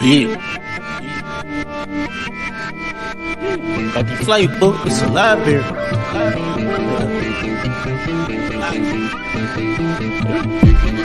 Yeah. Got the flight book, it's a library.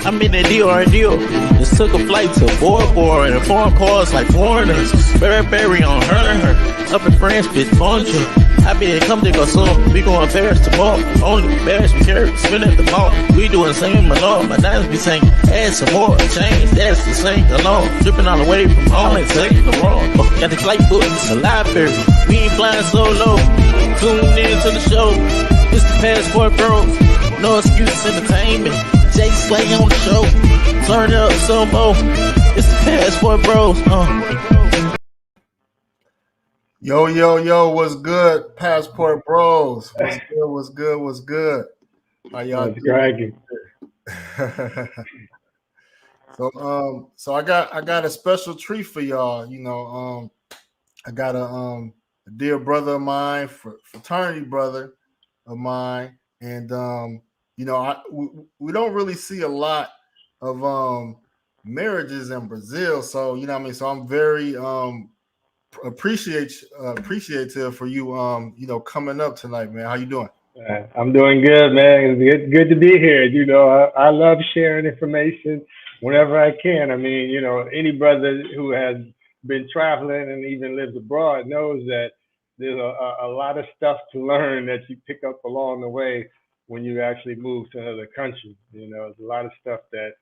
I'm in that deal. Just took a flight to Bora and foreign cars like foreigners. Burberry on her. Up in France, bitch, bonjour. I been come to go soon. We going Paris tomorrow. Only Paris we carry, spin at the mall. We doing the same alone. My diamonds be saying, add some more change. That's the same alone. Dripping all the way from home and taking the wrong. Got the flight book, it's a library. We ain't flying solo. Tune in to the show. It's the Passport Bros. No excuses entertainment. Jay Slay on the show. Turn up some more. It's the Passport Bros. Yo, what's good? Passport Bros. What's good? How y'all doing? So I got a special treat for y'all. You know, I got a dear brother of mine, fraternity brother of mine, and you know, we don't really see a lot of marriages in Brazil. So you know what I mean. So I'm very appreciative for you you know, coming up tonight, man. How you doing? I'm doing good, man. It's good to be here. You know, I love sharing information whenever I can. I mean, you know, any brother who has been traveling and even lives abroad knows that there's a lot of stuff to learn that you pick up along the way when you actually move to another country. You know, there's a lot of stuff that,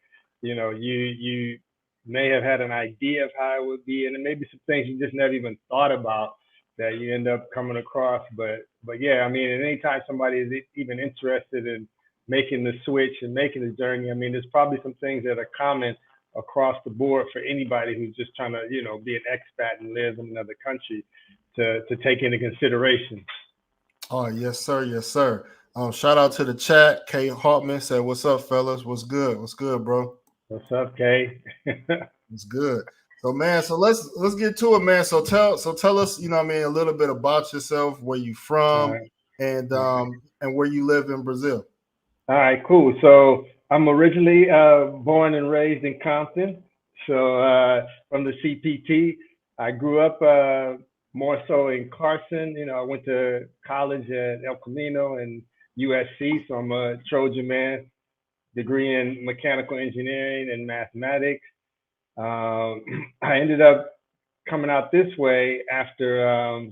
you know, you may have had an idea of how it would be, and there may be some things you just never even thought about that you end up coming across. But yeah, I mean, anytime somebody is even interested in making the switch and making the journey, I mean, there's probably some things that are common across the board for anybody who's just trying to, you know, be an expat and live in another country to take into consideration. Oh, yes, sir. Shout out to the chat. Kay Hartman said, "What's up, fellas? What's good, bro? What's up, Kay?" It's good. So, man, so let's get to it, man. So tell us, you know what I mean, a little bit about yourself, where you from, Right. and where you live in Brazil. All right, cool. So I'm originally born and raised in Compton. So from the CPT, I grew up more so in Carson. You know, I went to college at El Camino and USC. So I'm a Trojan man, degree in mechanical engineering and mathematics. I ended up coming out this way after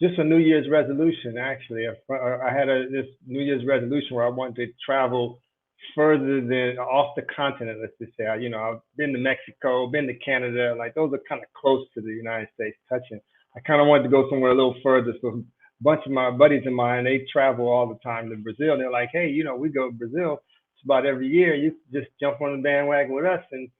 just a New Year's resolution. Actually, I had this New Year's resolution where I wanted to travel further than off the continent. Let's just say, you know, I've been to Mexico, been to Canada. Like those are kind of close to the United States, touching. I kind of wanted to go somewhere a little further. So a bunch of my buddies of mine, they travel all the time to Brazil. And they're like, hey, you know, we go to Brazil. It's about every year. You just jump on the bandwagon with us and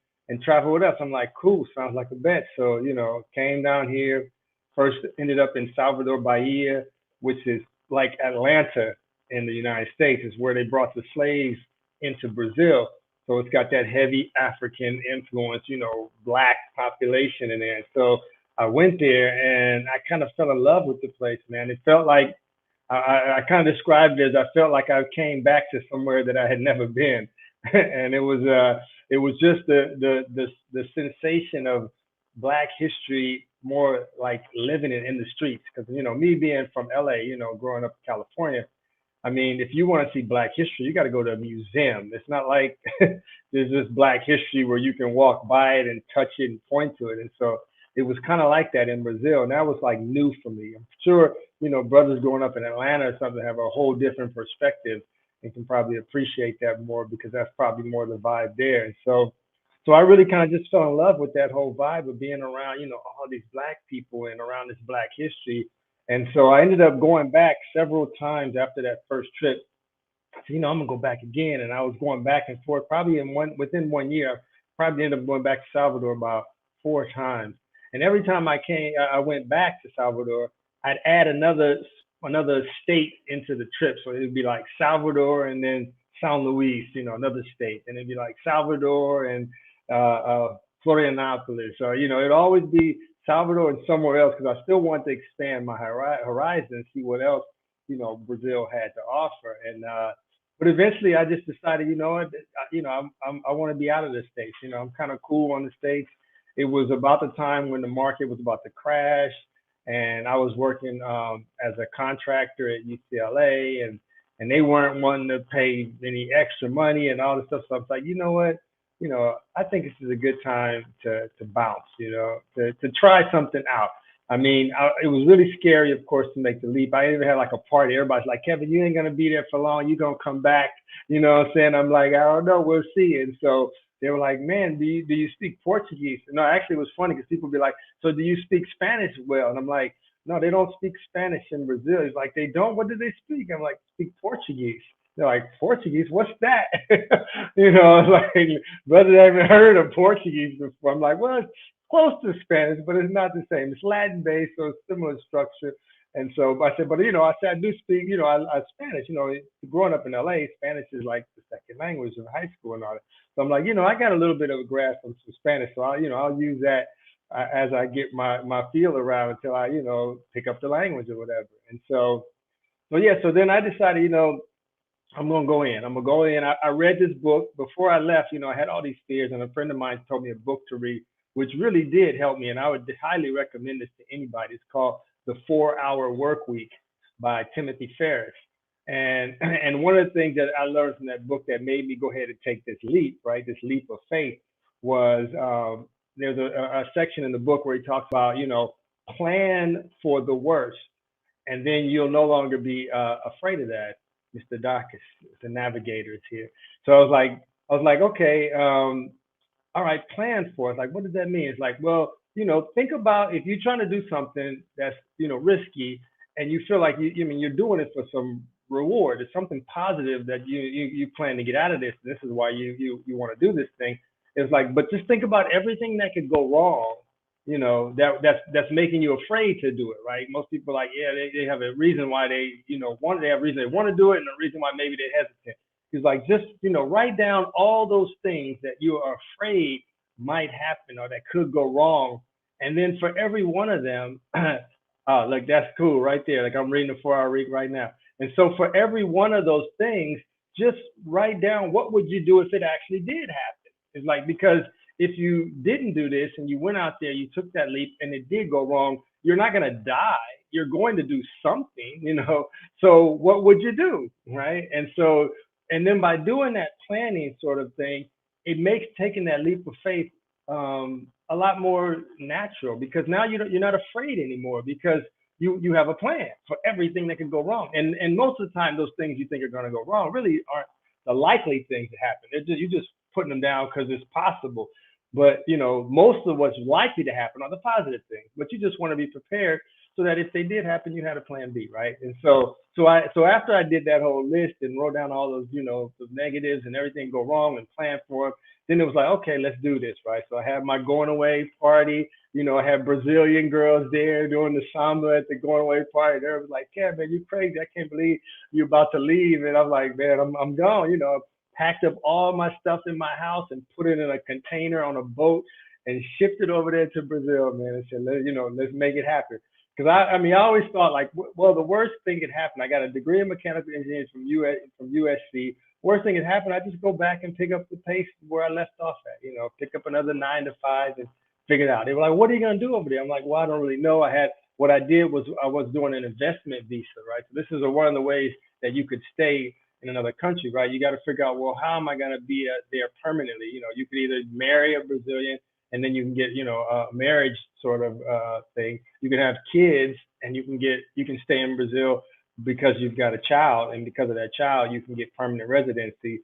travel with us. I'm like, cool, sounds like a bet. So, you know, came down here, first ended up in Salvador Bahia, which is like Atlanta in the United States, is where they brought the slaves into Brazil. So it's got that heavy African influence, you know, black population in there. So I went there and I kind of fell in love with the place, man. It felt like I kind of described it as I felt like I came back to somewhere that I had never been. And it was just the sensation of Black history, more like living it in the streets. Because, you know, me being from LA, you know, growing up in California, I mean, if you want to see Black history, you got to go to a museum. It's not like there's this Black history where you can walk by it and touch it and point to it. And so it was kind of like that in Brazil. And that was like new for me. I'm sure, you know, brothers growing up in Atlanta or something have a whole different perspective and can probably appreciate that more because that's probably more the vibe there. And so I really kind of just fell in love with that whole vibe of being around, you know, all these Black people and around this Black history. And so I ended up going back several times after that first trip said, you know, I'm gonna go back again. And I was going back and forth, probably within 1 year, probably ended up going back to Salvador about 4 times. And every time I went back to Salvador, I'd add another state into the trip. So it would be like Salvador and then San Luis, you know, another state. And it'd be like Salvador and Florianopolis, or, you know, it'd always be Salvador and somewhere else, because I still want to expand my horizon, see what else, you know, Brazil had to offer. And but eventually I just decided, you know what, I want to be out of the States. You know, I'm kind of cool on the States. It was about the time when the market was about to crash, and I was working as a contractor at UCLA, and they weren't wanting to pay any extra money and all this stuff. So I was like, you know what, you know, I think this is a good time to bounce, you know, to try something out. I mean, it was really scary, of course, to make the leap. I even had like a party. Everybody's like, Kevin, you ain't going to be there for long. You're going to come back. You know what I'm saying? I'm like, I don't know. We'll see. And so they were like, man, do you speak Portuguese? No, actually, it was funny because people would be like, so do you speak Spanish well? And I'm like, no, they don't speak Spanish in Brazil. He's like, they don't? What do they speak? I'm like, speak Portuguese. They're like, Portuguese? What's that? You know, like, brother, I haven't heard of Portuguese before. I'm like, well, it's close to Spanish, but it's not the same. It's Latin based, so it's similar structure. And so I said, but you know, I said I do speak, you know, I Spanish. You know, growing up in LA, Spanish is like the second language in high school and all that. So I'm like, you know, I got a little bit of a grasp of some Spanish, so I'll use that as I get my feel around until I, you know, pick up the language or whatever. And so yeah, so then I decided, you know, I'm gonna go in. I'm gonna go in. I read this book before I left. You know, I had all these fears, and a friend of mine told me a book to read, which really did help me, and I would highly recommend this to anybody. It's called The 4 Hour Work Week by Timothy Ferriss. And one of the things that I learned from that book that made me go ahead and take this leap, right, this leap of faith, was there's a section in the book where he talks about, you know, plan for the worst, and then you'll no longer be afraid of that. Mr. Doc the navigator is here. So I was like, okay, all right, plan for it. Like, what does that mean? It's like, well, you know, think about if you're trying to do something that's, you know, risky, and you feel like you're doing it for some reward. It's something positive that you plan to get out of this. This is why you want to do this thing. It's like, but just think about everything that could go wrong, you know, that's making you afraid to do it, right? Most people are like, yeah, they have a reason why they, you know, they have a reason they want to do it, and a reason why maybe they're hesitant. He's like, just, you know, write down all those things that you are afraid might happen or that could go wrong. And then for every one of them, like, that's cool right there. Like, I'm reading the 4 Hour Week right now. And so for every one of those things, just write down, what would you do if it actually did happen? It's like, because if you didn't do this and you went out there, you took that leap and it did go wrong, you're not going to die. You're going to do something, you know? So what would you do, right? And then by doing that planning sort of thing, it makes taking that leap of faith a lot more natural, because now you're not afraid anymore, because you have a plan for everything that can go wrong. And most of the time, those things you think are going to go wrong really aren't the likely things that happen. You're just putting them down because it's possible. But, you know, most of what's likely to happen are the positive things. But you just want to be prepared so that if they did happen, you had a plan B, right? And so after I did that whole list and wrote down all those, you know, the negatives and everything go wrong and planned for them, then it was like, okay, let's do this, right? So I had my going away party. You know, I had Brazilian girls there doing the samba at the going away party. They were like, yeah, man, you crazy. I can't believe you're about to leave. And I'm like, man, I'm gone, you know. Packed up all my stuff in my house and put it in a container on a boat and shipped it over there to Brazil, man. And said, let's make it happen. Because I always thought, like, well, the worst thing could happen. I got a degree in mechanical engineering from USC. Worst thing could happen, I just go back and pick up the pace where I left off at. You know, pick up another 9 to 5 and figure it out. They were like, what are you gonna do over there? I'm like, well, I don't really know. What I did was I was doing an investment visa, right? So this is one of the ways that you could stay in another country, right? You got to figure out, well, how am I going to be there permanently? You know, you could either marry a Brazilian and then you can get, you know, a marriage sort of thing. You can have kids and you can stay in Brazil because you've got a child, and because of that child, you can get permanent residency.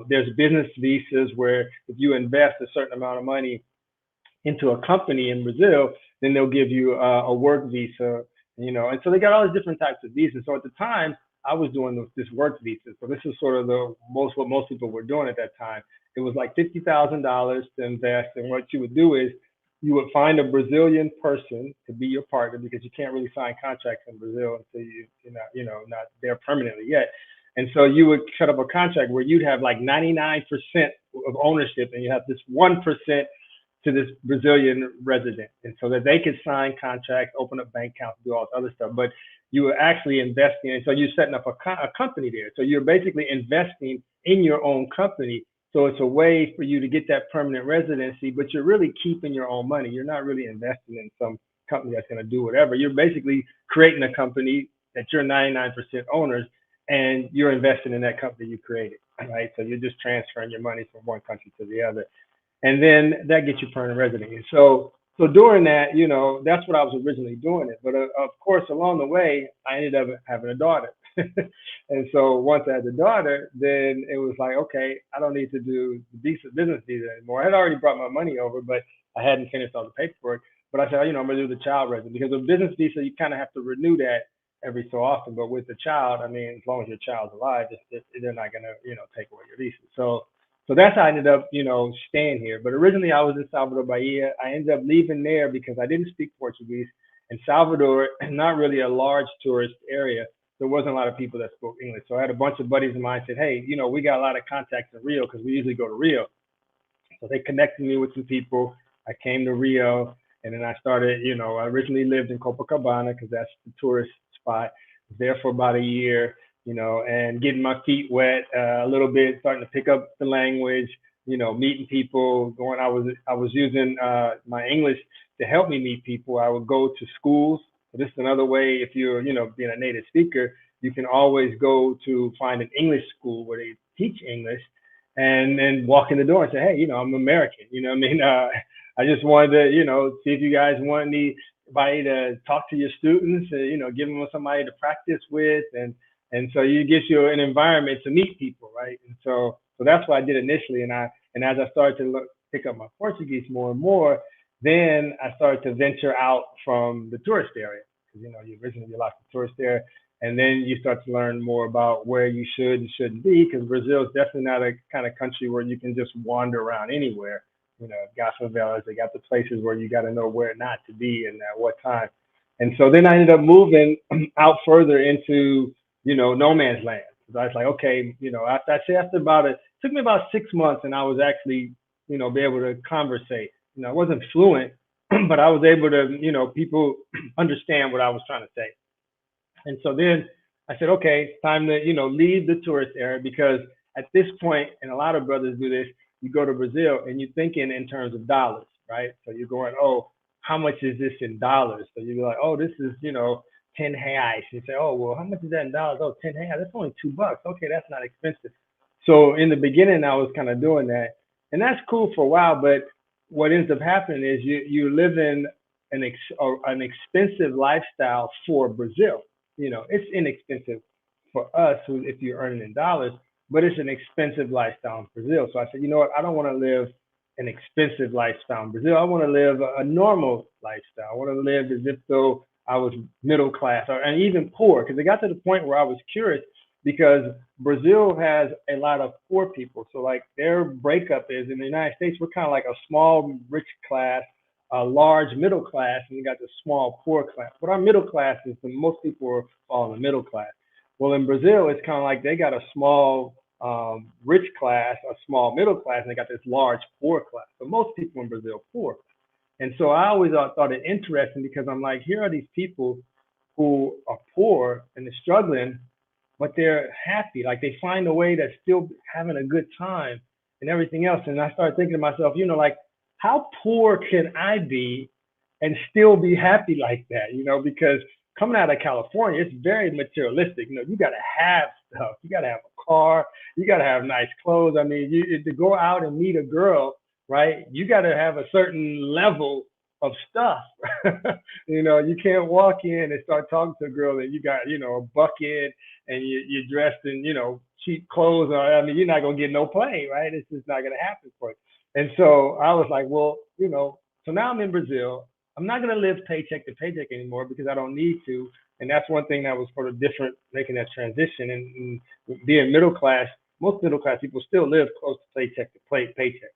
There's business visas where if you invest a certain amount of money into a company in Brazil, then they'll give you a work visa, you know. And so they got all these different types of visas. So at the time, I was doing this work visa. So this is sort of what most people were doing at that time. It was like $50,000 to invest, and what you would do is you would find a Brazilian person to be your partner because you can't really sign contracts in Brazil until you're not there permanently yet. And so you would set up a contract where you'd have like 99% of ownership, and you have this 1% to this Brazilian resident, and so that they could sign contracts, open up bank accounts, do all this other stuff. But you were actually investing, and so you're setting up a company there. So you're basically investing in your own company. So it's a way for you to get that permanent residency, but you're really keeping your own money. You're not really investing in some company that's going to do whatever. You're basically creating a company that you're 99% owners, and you're investing in that company you created, right? So you're just transferring your money from one country to the other, and then that gets you permanent resident. And so during that, that's what I was originally doing it. But of course, along the way, I ended up having a daughter. And so once I had the daughter, then it was like, okay, I don't need to do the business visa anymore. I had already brought my money over, but I hadn't finished all the paperwork. But I said, I'm going to do the child resident, because with business visa, you kind of have to renew that every so often. But with the child, I mean, as long as your child's alive, they're not going to, take away your visa. So that's how I ended up, staying here. But originally I was in Salvador Bahia. I ended up leaving there because I didn't speak Portuguese. And Salvador is not really a large tourist area. There wasn't a lot of people that spoke English. So I had a bunch of buddies of mine said, hey, we got a lot of contacts in Rio because we usually go to Rio. So they connected me with some people. I came to Rio, and then I started, I originally lived in Copacabana because that's the tourist spot. Was there for about a year, and getting my feet wet a little bit, starting to pick up the language, meeting people, I was using my English to help me meet people. I would go to schools. So this is another way, if you're, being a native speaker, you can always go to find an English school where they teach English, and then walk in the door and say, hey, I'm American. I just wanted to, see if you guys want anybody to talk to your students, give them somebody to practice with. And so you get you an environment to meet people, right? And so that's what I did initially. And as I started to pick up my Portuguese more and more, then I started to venture out from the tourist area, because you originally you're lots of tourists there, and then you start to learn more about where you should and shouldn't be, because Brazil is definitely not a kind of country where you can just wander around anywhere. Got favelas, they got the places where you got to know where not to be and at what time. And so then I ended up moving out further into no man's land. So I was like, okay, it took me about 6 months, and I was actually, be able to conversate. I wasn't fluent, but I was able to, people understand what I was trying to say. And so then I said, okay, it's time to, leave the tourist area, because at this point, and a lot of brothers do this, you go to Brazil and you're thinking in terms of dollars, right? So you're going, oh, how much is this in dollars? So you're like, oh, this is, 10 reais. You say, oh, well, how much is that in dollars? Oh, 10 reais, that's only $2. Okay, that's not expensive. So in the beginning, I was kind of doing that. And that's cool for a while, but what ends up happening is you live in an expensive lifestyle for Brazil. It's inexpensive for us if you're earning in dollars, but it's an expensive lifestyle in Brazil. So I said, you know what? I don't want to live an expensive lifestyle in Brazil. I want to live a normal lifestyle. I want to live as if though I was middle class and even poor, because it got to the point where I was curious, because Brazil has a lot of poor people. So like their breakup is, in the United States, we're kind of like a small rich class, a large middle class, and we got the small poor class. But our middle class is most people fall in the middle class. Well, in Brazil, it's kind of like they got a small rich class, a small middle class, and they got this large poor class. So most people in Brazil are poor. And so I always thought it interesting, because I'm like, here are these people who are poor and they're struggling, but they're happy. Like they find a way to still having a good time and everything else. And I started thinking to myself, like, how poor can I be and still be happy like that? Because coming out of California, it's very materialistic. You got to have stuff. You got to have a car. You got to have nice clothes. I mean, to go out and meet a girl, right? You got to have a certain level of stuff. You can't walk in and start talking to a girl and you got, a bucket and you're dressed in, cheap clothes. I mean, you're not going to get no play, right? It's just not going to happen for you. And so I was like, well, so now I'm in Brazil. I'm not going to live paycheck to paycheck anymore, because I don't need to. And that's one thing that was sort of different making that transition. And being middle class, most middle class people still live close to paycheck.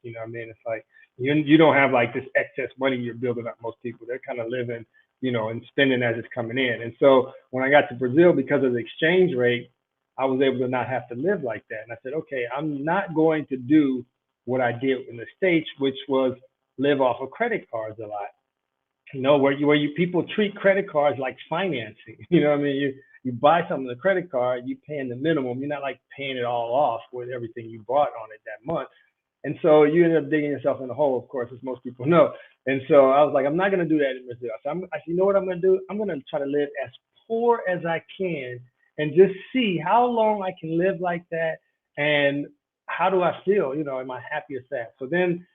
You know what I mean? It's like you don't have like this excess money you're building up. Most people, they're kind of living, and spending as it's coming in. And so when I got to Brazil, because of the exchange rate, I was able to not have to live like that. And I said, okay, I'm not going to do what I did in the States, which was live off of credit cards a lot. Where you people treat credit cards like financing. You know what I mean? You buy something with a credit card, you paying the minimum. You're not like paying it all off with everything you bought on it that month. And so you end up digging yourself in a hole, of course, as most people know. And so I was like, I'm not going to do that in Brazil. So I said, you know what I'm going to do? I'm going to try to live as poor as I can and just see how long I can live like that. And how do I feel? Am I happy or sad? So then,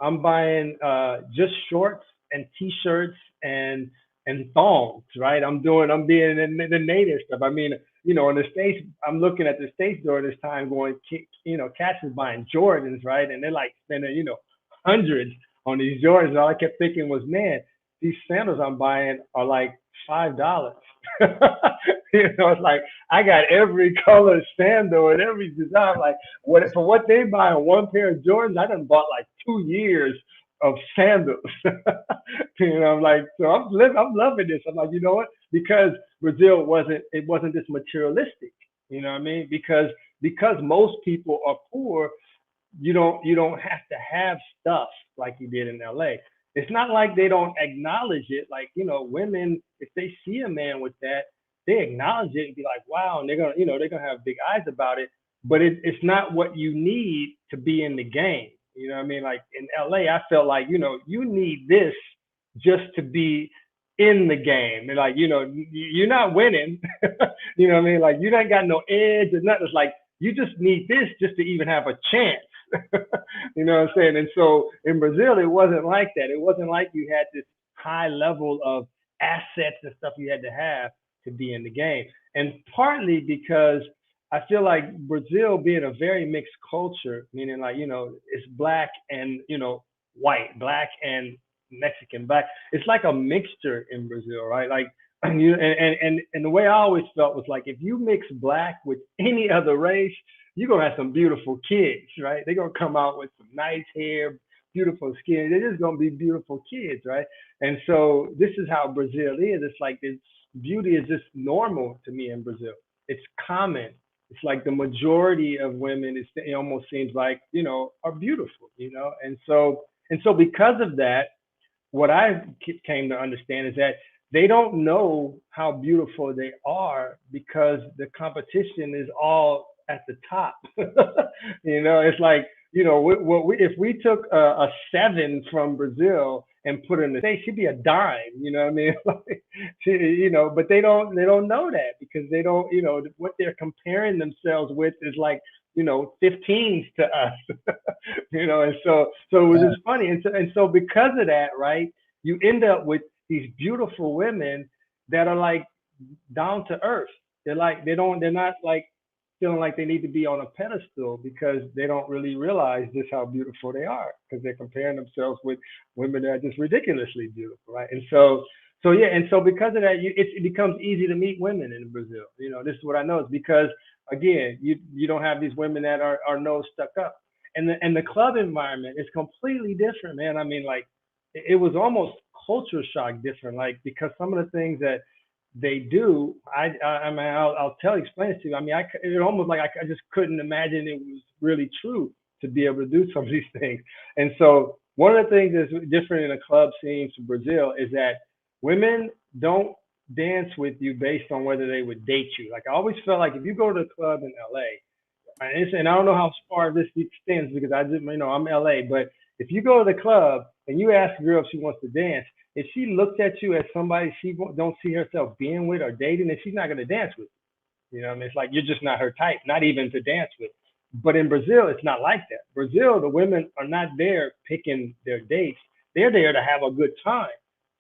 I'm buying just shorts and t-shirts and thongs, right? I'm being the native stuff. I mean, in the States, I'm looking at the States during this time going, cats is buying Jordans, right? And they're like spending, hundreds on these Jordans. And all I kept thinking was, man, these sandals I'm buying are like $5. It's like I got every color sandal and every design. Like for what they buy on one pair of Jordans, I done bought like 2 years of sandals. I'm like, so I'm loving this. I'm like, you know what? Because Brazil wasn't this materialistic. You know what I mean? Because most people are poor, you don't have to have stuff like you did in LA. It's not like they don't acknowledge it. Like, women, if they see a man with that, they acknowledge it and be like, wow, and they're gonna have big eyes about it. But it's not what you need to be in the game. You know what I mean? Like in LA, I felt like, you need this just to be in the game. And like, you're not winning. You know what I mean? Like you ain't got no edge or nothing. It's like, you just need this just to even have a chance. You know what I'm saying? And so in Brazil, it wasn't like that. It wasn't like you had this high level of assets and stuff you had to have to be in the game. And partly because I feel like Brazil being a very mixed culture, meaning like, it's black and, white, black and Mexican, black. It's like a mixture in Brazil, right? Like, and the way I always felt was like, if you mix black with any other race, you're going to have some beautiful kids, right? They're going to come out with some nice hair, beautiful skin. They're just going to be beautiful kids, right? And so this is how Brazil is. It's like this beauty is just normal to me in Brazil. It's common. It's like the majority of women, it almost seems like, are beautiful, And so because of that, what I came to understand is that they don't know how beautiful they are because the competition is all at the top. It's like, if we took a 7 from Brazil and put her in the States, she'd be a dime. You know what I mean? But they don't know that because they don't, what they're comparing themselves with is like, 15s to us. And so it was just funny. And so because of that, right, you end up with these beautiful women that are like down to earth. They're not like feeling like they need to be on a pedestal because they don't really realize just how beautiful they are because they're comparing themselves with women that are just ridiculously beautiful, right? And so because of that, it becomes easy to meet women in Brazil. This is what I know is because again, you don't have these women that are nose stuck up, and the club environment is completely different, man. I mean, like it was almost culture shock different, like because some of the things that they do, I mean, I'll explain it to you. I mean, it almost like I just couldn't imagine it was really true to be able to do some of these things. And so one of the things that's different in the club scene to Brazil is that women don't dance with you based on whether they would date you. Like I always felt like if you go to the club in LA, and I don't know how far this extends because I'm LA, but if you go to the club and you ask a girl if she wants to dance, if she looks at you as somebody she don't see herself being with or dating, then she's not going to dance with you. I mean, it's like you're just not her type, not even to dance with. But in Brazil, it's not like that. Brazil, the women are not there picking their dates. They're there to have a good time.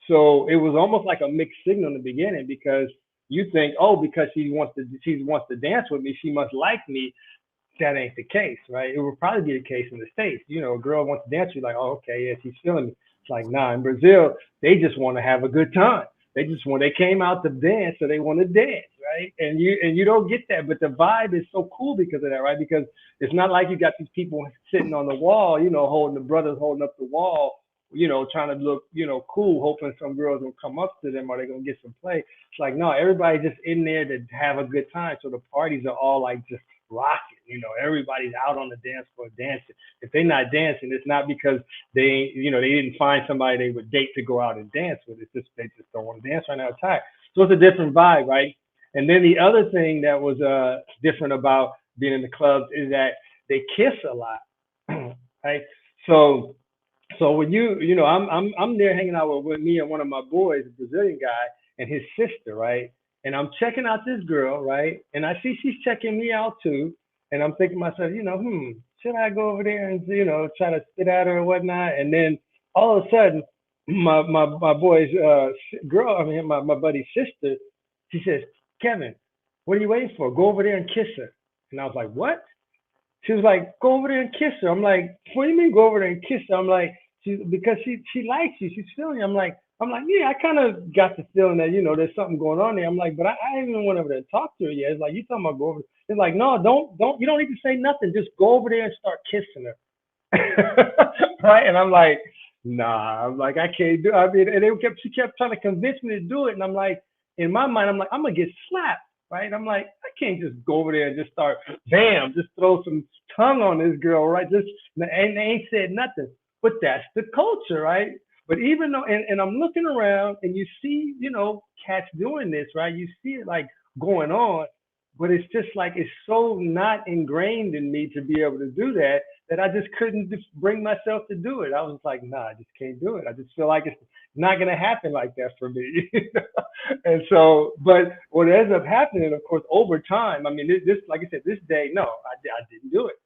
So it was almost like a mixed signal in the beginning because you think, oh, because she wants to dance with me, she must like me. That ain't the case, right? It would probably be the case in the States. A girl wants to dance, you're like, oh, okay, yeah, she's feeling me. It's like, nah, in Brazil, they just want to have a good time. They just when they came out to dance, so they want to dance, right? And you don't get that, but the vibe is so cool because of that, right? Because it's not like you got these people sitting on the wall, holding the brothers holding up the wall, trying to look, cool, hoping some girls will come up to them or they're gonna get some play. It's like no, everybody's just in there to have a good time. So the parties are all like just rocking, everybody's out on the dance floor dancing. If they're not dancing, it's not because they didn't find somebody they would date to go out and dance with. It's just they just don't want to dance right now. It's tired. So it's a different vibe, right? And then the other thing that was different about being in the clubs is that they kiss a lot, right? So when I'm there hanging out with me and one of my boys, a Brazilian guy, and his sister, right? And I'm checking out this girl, right? And I see she's checking me out too. And I'm thinking to myself, should I go over there and try to spit at her or whatnot? And then all of a sudden, my boy's girl, my buddy's sister, she says, Kevin, what are you waiting for? Go over there and kiss her. And I was like, what? She was like, go over there and kiss her. I'm like, what do you mean go over there and kiss her? I'm like, because she likes you. She's feeling you. I'm like, yeah, I kind of got the feeling that, there's something going on there. I'm like, but I haven't even went over there to talk to her yet. It's like, you talking about go over. It's like, no, you don't need to say nothing. Just go over there and start kissing her. Right? And I'm like, nah, I'm like, I can't do it. And she kept trying to convince me to do it. And I'm like, in my mind, I'm like, I'm going to get slapped. Right? I'm like, I can't just go over there and just start, bam, just throw some tongue on this girl, right? And they ain't said nothing. But that's the culture, right? But even though, and I'm looking around and you see, cats doing this, right? You see it like going on, but it's just like, it's so not ingrained in me to be able to do that, that I just couldn't just bring myself to do it. I was like, nah, I just can't do it. I just feel like it's not going to happen like that for me. And so, but what ends up happening, of course, over time, this, like I said, this day, no, I didn't do it.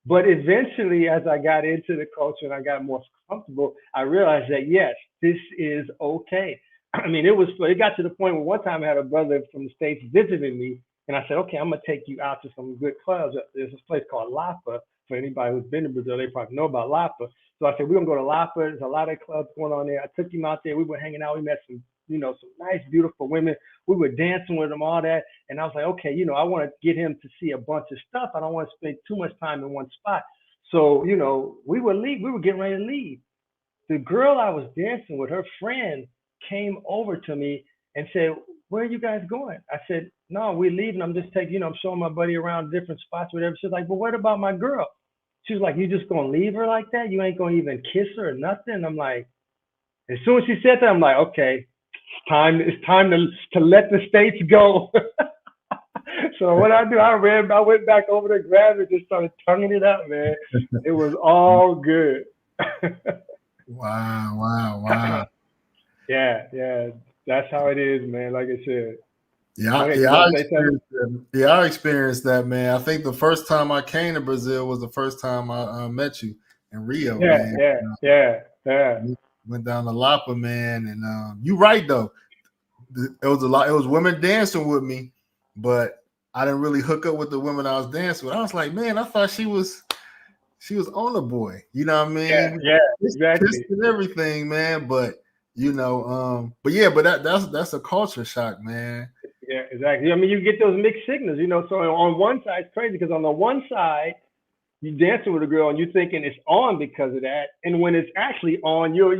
But eventually, as I got into the culture and I got more comfortable, I realized that, yes, this is okay. It got to the point where one time I had a brother from the States visiting me, and I said, okay, I'm going to take you out to some good clubs. There's this place called Lapa. For anybody who's been to Brazil, they probably know about Lapa. So I said, we're going to go to Lapa. There's a lot of clubs going on there. I took him out there. We were hanging out. We met some nice, beautiful women. We were dancing with them, all that. And I was like, okay, I want to get him to see a bunch of stuff. I don't want to spend too much time in one spot. So, we would leave. We were getting ready to leave. The girl I was dancing with, her friend came over to me and said, where are you guys going? I said, no, we're leaving. I'm just taking, I'm showing my buddy around different spots, whatever. She's like, but what about my girl? She was like, you just going to leave her like that? You ain't going to even kiss her or nothing? I'm like, as soon as she said that, I'm like, okay, it's time to let the States go. So what I do, I went back over there, grabbed it, just started tonguing it up, man. It was all good. Wow. Yeah. That's how it is, man. Like I said. I experienced that, man. I think the first time I came to Brazil was the first time I met you in Rio. Yeah. Went down to Lapa, man, and you right though. It was a lot. It was women dancing with me, but I didn't really hook up with the women I was dancing with. I was like, man, I thought she was on the boy. You know what I mean? Yeah, exactly. And everything, man. But but that's a culture shock, man. Yeah, exactly. You get those mixed signals, So on one side, it's crazy because on the one side, you dancing with a girl and you thinking it's on because of that, and when it's actually on, you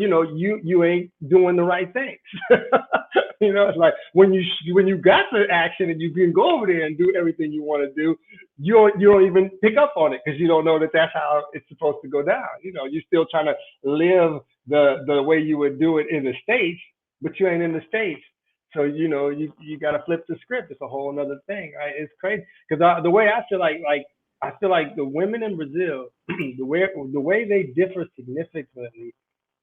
ain't doing the right things. It's like when you got the action and you can go over there and do everything you want to do, you don't even pick up on it because you don't know that that's how it's supposed to go down. You're still trying to live the way you would do it in the States, but you ain't in the States. So, you got to flip the script. It's a whole other thing, right? It's crazy because the way I feel I feel like the women in Brazil, the way they differ significantly,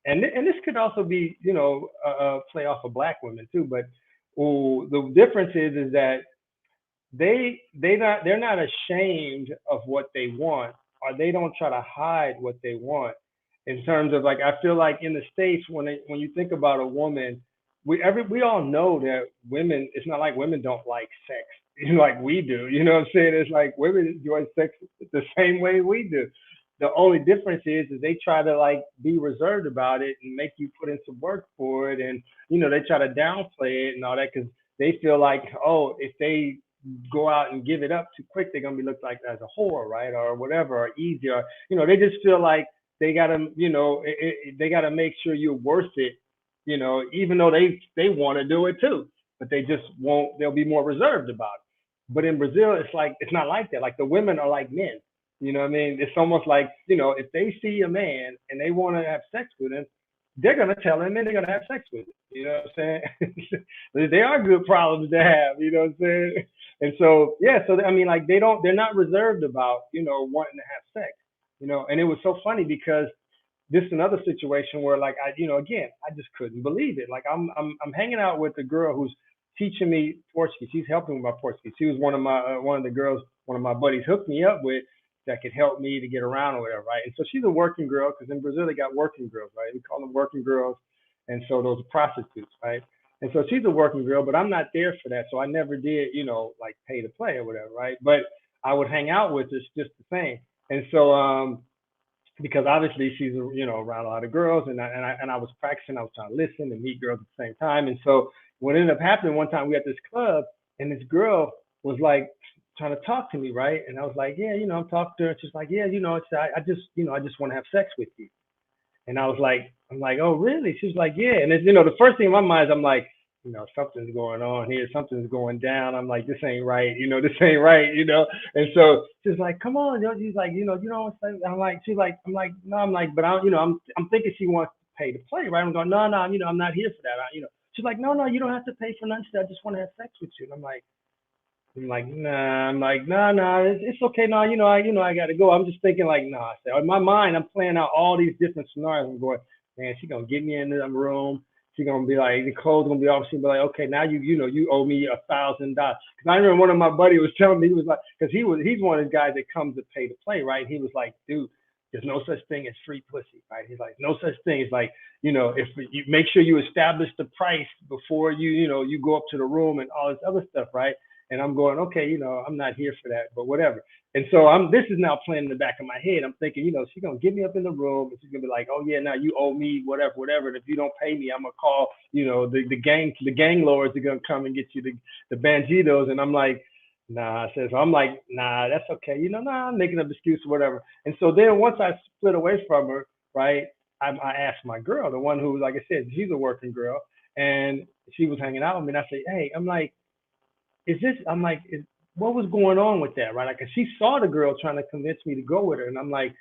and this could also be, play off of Black women too. But the difference is that they're not ashamed of what they want, or they don't try to hide what they want. In terms of I feel like in the States, when you think about a woman, we all know that women. It's not like women don't like sex like we do. You know what I'm saying? It's like women enjoy sex the same way we do. The only difference is they try to like be reserved about it and make you put in some work for it, and they try to downplay it and all that because they feel like, oh, if they go out and give it up too quick, they're gonna be looked like as a whore, right, or whatever, or easy, or they just feel like they gotta, they gotta make sure you're worth it, even though they want to do it too, but they just won't. They'll be more reserved about it. But in Brazil, it's like it's not like that. Like the women are like men. You know what I mean? It's almost like, if they see a man and they want to have sex with him, they're gonna tell him and they're gonna have sex with him. You know what I'm saying? They are good problems to have. You know what I'm saying? And so yeah, so I mean, like they're not reserved about wanting to have sex. And it was so funny because this is another situation where like again, I just couldn't believe it. Like I'm hanging out with a girl who's teaching me Portuguese. She's helping with my Portuguese. She was one of the girls one of my buddies hooked me up with that could help me to get around or whatever, right? And so she's a working girl because in Brazil they got working girls, right? We call them working girls, and so those are prostitutes, right? And so she's a working girl, but I'm not there for that, so I never did, like pay to play or whatever, right? But I would hang out with her just the same, and so because obviously she's around a lot of girls, and I was practicing, I was trying to listen and meet girls at the same time, and so what ended up happening one time we were at this club, and this girl was like trying to talk to me, right? And I was like, yeah, I'm talking to her. And she's like, yeah, I just want to have sex with you. And I'm like, oh, really? She's like, yeah. And it's, the first thing in my mind is I'm like, something's going on here. Something's going down. I'm like, this ain't right. This ain't right. And so she's like, come on. She's like, you know what I'm saying? I'm like, no, but I'm thinking she wants to pay to play, right? I'm going, no, I'm not here for that. She's like, no, you don't have to pay for nothing. I just want to have sex with you. And I'm like, nah, it's okay. No, I got to go. I'm just thinking like, nah. I said, in my mind, I'm playing out all these different scenarios. I'm going, man, she's going to get me in the room. She's going to be like, the clothes going to be off. She'll be like, okay, now you owe me $1,000. Because I remember one of my buddies was telling me, he was like, because he's one of the guys that comes to pay to play, right? He was like, dude, there's no such thing as free pussy, right? He's like, no such thing. It's like, if you make sure you establish the price before you go up to the room and all this other stuff, right? And I'm going, okay, I'm not here for that, but whatever. And so this is now playing in the back of my head. I'm thinking, she's going to get me up in the room and she's going to be like, oh yeah, now you owe me whatever. And if you don't pay me, I'm going to call, the gang lords are going to come and get you the bandidos. And I'm like, nah, so I'm like, nah, that's okay. Nah, I'm making up excuse or whatever. And so then once I split away from her, right, I asked my girl, the one who, like I said, she's a working girl, and she was hanging out with me. And I said, hey, I'm like, what was going on with that, right? Like, she saw the girl trying to convince me to go with her, and I'm like,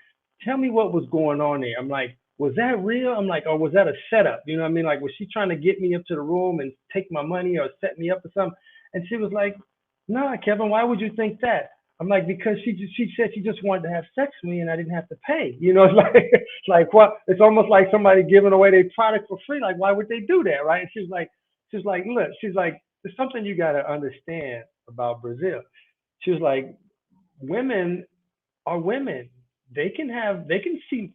tell me what was going on there. I'm like, was that real? I'm like, or was that a setup? You know what I mean? Like, was she trying to get me up to the room and take my money or set me up or something? And she was like, nah, Kevin, why would you think that? I'm like, because she said she just wanted to have sex with me and I didn't have to pay. It's like what? It's almost like somebody giving away their product for free. Like, why would they do that, right? And she's like, look, there's something you got to understand about Brazil. She was like, women are women. They can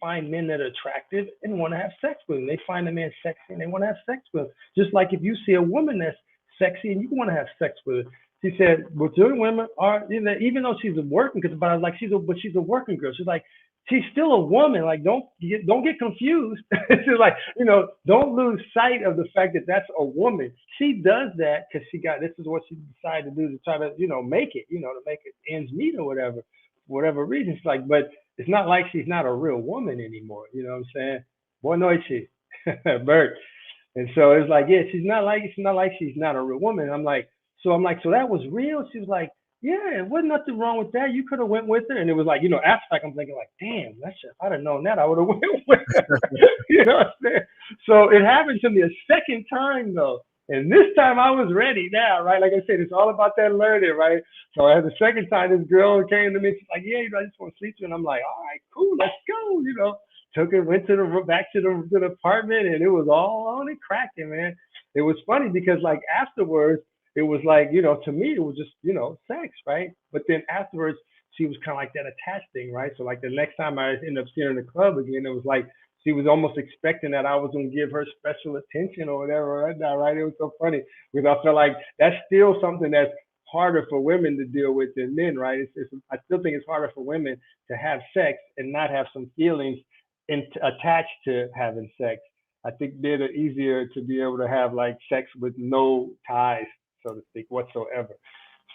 find men that are attractive and want to have sex with them. They find a man sexy and they want to have sex with them. Just like if you see a woman that's sexy and you want to have sex with her. She said, Brazilian women are, even though she's a working, but she's a working girl. She's like, she's still a woman. Like, don't get confused. She's like, don't lose sight of the fact that that's a woman. She does that because this is what she decided to do to try to, make it, to make it ends meet or whatever, for whatever reason. It's like, but it's not like she's not a real woman anymore. You know what I'm saying? Boa noite, Bert. And so it's like, yeah, it's not like she's not a real woman. So that was real. She was like, yeah, it wasn't nothing wrong with that. You could have went with her. And it was like, after like, I'm thinking like, damn, if I'd have known that, I would have went with her. You know what I'm saying? So it happened to me a second time though. And this time I was ready now, right? Like I said, it's all about that learning, right? So I had the second time this girl came to me. She's like, yeah, I just want to sleep with you. And I'm like, all right, cool, let's go, Took her, went back to the apartment, and it was all on and cracking, man. It was funny because like afterwards, it was like, to me, it was just, sex, right? But then afterwards, she was kind of like that attached thing, right? So like the next time I ended up seeing her in the club again, it was like she was almost expecting that I was going to give her special attention or whatever, right? It was so funny because I felt like that's still something that's harder for women to deal with than men, right? I still think it's harder for women to have sex and not have some feelings attached to having sex. I think men are easier to be able to have like sex with no ties, so to speak, whatsoever.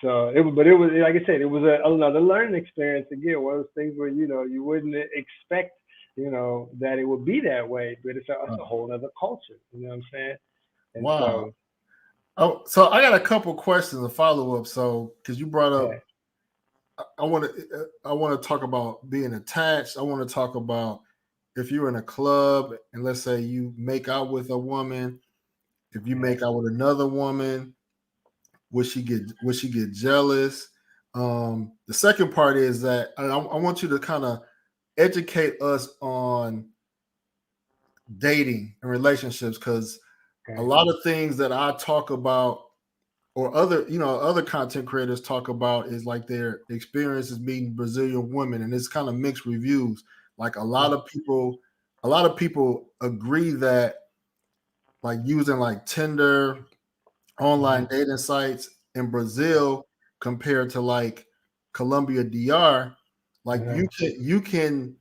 So but it was like I said, it was another learning experience again. One of those things where you wouldn't expect that it would be that way, but it's a whole other culture. You know what I'm saying? And Wow. so Oh, so I got a couple questions to follow up. So, because you brought up, yeah, I want to talk about being attached. I want to talk about if you're in a club and let's say you make out with a woman, if you yeah, make out with another woman, would she get jealous? The second part is that I want you to kind of educate us on dating and relationships because a okay, lot of things that I talk about or other content creators talk about is like their experiences meeting Brazilian women, and it's kind of mixed reviews. Like yeah, a lot of people agree that like using like Tinder, mm-hmm, online dating sites in Brazil compared to like Colombia DR, like uh-huh, you can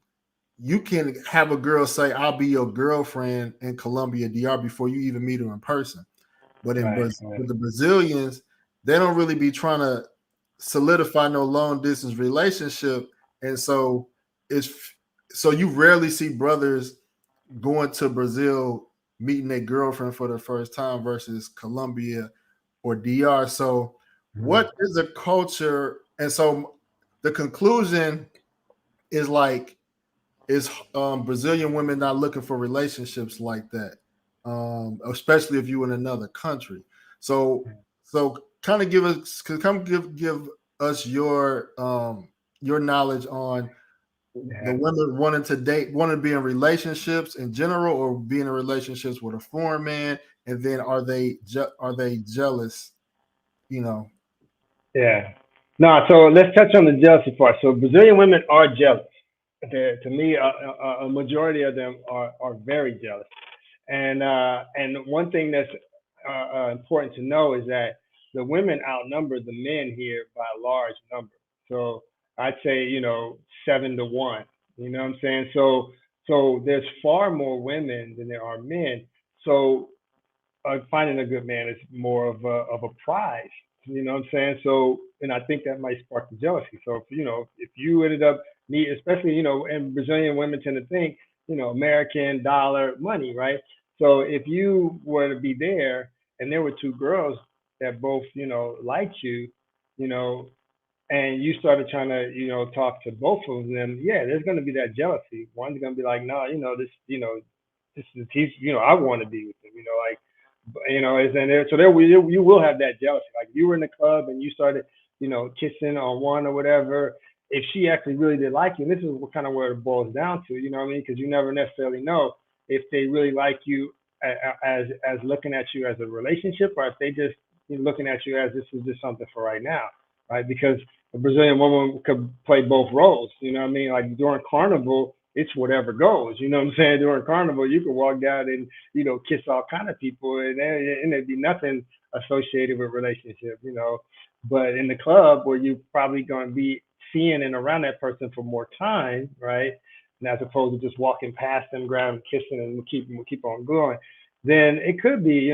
have a girl say I'll be your girlfriend in Colombia DR before you even meet her in person. But right, right, with the Brazilians, they don't really be trying to solidify no long distance relationship, and so it's so you rarely see brothers going to Brazil meeting their girlfriend for the first time versus Colombia or DR. So, mm-hmm, what is the culture? And so, the conclusion is like is Brazilian women not looking for relationships like that, especially if you in another country. So, kind of give us your knowledge on the yeah. women wanting to be in relationships in general, or being in relationships with a foreign man, and then are they jealous? You know, Yeah. No, so let's touch on the jealousy part. So Brazilian women are jealous. To me, a majority of them are very jealous. And one thing that's important to know is that the women outnumber the men here by a large number. So I'd say 7 to 1. You know what I'm saying? So there's far more women than there are men. So finding a good man is more of a prize. You know what I'm saying? So, and I think that might spark the jealousy. So, if you ended up especially and Brazilian women tend to think American dollar money, right? So if you were to be there and there were two girls that both liked you know, and you started trying to talk to both of them, yeah, there's going to be that jealousy. One's going to be like, no, this is he's I want to be with him, like is in there. So you will have that jealousy. Like you were in the club and you started, kissing on one or whatever. If she actually really did like you, and this is what kind of where it boils down to, you know what I mean? Because you never necessarily know if they really like you as looking at you as a relationship, or if they just looking at you as this is just something for right now, right? Because a Brazilian woman could play both roles. You know what I mean? Like during carnival, it's whatever goes. You know what I'm saying? During carnival, you can walk down and kiss all kind of people, and there'd be nothing associated with relationship. But in the club, where you're probably going to be seeing and around that person for more time, right? And as opposed to just walking past them, grabbing, kissing, and keep on going, then it could be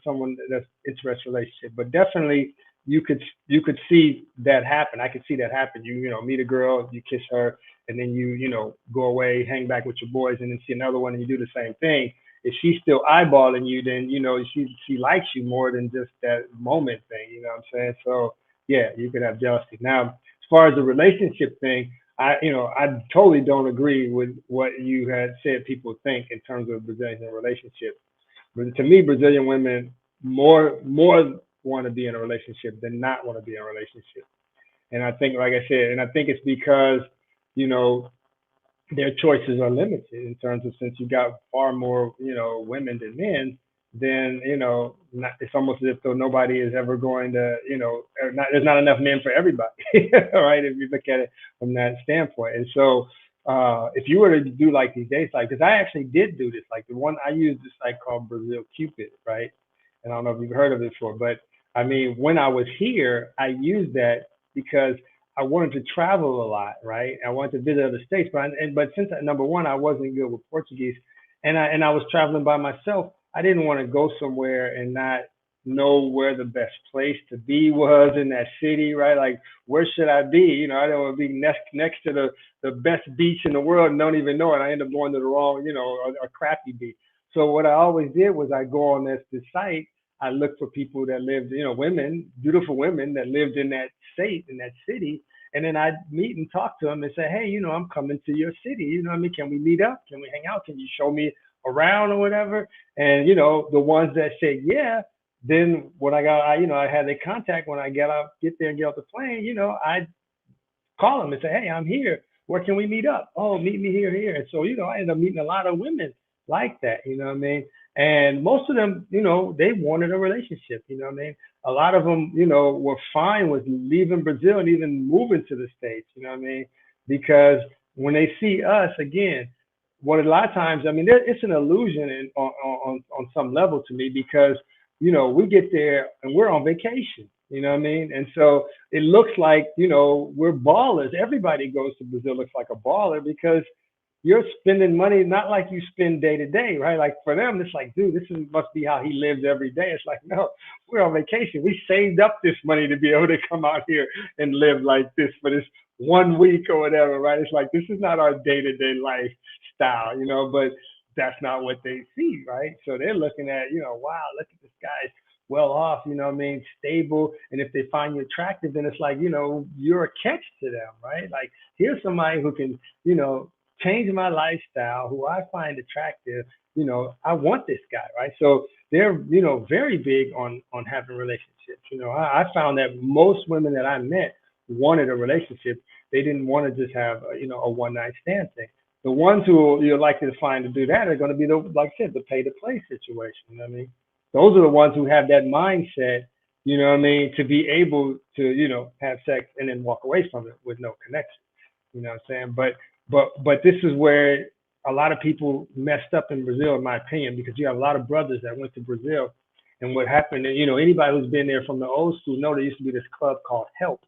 someone that's interested relationship. But definitely, you could see that happen. I could see that happen. You meet a girl, you kiss her, and then you go away, hang back with your boys, and then see another one, and you do the same thing. If she's still eyeballing you, then she likes you more than just that moment thing. You know what I'm saying? So yeah, you could have jealousy. Now, as far as the relationship thing, I totally don't agree with what you had said people think in terms of Brazilian relationships. But to me, Brazilian women more want to be in a relationship than not want to be in a relationship. And I think, like I said, and I think it's because you know their choices are limited in terms of since you got far more women than men, then not, it's almost as if though nobody is ever going to there's not enough men for everybody, right? If you look at it from that standpoint, and so if you were to do like these days, like because I actually did do this, like the one I used this site called Brazil Cupid, right? And I don't know if you've heard of it before, but I mean, when I was here, I used that because I wanted to travel a lot, right? I wanted to visit other states, but since number one, I wasn't good with Portuguese, and I was traveling by myself. I didn't want to go somewhere and not know where the best place to be was in that city, right? Like, where should I be? I don't want to be next to the best beach in the world and don't even know it. I end up going to the wrong, a crappy beach. So what I always did was I go on this site. I looked for people that lived, women, beautiful women that lived in that state, in that city. And then I'd meet and talk to them and say, hey, I'm coming to your city. You know what I mean? Can we meet up? Can we hang out? Can you show me around or whatever? And, the ones that said, yeah, then when I had their contact when I get there and get off the plane, I call them and say, hey, I'm here. Where can we meet up? Oh, meet me here. And so, I ended up meeting a lot of women like that, you know what I mean? And most of them, they wanted a relationship, you know what I mean? A lot of them, were fine with leaving Brazil and even moving to the States, you know what I mean? Because when they see us, again, what a lot of times, I mean, it's an illusion on some level to me because, we get there and we're on vacation, you know what I mean? And so it looks like, we're ballers. Everybody goes to Brazil looks like a baller because you're spending money not like you spend day to day, right? Like for them, it's like, dude, must be how he lives every day. It's like, no, we're on vacation. We saved up this money to be able to come out here and live like this for this 1 week or whatever, right? It's like, this is not our day to day lifestyle, but that's not what they see, right? So they're looking at, wow, look at this guy's well off, you know what I mean, stable. And if they find you attractive, then it's like, you're a catch to them, right? Like, here's somebody who can, change my lifestyle, who I find attractive, I want this guy, right? So they're, very big on having relationships. I found that most women that I met wanted a relationship. They didn't want to just have, a one night stand thing. The ones who you're likely to find to do that are going to be like I said, the pay to play situation. You know what I mean? Those are the ones who have that mindset, you know what I mean, to be able to, have sex and then walk away from it with no connection. You know what I'm saying? But this is where a lot of people messed up in Brazil, in my opinion, because you have a lot of brothers that went to Brazil. And what happened, anybody who's been there from the old school know there used to be this club called Help,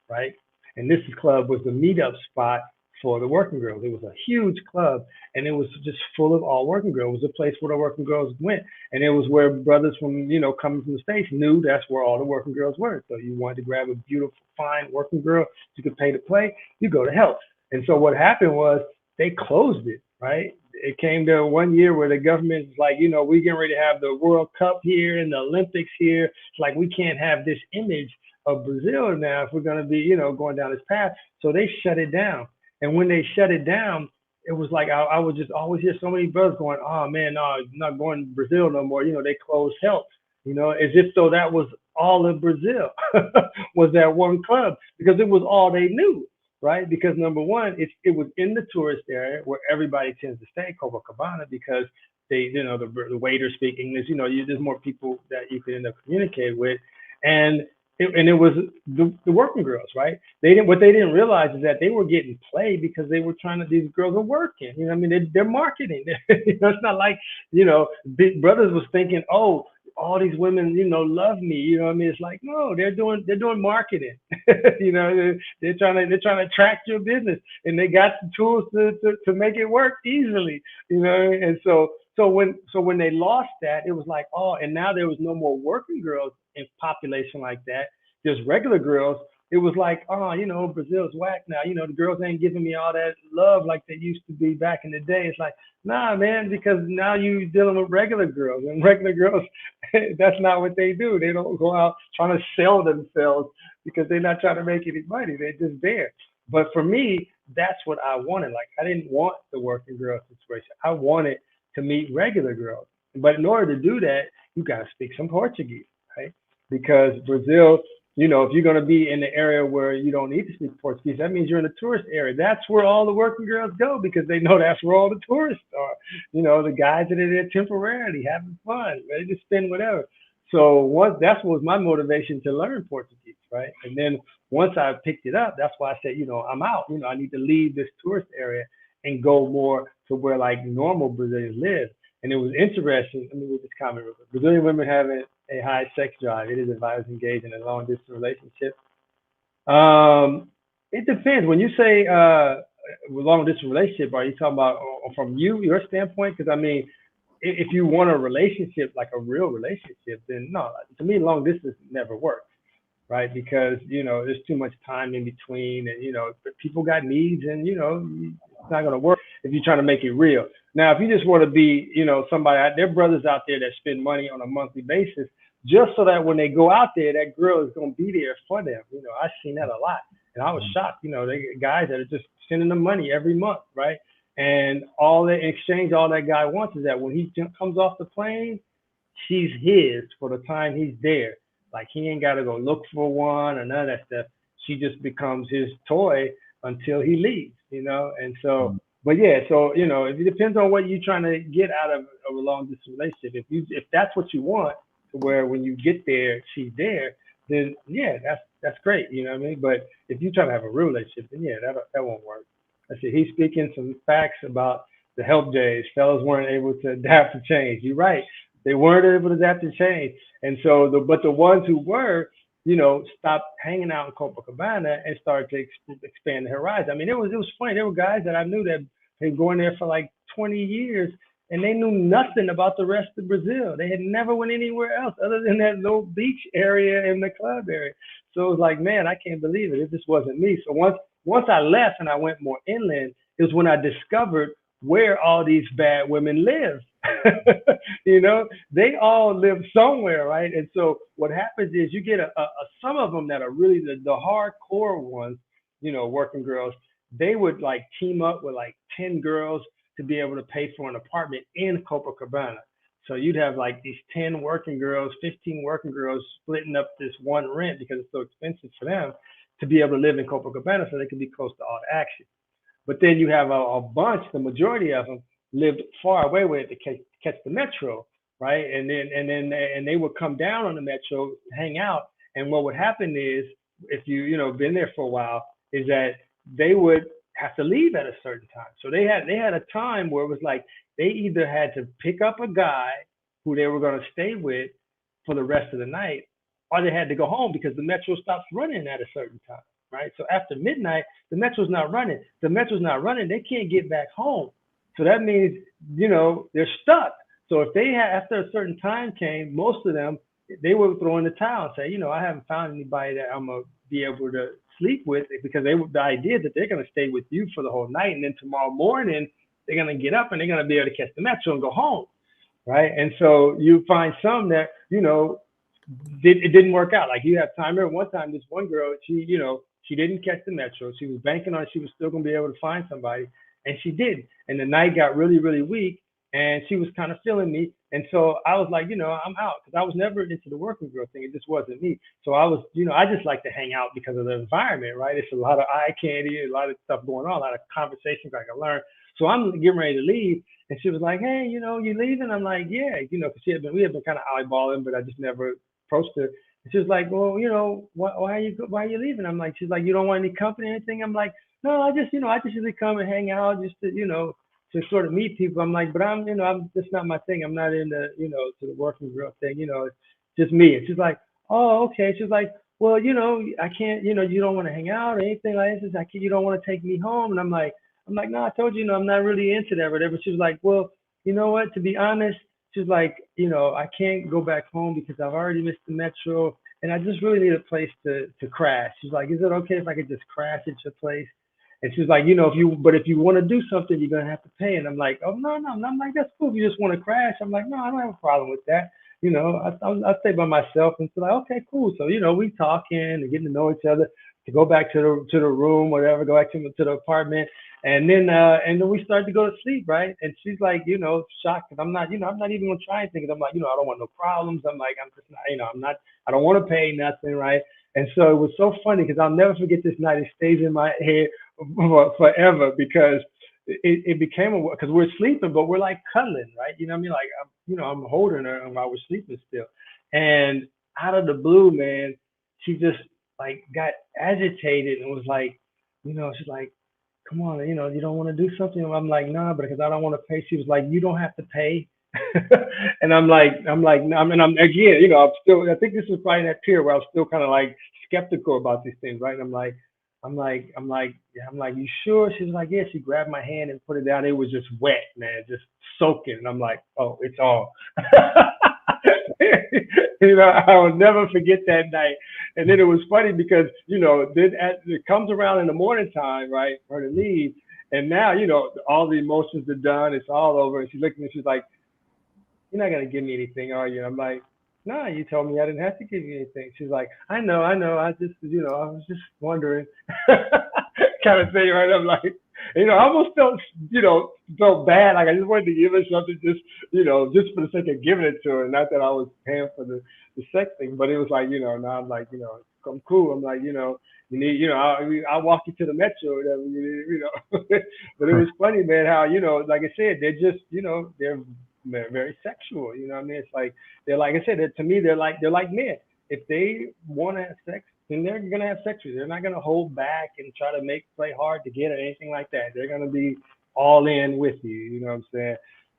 right? And this club was the meetup spot for the working girls. It was a huge club, and it was just full of all working girls. It was a place where the working girls went, and it was where brothers from, coming from the States knew that's where all the working girls were. So you wanted to grab a beautiful, fine working girl, you could pay to play, you go to Help. And so what happened was they closed it, right? It came to 1 year where the government was like, we getting ready to have the World Cup here and the Olympics here. It's like, we can't have this image of Brazil now if we're going to be, going down this path. So they shut it down. And when they shut it down, it was like, I would just always hear so many brothers going, oh man, no, I'm not going to Brazil no more. They closed Help, as if though that was all of Brazil was that one club, because it was all they knew. Right? Because number one, it was in the tourist area where everybody tends to stay, Copacabana, because they, the waiters speak English. There's more people that you can end up communicating with, and it was the working girls, right? What they didn't realize is that they were getting played because they were these girls are working. I mean, they're marketing. It's not like, Big Brothers was thinking, oh, all these women, love me. You know what I mean? It's like, no, they're doing marketing. They're trying to attract your business, and they got the tools to make it work easily. And so when they lost that, it was like, oh, and now there was no more working girls in population like that. There's regular girls. It was like, oh, Brazil's whack now. The girls ain't giving me all that love like they used to be back in the day. It's like, nah, man, because now you dealing with regular girls, and regular girls, that's not what they do. They don't go out trying to sell themselves because they're not trying to make any money. They're just there. But for me, that's what I wanted. Like, I didn't want the working girl situation. I wanted to meet regular girls. But in order to do that, you got to speak some Portuguese, right? Because Brazil, if you're going to be in the area where you don't need to speak Portuguese, that means you're in the tourist area. That's where all the working girls go, because they know that's where all the tourists are. The guys that are there temporarily having fun, ready to spend whatever. So that's what was my motivation to learn Portuguese, right? And then once I picked it up, that's why I said, I'm out. I need to leave this tourist area and go more to where like normal Brazilians live. And it was interesting. Let me read this comment real quick. Brazilian women have a high sex drive. It is if I was engaged in a long distance relationship. Um, it depends. When you say long distance relationship, are you talking about from your standpoint? Because I mean, if you want a relationship, like a real relationship, then no. To me, long distance never works, right? Because there's too much time in between, and people got needs, and it's not gonna work if you're trying to make it real. Now, if you just want to be, somebody, there are brothers out there that spend money on a monthly basis just so that when they go out there, that girl is gonna be there for them. I've seen that a lot, and I was shocked. They guys that are just sending them money every month, right? And all that in exchange, all that guy wants is that when he comes off the plane, she's his for the time he's there. Like he ain't got to go look for one or none of that stuff. She just becomes his toy until he leaves, And so, but yeah, so it depends on what you're trying to get out of a long distance relationship. If that's what you want, to where when you get there, she's there, then yeah, that's great. You know what I mean? But if you're trying to have a real relationship, then yeah, that won't work. I said he's speaking some facts about the help days. Fellas weren't able to adapt to change. You're right. They weren't able to adapt to change. And so but the ones who were, stopped hanging out in Copacabana and started to expand the horizon. I mean, it was funny. There were guys that I knew that had been going there for like 20 years and they knew nothing about the rest of Brazil. They had never went anywhere else other than that little beach area and the club area. So it was like, man, I can't believe it. It just wasn't me. So once I left and I went more inland, it was when I discovered where all these bad women live. They all live somewhere, right? And so what happens is you get some of them that are really the hardcore ones, working girls. They would like team up with like 10 girls to be able to pay for an apartment in Copacabana. So you'd have like these 10 working girls, 15 working girls splitting up this one rent because it's so expensive for them to be able to live in Copacabana so they can be close to all the action. But then you have a bunch, the majority of them lived far away where they catch the metro, right? And they would come down on the metro, hang out. And what would happen is, if you been there for a while, is that they would have to leave at a certain time. So they had a time where it was like they either had to pick up a guy who they were going to stay with for the rest of the night, or they had to go home because the metro stops running at a certain time. Right. So after midnight, the metro's not running. The metro's not running. They can't get back home. So that means, they're stuck. So if they had, after a certain time came, most of them, they would throw in the towel and say, I haven't found anybody that I'm going to be able to sleep with, because the idea that they're going to stay with you for the whole night. And then tomorrow morning, they're going to get up and they're going to be able to catch the metro and go home. Right. And so you find some that, it didn't work out. Like you have time. There one time, this one girl, she didn't catch the metro. She was banking on she was still going to be able to find somebody, and she did. And the night got really, really weak, and she was kind of feeling me. And so I was like, I'm out, because I was never into the working girl thing. It just wasn't me. So I was, I just like to hang out because of the environment, right? It's a lot of eye candy, a lot of stuff going on, a lot of conversations I can learn. So I'm getting ready to leave, and she was like, hey, you leaving? I'm like, yeah, because we had been kind of eyeballing, but I just never approached her. She was like, well, why are you leaving? I'm like, she's like, you don't want any company or anything? I'm like, no, I just usually come and hang out just to, to sort of meet people. I'm like, but I'm that's not my thing. I'm not into, to the working girl thing, it's just me. And she's like, oh, okay. She's like, well, I can't, you don't want to hang out or anything like this. You don't want to take me home. And I'm like, no, I told you, I'm not really into that or whatever. She was like, well, you know what, to be honest, she's like, I can't go back home because I've already missed the metro and I just really need a place to crash. She's like, is it okay if I could just crash at your place? And she's like, if you want to do something, you're going to have to pay. And I'm like, oh, no. And I'm like, that's cool. If you just want to crash. I'm like, no, I don't have a problem with that. I stay by myself. And so like, okay, cool. So, we talking and getting to know each other, to go back to the room, whatever, go back to the apartment. And then we started to go to sleep, right? And she's like, shocked because I'm not even gonna try anything. I'm like, I don't want no problems. I'm like, I'm just not, I don't want to pay nothing, right? And so it was so funny because I'll never forget this night. It stays in my head forever because it became because we're sleeping, but we're like cuddling, right? You know what I mean? Like, I'm holding her while we're sleeping still. And out of the blue, man, she just like got agitated and was like, she's like, come on, you don't want to do something? I'm like, nah, but because I don't want to pay. She was like, you don't have to pay. And I'm again, I'm still, I think this is probably that period where I was still kind of like skeptical about these things, right? And you sure? She's like, yeah. She grabbed my hand and put it down. It was just wet, man, just soaking. And I'm like, oh, it's all. I will never forget that night. And then it was funny because, then it comes around in the morning time, right, for her to leave. And now, all the emotions are done. It's all over. And she looked at me. She's like, "You're not gonna give me anything, are you?" And I'm like, "No, you told me I didn't have to give you anything." She's like, "I know. I just, I was just wondering," kind of thing, right? I'm like, I almost felt, felt bad. Like I just wanted to give her something, just for the sake of giving it to her. Not that I was paying for the sex thing, but it was like, now I'm like, I'm cool. I'm like, you need, I'll walk you to the metro or whatever, but it was funny, man, how, like I said, they're just, they're very sexual. You know what I mean? It's like they're like I said. To me, they're like men. If they want to have sex, then they're gonna have sex with you. They're not gonna hold back and try to play hard to get it or anything like that. They're gonna be all in with you. You know what I'm saying?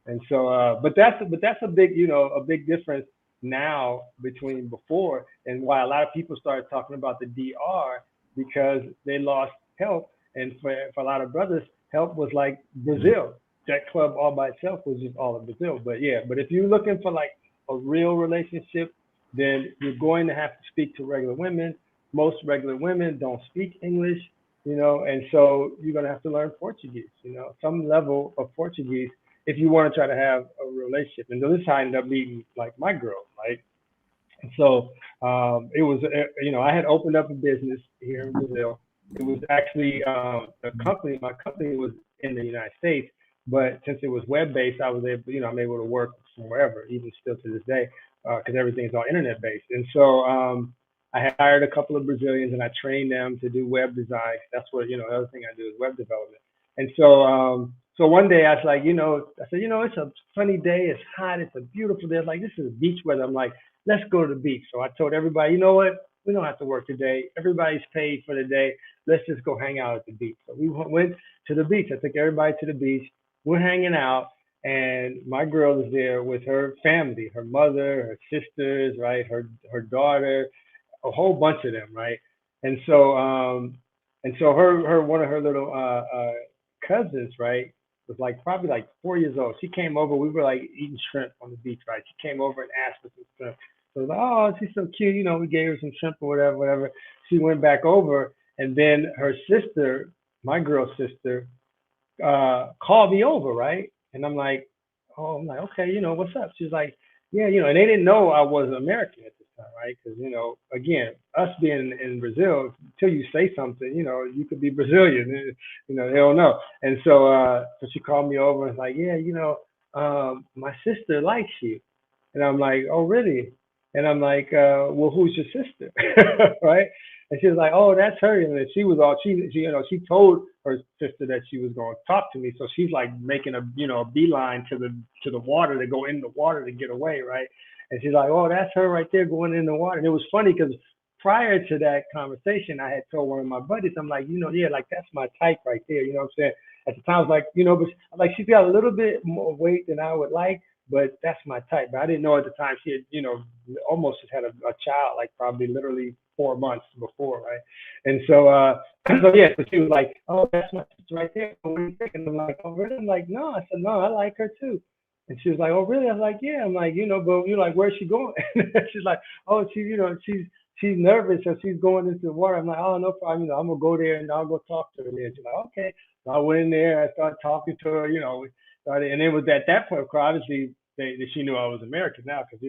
And so, but that's a big a big difference now between before and why a lot of people started talking about the DR because they lost help, and for a lot of brothers, help was like Brazil. That club all by itself was just all in Brazil. But yeah, but if you're looking for like a real relationship, then you're going to have to speak to regular women. Most regular women don't speak English, and so you're going to have to learn Portuguese, some level of Portuguese if you want to try to have a relationship. And so this is how I ended up meeting like my girl, right? And so it was, I had opened up a business here in Brazil. It was actually a company. My company was in the United States, but since it was web based, I was able, I'm able to work from wherever, even still to this day, because everything's all internet based. And so I had hired a couple of Brazilians, and I trained them to do web design. That's what the other thing I do is web development. And so one day I was like, I said, it's a sunny day, it's hot, it's a beautiful day. Like this is beach weather. I'm like, let's go to the beach. So I told everybody, you know what? We don't have to work today. Everybody's paid for the day. Let's just go hang out at the beach. So we went to the beach. I took everybody to the beach. We're hanging out, and my girl is there with her family, her mother, her sisters, right, her daughter, a whole bunch of them, right. And so her one of her little cousins, right, was like probably like 4 years old. She came over. We were like eating shrimp on the beach, right. She came over and asked for some shrimp. So I was like, oh, she's so cute. We gave her some shrimp or whatever, whatever. She went back over, and then her sister, my girl's sister, called me over, right? And I'm like, oh, I'm like, okay, what's up? She's like, yeah, and they didn't know I was American at this time, right? Because, again, us being in Brazil, until you say something, you could be Brazilian, they don't know. And so she called me over and was like, yeah, my sister likes you. And I'm like, oh, really? And I'm like, well, who's your sister? Right? And she was like, oh, that's her. And she was all, she told her sister that she was going to talk to me. So she's like making a beeline to the water to go in the water to get away. Right. And she's like, oh, that's her right there going in the water. And it was funny because prior to that conversation, I had told one of my buddies, I'm like, yeah, like that's my type right there. You know what I'm saying? At the time, I was like, but like she's got a little bit more weight than I would like, but that's my type. But I didn't know at the time she had, almost just had a child, like probably literally 4 months before, right? And so yeah, so she was like, oh, that's my sister right there. What do you think? And I'm like, oh, really? I'm like, no. I said, no, I like her too. And she was like, oh, really? I was like, yeah. I'm like, but you're like, where's she going? She's like, oh, she's nervous, so she's going into the water. I'm like, oh, no problem. I'm gonna go there and I'll go talk to her. And she's like, okay. So I went in there. I started talking to her. And it was at that point, obviously, she knew I was American now, because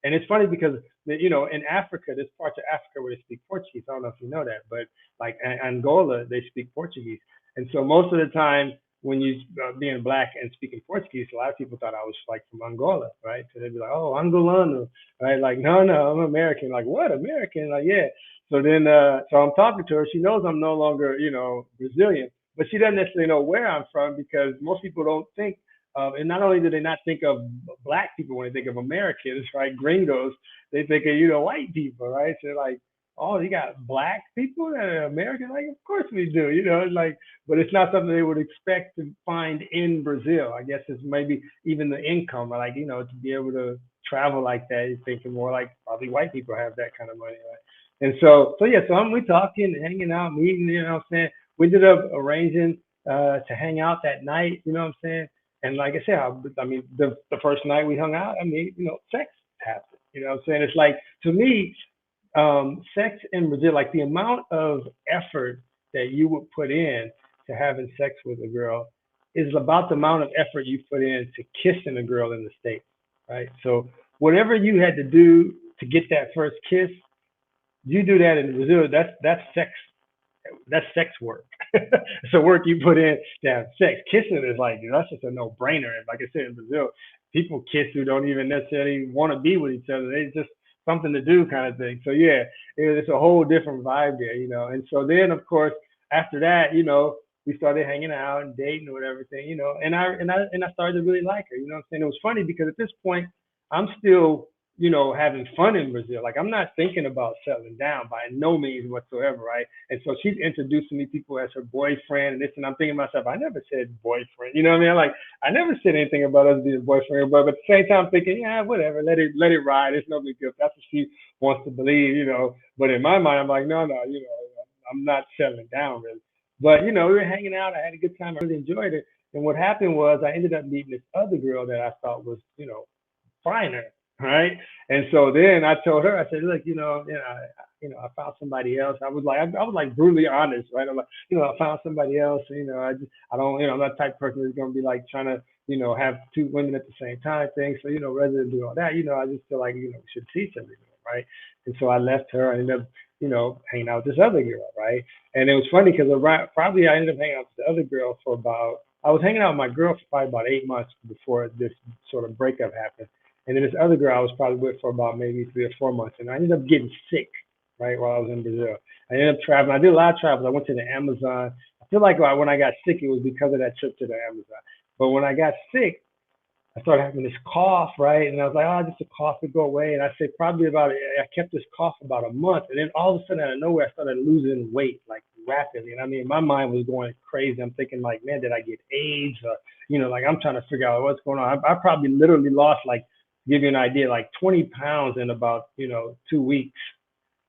and it's funny because in Africa, there's parts of Africa where they speak Portuguese. I don't know if you know that, but like Angola, they speak Portuguese. And so most of the time, when you being black and speaking Portuguese, a lot of people thought I was like from Angola, right? So they'd be like, "Oh, Angolano," right? Like, no, I'm American. Like, what, American? Like, yeah. So then, so I'm talking to her. She knows I'm no longer, Brazilian, but she doesn't necessarily know where I'm from, because most people don't think. And not only do they not think of black people when they think of Americans, right? Gringos, they think of white people, right? So they're like, oh, you got black people that are American? Like, of course we do, you know, like, but it's not something they would expect to find in Brazil. I guess it's maybe even the income, like, you know, to be able to travel like that. You're thinking more like probably white people have that kind of money, right? And so yeah, so we talking, hanging out, meeting, you know what I'm saying? We ended up arranging to hang out that night, you know what I'm saying? And like I said, I mean, the first night we hung out, I mean, you know, sex happened. You know what I'm saying? It's like, to me, sex in Brazil, like the amount of effort that you would put in to having sex with a girl is about the amount of effort you put in to kissing a girl in the States, right? So whatever you had to do to get that first kiss, you do that in Brazil. That's sex. That's sex work. It's the work you put in to have sex. Kissing is like, that's just a no brainer. Like I said, in Brazil, people kiss who don't even necessarily want to be with each other. They just something to do kind of thing. So yeah, it's a whole different vibe there, you know. And so then of course after that, you know, we started hanging out and dating or everything, you know. And I started to really like her. You know what I'm saying? It was funny because at this point I'm still, you know, having fun in Brazil. Like I'm not thinking about settling down by no means whatsoever, right? And so she's introducing me people as her boyfriend and this, and I'm thinking to myself, I never said boyfriend. You know what I mean? Like I never said anything about us being boyfriend, but at the same time I'm thinking, yeah, whatever, let it ride. It's no big deal. That's what she wants to believe, you know. But in my mind, I'm like, no, you know, I'm not settling down really. But you know, we were hanging out. I had a good time. I really enjoyed it. And what happened was I ended up meeting this other girl that I thought was, you know, finer, right? And so then I told her, I said, look, I found somebody else. I was like brutally honest, right? I'm like, you know, I found somebody else. You know, I don't, you know, I'm not the type of person who's gonna be like trying to, you know, have two women at the same time thing. So, you know, rather than do all that, you know, I just feel like, you know, we should see something, right? And so I left her. I ended up, you know, hanging out with this other girl, right? And it was funny because probably I ended up hanging out with the other girl for about. I was hanging out with my girl for probably about 8 months before this sort of breakup happened. And then this other girl I was probably with for about maybe 3 or 4 months. And I ended up getting sick, right, while I was in Brazil. I ended up traveling. I did a lot of travel. I went to the Amazon. I feel like when I got sick, it was because of that trip to the Amazon. But when I got sick, I started having this cough, right? And I was like, oh, just a cough would go away. And I said probably I kept this cough about a month. And then all of a sudden out of nowhere, I started losing weight like rapidly. And I mean, my mind was going crazy. I'm thinking like, man, did I get AIDS? Or, you know, like I'm trying to figure out what's going on. I probably literally lost like, to give you an idea, like 20 pounds in about, you know, 2 weeks.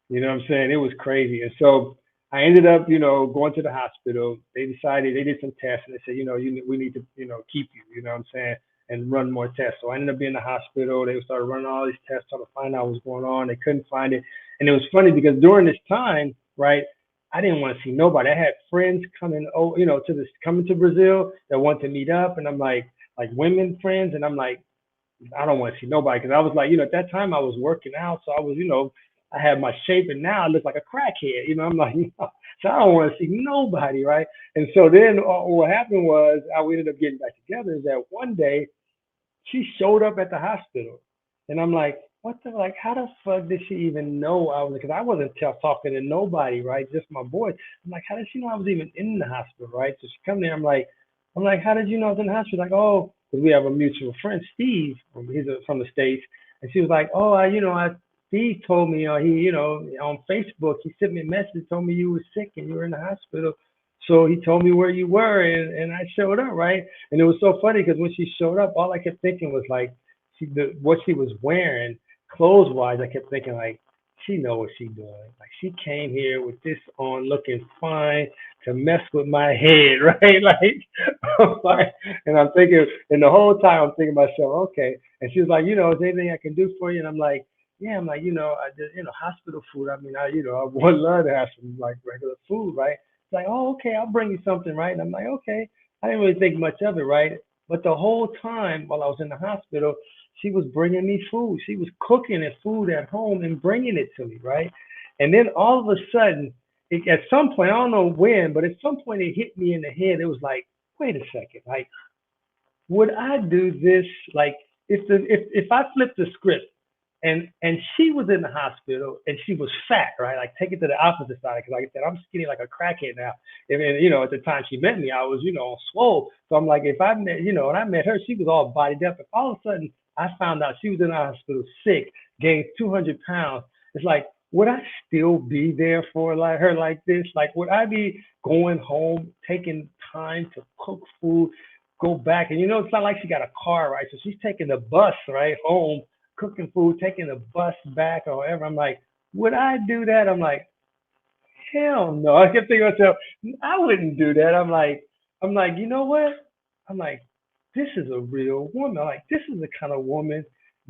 You know what I'm saying? It was crazy. And so I ended up, you know, going to the hospital. They decided, they did some tests and they said, you know, we need to, you know, keep you, you know what I'm saying, and run more tests. So I ended up being in the hospital. They started running all these tests, trying to find out what was going on. They couldn't find it. And it was funny because during this time, right, I didn't want to see nobody. I had friends coming, you know, coming to Brazil that want to meet up. And I'm like women friends. And I'm like, I don't want to see nobody because I was like, you know, at that time I was working out, so I was, you know, I had my shape, and now I look like a crackhead. You know, I'm like, you know, so I don't want to see nobody, right? And so then what happened was, how we ended up getting back together is that one day she showed up at the hospital, and I'm like, what the like? How the fuck did she even know I was? Because I wasn't talking to nobody, right? Just my boys. I'm like, how did she know I was even in the hospital, right? So she come there. I'm like, how did you know I was in the hospital? Like, oh, because we have a mutual friend, Steve. He's from the States, and she was like, oh, Steve told me, he, you know, on Facebook, he sent me a message, told me you were sick and you were in the hospital. So he told me where you were, and I showed up, right? And it was so funny because when she showed up, all I kept thinking was like, what she was wearing, clothes wise, I kept thinking like, she know what she doing. Like she came here with this on, looking fine to mess with my head, right? Like, and I'm thinking, and the whole time I'm thinking to myself, okay. And she was like, you know, is there anything I can do for you? And I'm like, yeah, I'm like, you know, I just, you know, hospital food. I mean, you know, I would love to have some like regular food, right? It's like, oh, okay, I'll bring you something, right? And I'm like, okay. I didn't really think much of it, right? But the whole time while I was in the hospital, she was bringing me food. She was cooking and food at home and bringing it to me, right? And then all of a sudden, at some point, I don't know when, but at some point it hit me in the head. It was like, wait a second, like, would I do this? Like, if I flipped the script and she was in the hospital and she was fat, right? Like take it to the opposite side, because like I said, I'm skinny like a crackhead now. And you know, at the time she met me, I was, you know, swole. So I'm like, if I met, you know, when I met her, she was all bodied up. If all of a sudden I found out she was in the hospital sick, gained 200 pounds, it's like, would I still be there for like her like this? Like, would I be going home, taking time to cook food, go back? And it's not like she got a car, right? So she's taking the bus right home, cooking food, taking the bus back or whatever. I'm like, would I do that? I'm like, hell no. I kept thinking to myself, I wouldn't do that. I'm like, you know what? I'm like, this is a real woman. I'm like, this is the kind of woman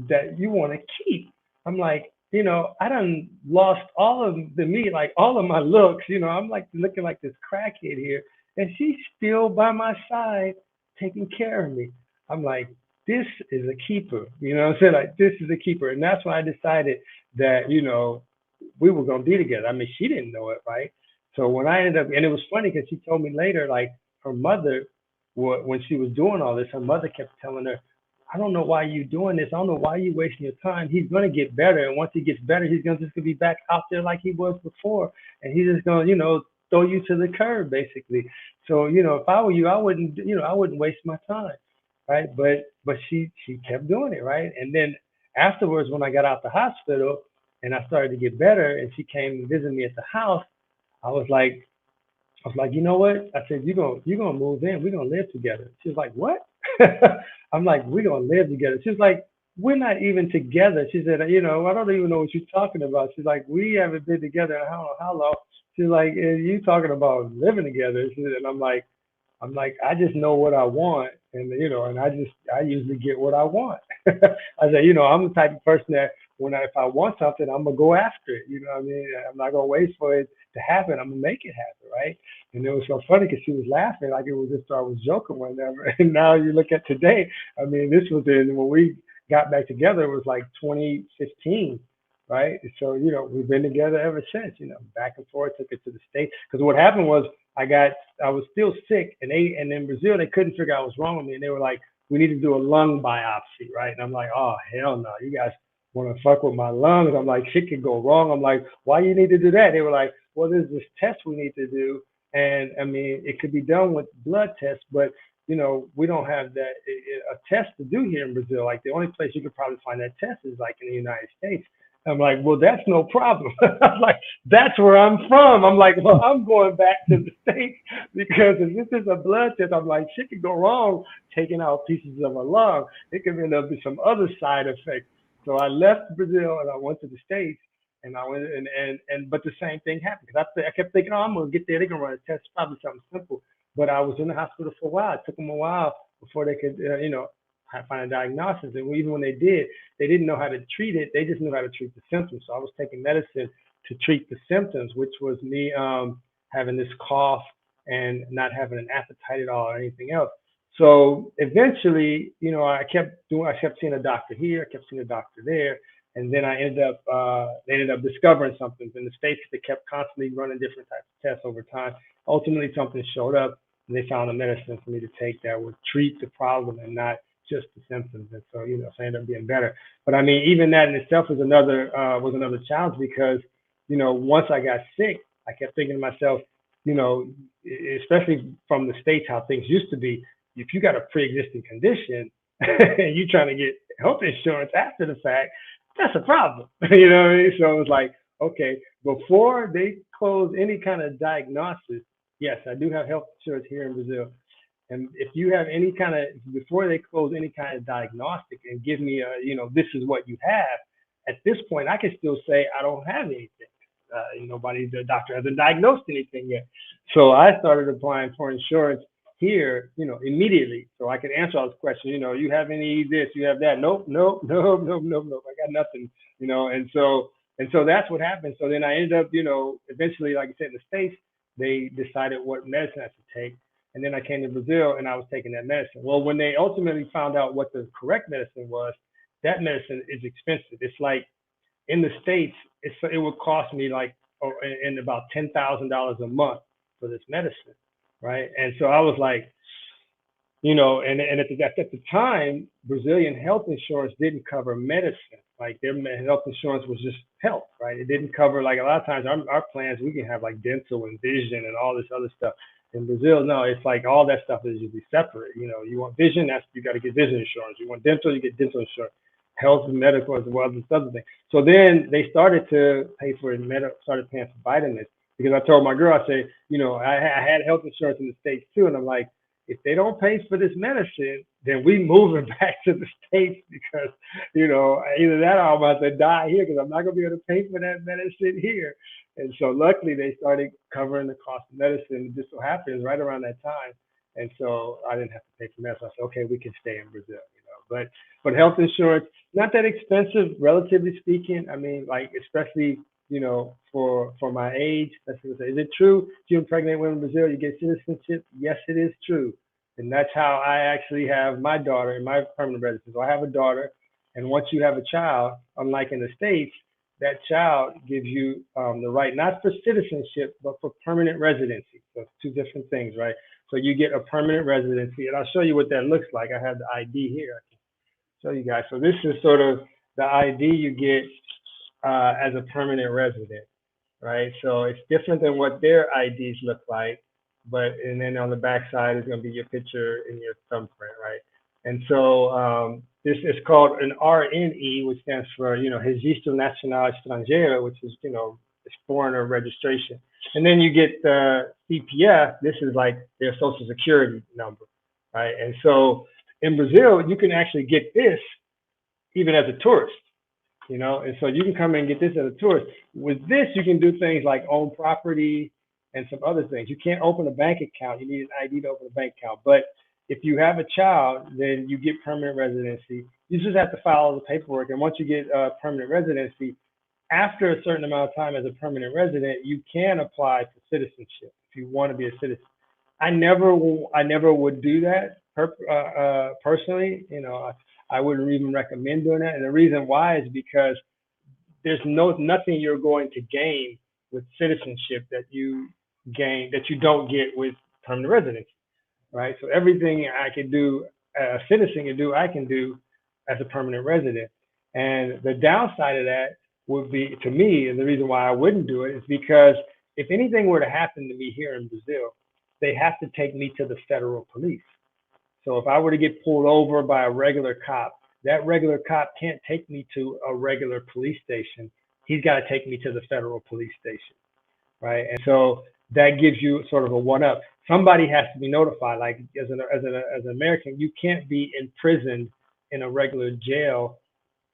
that you want to keep. I'm like, I done lost all of the me, like all of my looks. I'm like looking like this crackhead here, and she's still by my side taking care of me. I'm like, this is a keeper. You know what I'm saying? Like, this is a keeper. And that's when I decided that, we were gonna be together. I mean, she didn't know it, right? So when I ended up, and it was funny because she told me later, like her mother, when she was doing all this, her mother kept telling her, "I don't know why you doing this. I don't know why you wasting your time. He's gonna get better, and once he gets better, he's gonna just gonna be back out there like he was before, and he's just gonna, throw you to the curb, basically." So, if I were you, I wouldn't waste my time, right? But she kept doing it, right? And then afterwards, when I got out the hospital and I started to get better, and she came and visited me at the house, I was like, you know what? I said, you're gonna move in. We're gonna live together. She was like, what? I'm like, we're gonna live together. She's like, we're not even together. She said, I don't even know what you're talking about. She's like, we haven't been together in I don't know how long. She's like, and you talking about living together? She said, and I'm like, I just know what I want, and and I usually get what I want. I said, I'm the type of person that if I want something, I'm gonna go after it. You know what I mean? I'm not gonna wait for it to happen. I'm gonna make it happen, right? And it was so funny because she was laughing like it was just I was joking whatever. And now you look at today. I mean, this was when we got back together. It was like 2015, right? So we've been together ever since. Back and forth. Took it to the States because what happened was I was still sick, and in Brazil they couldn't figure out what was wrong with me, and they were like, we need to do a lung biopsy, right? And I'm like, oh hell no, you guys want to fuck with my lungs? I'm like, shit could go wrong. I'm like, why you need to do that? They were like, well, there's this test we need to do, and I mean, it could be done with blood tests, but we don't have a test to do here in Brazil. Like the only place you could probably find that test is like in the United States. I'm like, well, that's no problem. I'm like, that's where I'm from. I'm like, well, I'm going back to the States because if this is a blood test, I'm like, shit could go wrong taking out pieces of a lung. It could end up with some other side effects. So I left Brazil and I went to the States, and I went but the same thing happened because I kept thinking, oh, I'm gonna get there. They're gonna run a test, probably something simple. But I was in the hospital for a while. It took them a while before they could, find a diagnosis. And even when they did, they didn't know how to treat it. They just knew how to treat the symptoms. So I was taking medicine to treat the symptoms, which was me having this cough and not having an appetite at all or anything else. So eventually, I kept seeing a doctor here, I kept seeing a doctor there, and then they ended up discovering something in the States. They kept constantly running different types of tests over time. Ultimately, something showed up, and they found a medicine for me to take that would treat the problem and not just the symptoms. And so, so I ended up being better. But I mean, even that in itself was another challenge because, once I got sick, I kept thinking to myself, you know, especially from the States, how things used to be, if you got a pre-existing condition and you trying to get health insurance after the fact, that's a problem. You know what I mean? So it was like, okay, before they close any kind of diagnosis, yes, I do have health insurance here in Brazil. And if you have any kind of, before they close any kind of diagnostic and give me this is what you have, at this point, I can still say I don't have anything. The doctor hasn't diagnosed anything yet. So I started applying for insurance here, immediately. So I could answer all those questions. You have any this, you have that. Nope, nope, nope, nope, nope, nope. I got nothing, and so that's what happened. So then I ended up, eventually, like I said, in the States, they decided what medicine I should take. And then I came to Brazil and I was taking that medicine. Well, when they ultimately found out what the correct medicine was, that medicine is expensive. It's like in the States, it would cost me like in about $10,000 a month for this medicine, right? And so I was like, and at the time, Brazilian health insurance didn't cover medicine. Like their health insurance was just health, right? It didn't cover, like a lot of times our plans, we can have like dental and vision and all this other stuff. In Brazil, no, it's like all that stuff is usually separate. You want vision, you got to get vision insurance. You want dental, you get dental insurance. health and medical as well as this other thing. So then they started to pay for started paying for vitamins because I told my girl, I said, I had health insurance in the States too. And I'm like, if they don't pay for this medicine, then we moving back to the States because, either that or I'm about to die here because I'm not going to be able to pay for that medicine here. And so luckily they started covering the cost of medicine. It just so happens right around that time. And so I didn't have to pay for medicine. I said, okay, we can stay in Brazil, but health insurance, not that expensive, relatively speaking. I mean, like, especially, for my age, is it true? If you impregnate women in Brazil, you get citizenship? Yes, it is true. And that's how I actually have my daughter in my permanent residence. So I have a daughter, and once you have a child, unlike in the States, that child gives you the right, not for citizenship, but for permanent residency. So it's two different things, right? So you get a permanent residency, and I'll show you what that looks like. I have the ID here. I can show you guys. So this is sort of the ID you get as a permanent resident, right? So it's different than what their IDs look like, and then on the back side is going to be your picture and your thumbprint, right? And so this is called an RNE, which stands for, Registro Nacional Estrangeiro, which is, it's foreigner registration. And then you get the CPF. This is like their social security number, right? And so in Brazil, you can actually get this even as a tourist, and so you can come in and get this as a tourist. With this, you can do things like own property and some other things. You can't open a bank account. You need an ID to open a bank account. But if you have a child, then you get permanent residency. You just have to file all the paperwork. And once you get permanent residency, after a certain amount of time as a permanent resident, you can apply for citizenship if you want to be a citizen. I never would do that personally. I wouldn't even recommend doing that. And the reason why is because there's nothing you're going to gain with citizenship that you don't get with permanent residency, right? So everything I can do, a citizen can do, I can do as a permanent resident. And the downside of that would be, to me, and the reason why I wouldn't do it is because if anything were to happen to me here in Brazil, they have to take me to the federal police. So if I were to get pulled over by a regular cop, that regular cop can't take me to a regular police station. He's got to take me to the federal police station, right? And so that gives you sort of a one-up. Somebody has to be notified. Like as an American, you can't be imprisoned in a regular jail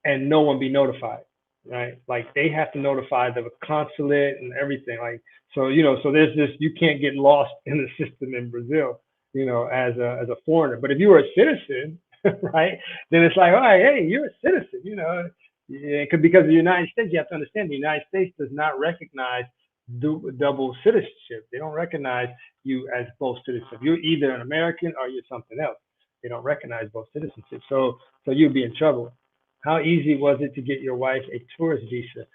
and no one be notified, right? Like they have to notify the consulate and everything. Like so, so there's this. You can't get lost in the system in Brazil, as a foreigner. But if you were a citizen, right, then it's like, all right, hey, you're a citizen, because of the United States, you have to understand the United States does not recognize double citizenship. They don't recognize you as both citizens. You're either an American or you're something else. They don't recognize both citizenship. So you'd be in trouble. How easy was it to get your wife a tourist visa?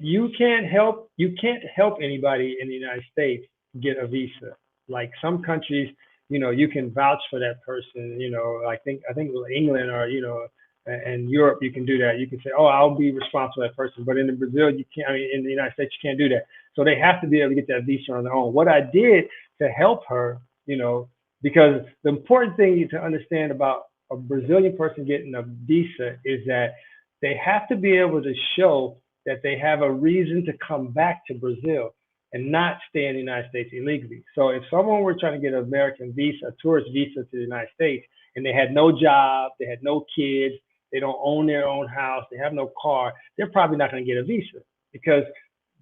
You can't help anybody in the United States get a visa. Like some countries, you can vouch for that person. I think England or and Europe, you can do that. You can say, oh, I'll be responsible for that person. But in Brazil, you can't. I mean, in the United States, you can't do that. So they have to be able to get that visa on their own. What I did to help her, because the important thing to understand about a Brazilian person getting a visa is that they have to be able to show that they have a reason to come back to Brazil and not stay in the United States illegally. So if someone were trying to get an American visa, a tourist visa to the United States, and they had no job, they had no kids, they don't own their own house, they have no car, they're probably not going to get a visa because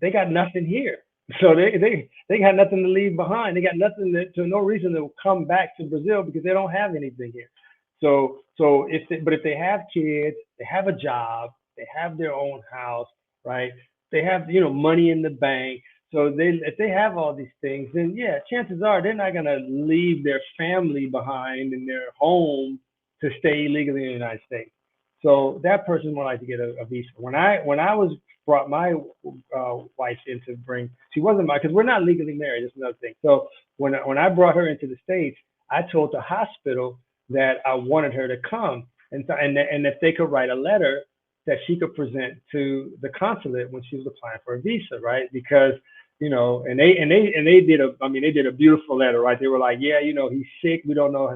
they got nothing here. So they got nothing to leave behind. They got nothing no reason to come back to Brazil because they don't have anything here. So if they have kids, they have a job, they have their own house, right? They have money in the bank. So if they have all these things, then yeah, chances are they're not gonna leave their family behind in their home to stay illegally in the United States. So that person would like to get a visa. When I was brought my wife in to bring, she wasn't because we're not legally married. That's another thing. So when I brought her into the States, I told the hospital that I wanted her to come, and if they could write a letter that she could present to the consulate when she was applying for a visa, right? Because and they did they did a beautiful letter, right? They were like, yeah, he's sick. We don't know,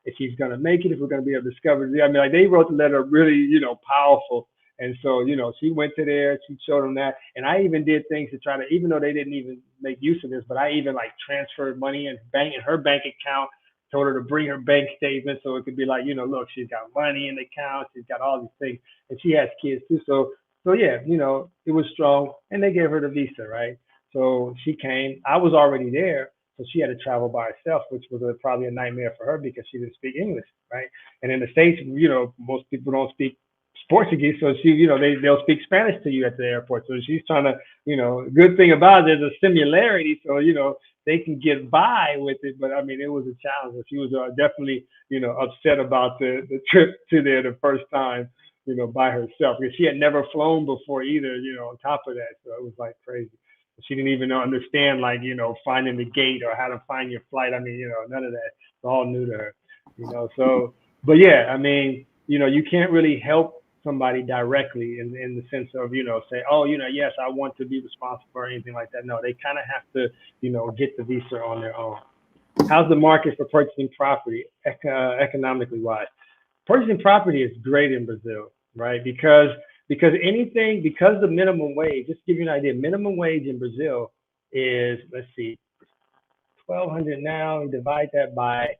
if he's gonna make it, if we're gonna be able to discover it. I mean, like they wrote the letter really, powerful. And so, she went to there, she showed them that. And I even did things to try to, even though they didn't even make use of this, but I even like transferred money in her bank account, told her to bring her bank statement so it could be like, look, she's got money in the account, she's got all these things, and she has kids too. So yeah, it was strong, and they gave her the visa, right? So she came. I was already there, so she had to travel by herself, which was probably a nightmare for her because she didn't speak English, right? And in the States, most people don't speak Portuguese, so they'll speak Spanish to you at the airport. So she's trying to, good thing about it, there's a similarity, so they can get by with it. But I mean, it was a challenge. She was definitely, upset about the trip to there the first time, by herself, because she had never flown before either. On top of that, so it was like crazy. She didn't even understand, like, finding the gate or how to find your flight. I mean, none of that. It's all new to her, So, but yeah, I mean, you can't really help somebody directly in the sense of, say, oh, yes, I want to be responsible or anything like that. No, they kind of have to, get the visa on their own. How's the market for purchasing property economically wise? Purchasing property is great in Brazil, right? Because the minimum wage, just to give you an idea, minimum wage in Brazil is, let's see, 1,200 now, divide that by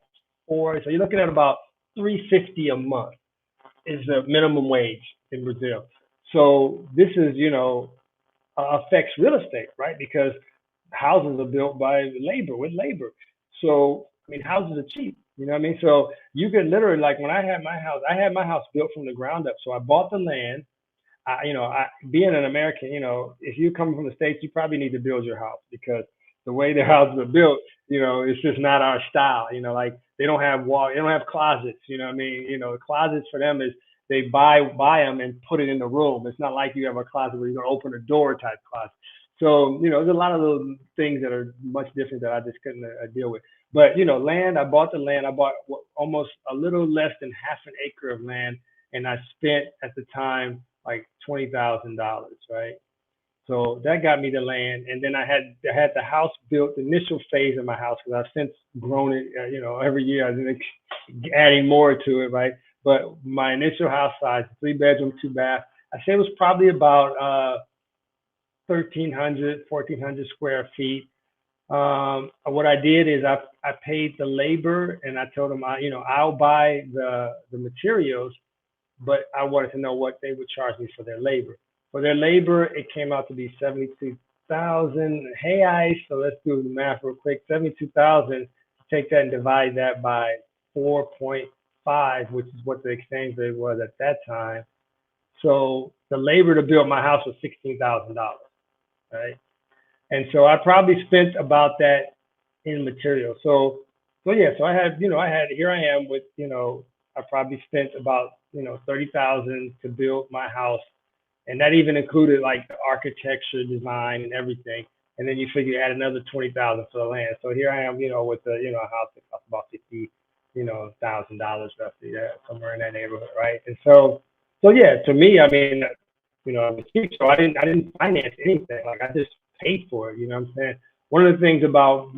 4. So you're looking at about $350 a month is the minimum wage in Brazil. So this is, affects real estate, right? Because houses are built by with labor. So, I mean, houses are cheap, you know what I mean? So you could literally, like when I had my house built from the ground up. So I bought the land. Being an American, if you come from the States, you probably need to build your house because the way the houses are built, it's just not our style. Like they don't have closets. You know what I mean? The closets for them is they buy them and put it in the room. It's not like you have a closet where you're gonna open a door type closet. So there's a lot of those things that are much different that I just couldn't deal with. But land. I bought the land. I bought almost a little less than half an acre of land, and I spent at the time like $20,000, right? So that got me the land, and then I had the house built. The initial phase of my house, because I've since grown it. Every year I've been adding more to it, right? But my initial house size, 3-bedroom, 2-bath, I say it was probably about 1,300, 1,400 square feet. What I did is I paid the labor, and I told them I'll buy the materials, but I wanted to know what they would charge me for their labor. For their labor, it came out to be 72,000 reais. So let's do the math real quick. 72,000. Take that and divide that by 4.5, which is what the exchange rate was at that time. So the labor to build my house was $16,000, right? And so I probably spent about that in material. So yeah. So I had here I am with I probably spent about 30,000 to build my house, and that even included like the architecture, design, and everything. And then you figure add another 20,000 for the land. So here I am, with the a house that costs about $50,000 roughly, somewhere in that neighborhood, right? And so yeah, to me, I mean, it was cheap, so I didn't finance anything. Like I just paid for it. You know what I'm saying? One of the things about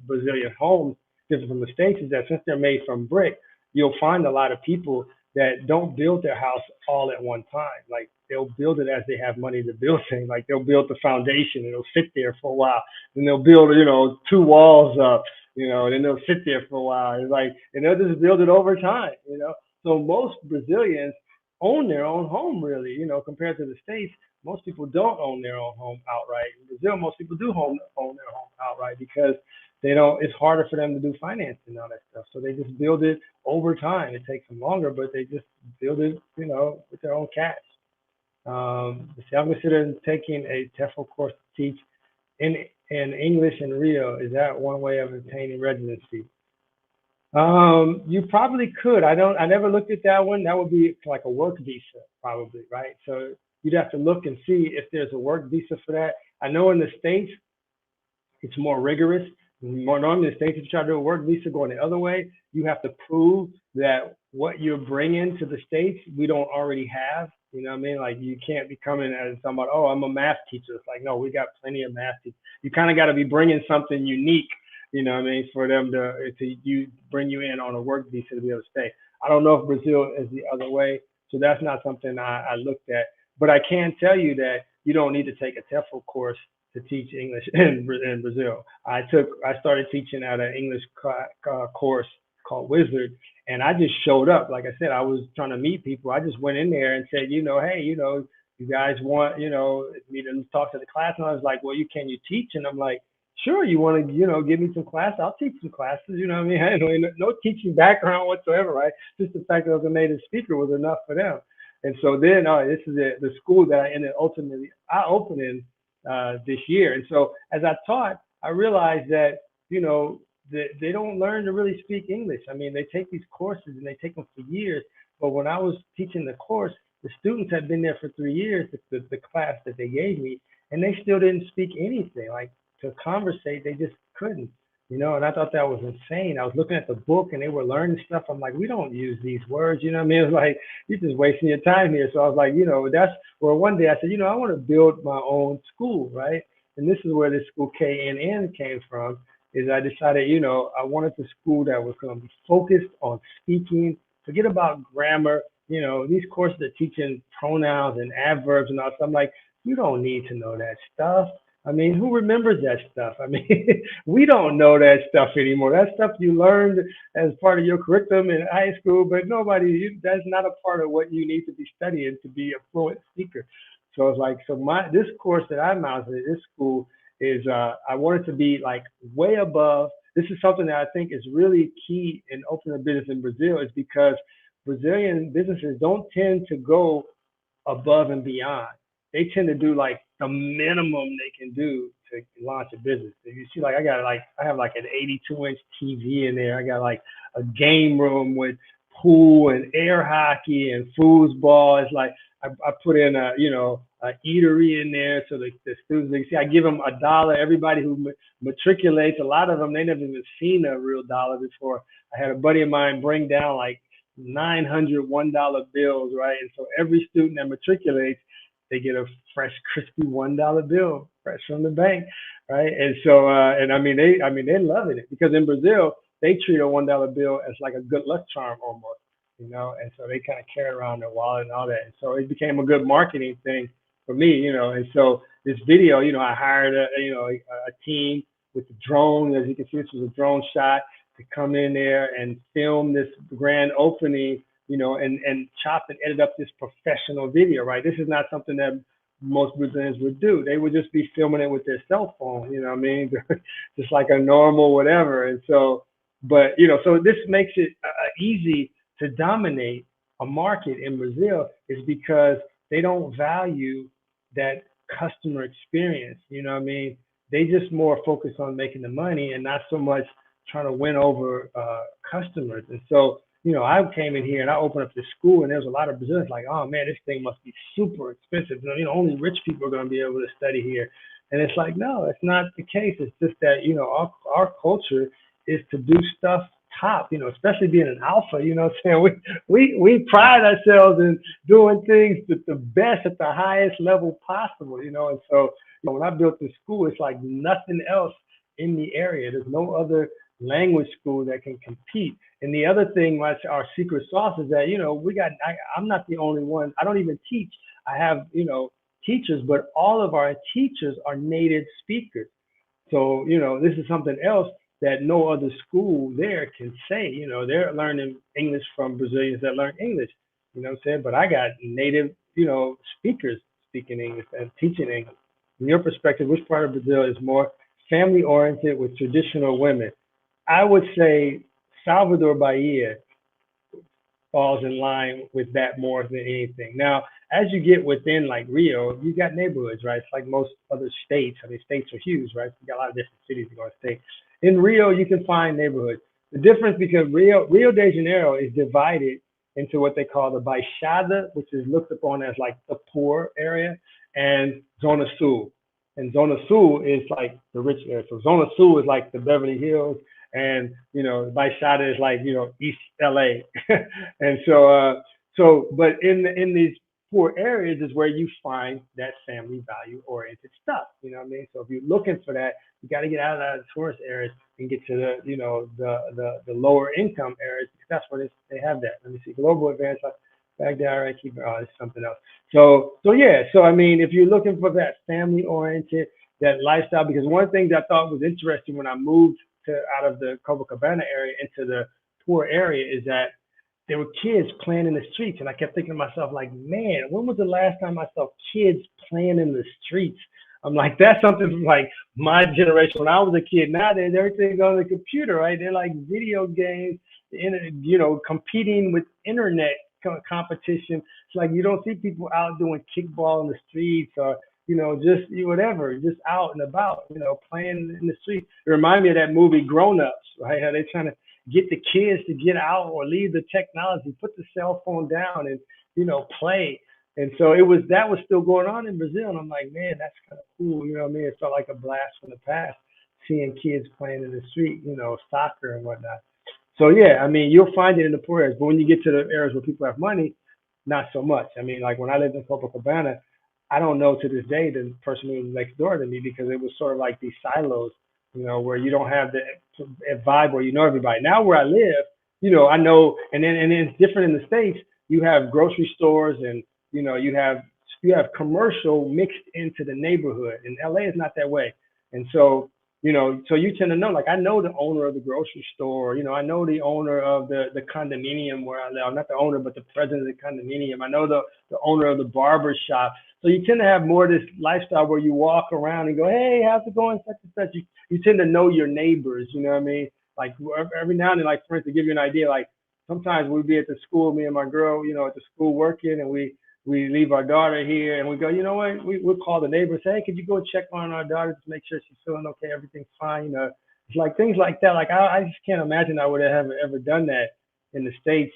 Brazilian homes, different from the States, is that since they're made from brick, you'll find a lot of people that don't build their house all at one time. Like they'll build it as they have money to build things. Like they'll build the foundation, it'll sit there for a while, and they'll build 2 walls up, and then they'll sit there for a while. It's like, and they'll just build it over time. So most Brazilians own their own home, really. Compared to the States, most people don't own their own home outright. In Brazil, most people do own their home outright because they don't. It's harder for them to do financing and all that stuff. So they just build it over time. It takes them longer, but they just build it, with their own cash. I'm considering taking a TEFL course to teach in English in Rio. Is that one way of obtaining residency? You probably could. I never looked at that one. That would be like a work visa, probably, right? So you'd have to look and see if there's a work visa for that. I know in the States, it's more rigorous. More normally in the States, if you try to do a work visa going the other way, you have to prove that what you're bringing to the States, we don't already have. You know what I mean? Like you can't be coming as somebody, oh, I'm a math teacher. It's like, no, we got plenty of math teachers. You kind of got to be bringing something unique, you know what I mean, for them to you bring you in on a work visa to be able to stay. I don't know if Brazil is the other way, so that's not something I looked at. But I can tell you that you don't need to take a TEFL course to teach English in Brazil. I started teaching at an English course called Wizard, and I just showed up. Like I said, I was trying to meet people. I just went in there and said, hey, you guys want, me to talk to the class? And I was like, well, can you teach? And I'm like, sure, you want to, give me some class? I'll teach some classes. You know what I mean? I had no teaching background whatsoever, right? Just the fact that I was a native speaker was enough for them. And so then this is the school that I ended ultimately I opened in this year. And so as I taught, I realized that, they don't learn to really speak English. I mean, they take these courses and they take them for years. But when I was teaching the course, the students had been there for 3 years, the class that they gave me, and they still didn't speak anything. Like to conversate, they just couldn't, and I thought that was insane. I was looking at the book and they were learning stuff. I'm like, we don't use these words, you know what I mean? It was like, you're just wasting your time here. So I was like, that's where one day I said, I want to build my own school, right? And this is where this school KNN came from, is I decided, I wanted the school that was going to be focused on speaking, forget about grammar. These courses are teaching pronouns and adverbs and all stuff. I'm like, you don't need to know that stuff. I mean, who remembers that stuff? I mean, we don't know that stuff anymore. That stuff you learned as part of your curriculum in high school, but that's not a part of what you need to be studying to be a fluent speaker. So it's like, this course that I mounted at this school is, I wanted to be like way above. This is something that I think is really key in opening a business in Brazil, is because Brazilian businesses don't tend to go above and beyond. They tend to do like the minimum they can do to launch a business. If you see, like I have like an 82-inch TV in there. I got like a game room with pool and air hockey and foosball. It's like I put in a eatery in there so the students, they see, I give them $1. Everybody who matriculates, a lot of them, they never even seen a real dollar before. I had a buddy of mine bring down like 900 $1 bills, right? And so every student that matriculates, they get a fresh, crispy $1 bill, fresh from the bank, right? And so, they're loving it, because in Brazil they treat a $1 bill as like a good luck charm almost, and so they kind of carry around their wallet and all that. And so it became a good marketing thing for me, And so this video, I hired a team with the drone. As you can see, this was a drone shot, to come in there and film this grand opening, and chop and edit up this professional video, right? This is not something that most Brazilians would do. They would just be filming it with their cell phone, you know what I mean? Just like a normal whatever. And so, but, so this makes it easy to dominate a market in Brazil, is because they don't value that customer experience, you know what I mean? They just more focus on making the money and not so much trying to win over customers. And so, I came in here and I opened up this school, and there's a lot of Brazilians like, oh man, this thing must be super expensive. Only rich people are going to be able to study here. And it's like, no, it's not the case. It's just that, our culture is to do stuff top, especially being an alpha, what I'm saying? We pride ourselves in doing things to the best at the highest level possible, And so, when I built this school, it's like nothing else in the area. There's no other language school that can compete. And the other thing, our secret sauce, is that, I'm not the only one. I don't even teach. I have, teachers, but all of our teachers are native speakers. So, this is something else that no other school there can say. They're learning English from Brazilians that learn English, what I'm saying? But I got native, speakers speaking English and teaching English. From your perspective, which part of Brazil is more family oriented with traditional women? I would say Salvador Bahia falls in line with that more than anything. Now, as you get within like Rio, you got neighborhoods, right? It's like most other states. I mean, states are huge, right? You got a lot of different cities in our state. In Rio, you can find neighborhoods. The difference, because Rio de Janeiro is divided into what they call the Baixada, which is looked upon as like the poor area, and Zona Sul. And Zona Sul is like the rich area. So Zona Sul is like the Beverly Hills, and Baixada is like East LA, and but in these poor areas is where you find that family value oriented stuff. You know what I mean? So if you're looking for that, you got to get out of the tourist areas and get to the lower income areas. That's where they have that. Let me see, global advance. Back there, I keep it's something else. So yeah. So I mean, if you're looking for that family oriented, that lifestyle, because one of the things I thought was interesting when I moved out of the Copacabana area into the poor area is that there were kids playing in the streets, and I kept thinking to myself, like, man, when was the last time I saw kids playing in the streets? I'm like, that's something from like my generation when I was a kid. Nowadays, everything's on the computer, right? They're like video games, competing with internet competition. It's like you don't see people out doing kickball in the streets or just whatever, just out and about, playing in the street. It reminded me of that movie Grown Ups, right? How they trying to get the kids to get out or leave the technology, put the cell phone down and, play. And so that was still going on in Brazil. And I'm like, man, that's kind of cool. You know what I mean? It felt like a blast from the past, seeing kids playing in the street, soccer and whatnot. So yeah, I mean, you'll find it in the poor areas, but when you get to the areas where people have money, not so much. I mean, like when I lived in Copacabana, I don't know to this day the person who was next door to me because it was sort of like these silos, where you don't have the vibe where everybody. Now where I live, I know, and then it's different in the States. You have grocery stores and you have commercial mixed into the neighborhood. And LA is not that way, and so so you tend to know. Like I know the owner of the grocery store. I know the owner of the condominium where I live. I'm not the owner, but the president of the condominium. I know the owner of the barber shop. So you tend to have more of this lifestyle where you walk around and go, hey, how's it going? Such and such. You tend to know your neighbors, you know what I mean? Like every now and then, like for instance, to give you an idea, like sometimes we'd be at the school, me and my girl, at the school working, and we leave our daughter here and we go, you know what? We'll call the neighbor and say, hey, could you go check on our daughter to make sure she's feeling okay, everything's fine. It's like things like that. Like I just can't imagine I would have ever done that in the States,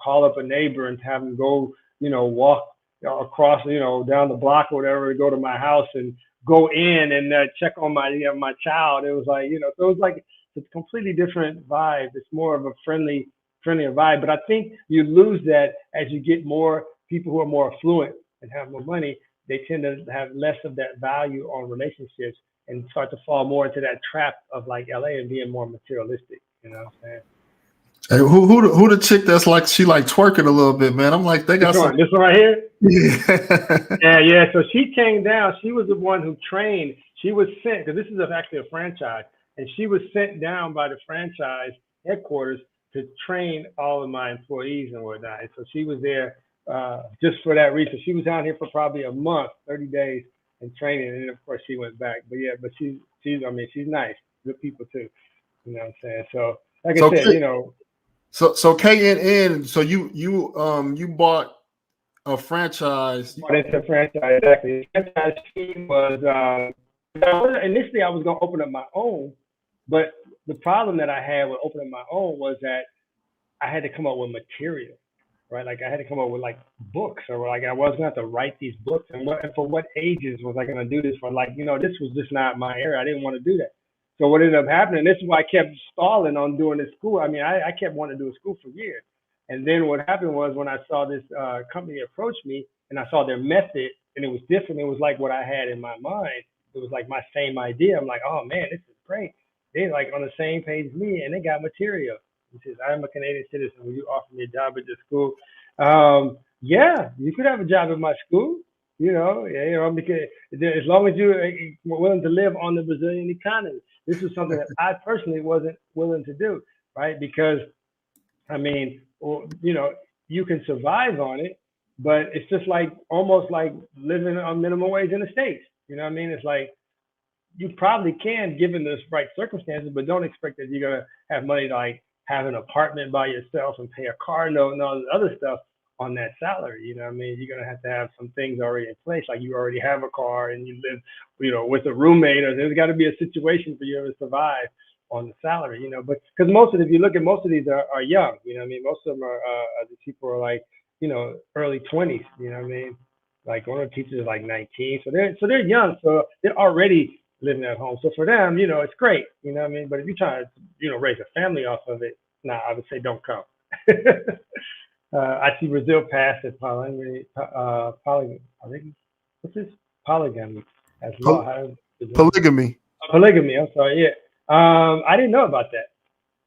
call up a neighbor and have them go, walk across, down the block or whatever, to go to my house and go in and check on my child. It was like, so it was like it's a completely different vibe. It's more of a friendlier vibe. But I think you lose that as you get more people who are more affluent and have more money. They tend to have less of that value on relationships and start to fall more into that trap of like LA and being more materialistic. You know what I'm saying? Hey, who the chick that's like she like twerking a little bit, man? I'm like, they got this one right here. Yeah. yeah. So she came down. She was the one who trained. She was sent because this is actually a franchise, and she was sent down by the franchise headquarters to train all of my employees and whatnot. And so she was there just for that reason. She was down here for probably a month, 30 days, and training, and then of course she went back. But yeah, she's she's nice, good people too. You know what I'm saying? So like I said, So KNN, so you bought a franchise. Bought into a franchise, exactly. The franchise scheme was initially I was gonna open up my own, but the problem that I had with opening my own was that I had to come up with material, right? Like I had to come up with like books, or like I was gonna have to write these books, and for what ages was I gonna do this for? Like this was just not my area. I didn't want to do that. So what ended up happening, this is why I kept stalling on doing this school. I mean, I kept wanting to do a school for years. And then what happened was when I saw this company approach me and I saw their method and it was different, it was like what I had in my mind. It was like my same idea. I'm like, oh man, this is great. They're like on the same page as me and they got material. He says, I'm a Canadian citizen. Will you offer me a job at the school? Yeah, you could have a job at my school. Because as long as you're willing to live on the Brazilian economy. This is something that I personally wasn't willing to do, right? Because, I mean, you can survive on it, but it's just like almost like living on minimum wage in the States. You know what I mean? It's like you probably can, given the right circumstances, but don't expect that you're gonna have money to like have an apartment by yourself and pay a car note and all this other stuff on that salary. You know what I mean? You're gonna have to have some things already in place, like you already have a car and you live, with a roommate, or there's got to be a situation for you to survive on the salary, but because if you look at most of these are young, you know what I mean? Most of them are the people are like, early 20s, you know what I mean? Like one of the teachers is like 19, so they're young, so they're already living at home. So for them, it's great. You know what I mean? But if you're trying to, raise a family off of it, nah, I would say don't come. I see Brazil passed at what's this? Polygamy as law. Po- How polygamy. polygamy. I'm sorry. Yeah. I didn't know about that.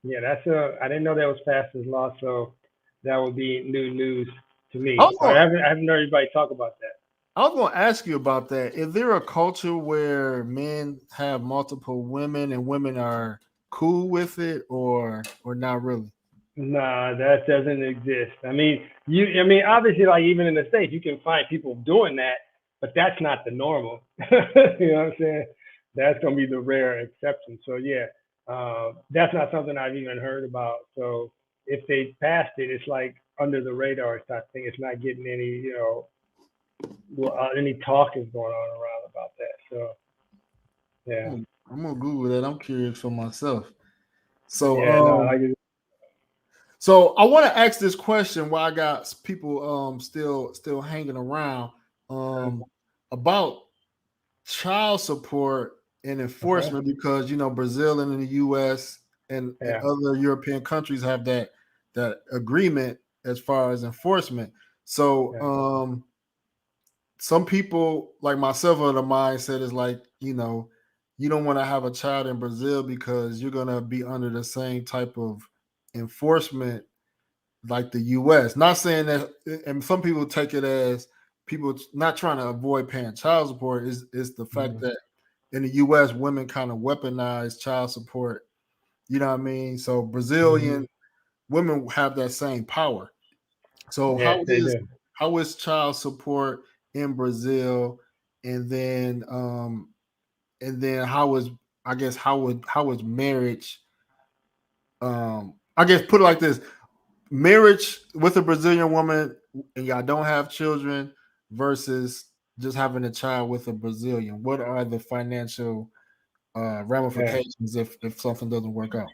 Yeah, I didn't know that was passed as law. So that would be new news to I me. was So gonna, I haven't heard anybody talk about that. I was going to ask you about that. Is there a culture where men have multiple women and women are cool with it, or not really? Nah, that doesn't exist. Obviously, like even in the States, you can find people doing that, but that's not the normal. You know what I'm saying? That's gonna be the rare exception. So yeah, that's not something I've even heard about. So if they passed it, it's like under the radar type thing. It's not getting any, any talk is going on around about that. So yeah, I'm gonna Google that. I'm curious for myself. So yeah, no, like so I want to ask this question while I got people still hanging around about child support and okay, enforcement, because Brazil and the US and yeah, other European countries have that agreement as far as enforcement. So yeah, some people like myself are the mindset is like, you don't want to have a child in Brazil because you're gonna be under the same type of enforcement like the US. Not saying that, and some people take it as people not trying to avoid paying child support, is the fact mhm, that in the US women kind of weaponize child support. You know what I mean? So mhm. Brazilian women have that same power. So Yes, they do. how is child support in Brazil, and then how is, I guess, how is marriage, I guess put it like this: marriage with a Brazilian woman and y'all don't have children versus just having a child with a Brazilian. What are the financial Yeah. ramifications if something doesn't work out?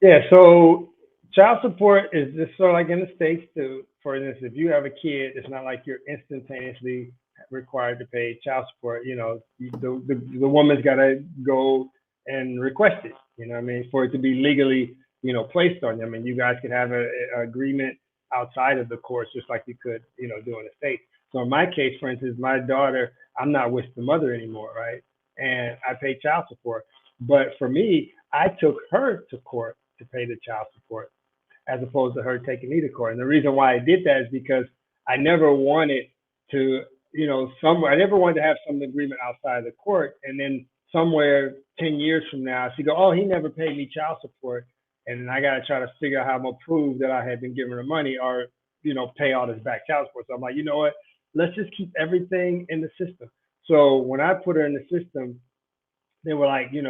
Yeah, so child support is just sort of like in the States too. For instance, if you have a kid, it's not like you're instantaneously required to pay child support. The woman's got to go and request it. You know what I mean? For it to be legally, placed on you. I mean, you guys could have a agreement outside of the courts, just like you could, do in the States. So in my case, for instance, my daughter, I'm not with the mother anymore, right? And I pay child support. But for me, I took her to court to pay the child support as opposed to her taking me to court. And the reason why I did that is because I never wanted to, somewhere, I never wanted to have some agreement outside of the court. And then somewhere 10 years from now, she go, oh, he never paid me child support. And then I got to try to figure out how I'm going to prove that I had been giving her money or, pay all this back child support. So I'm like, you know what? Let's just keep everything in the system. So when I put her in the system, they were like, and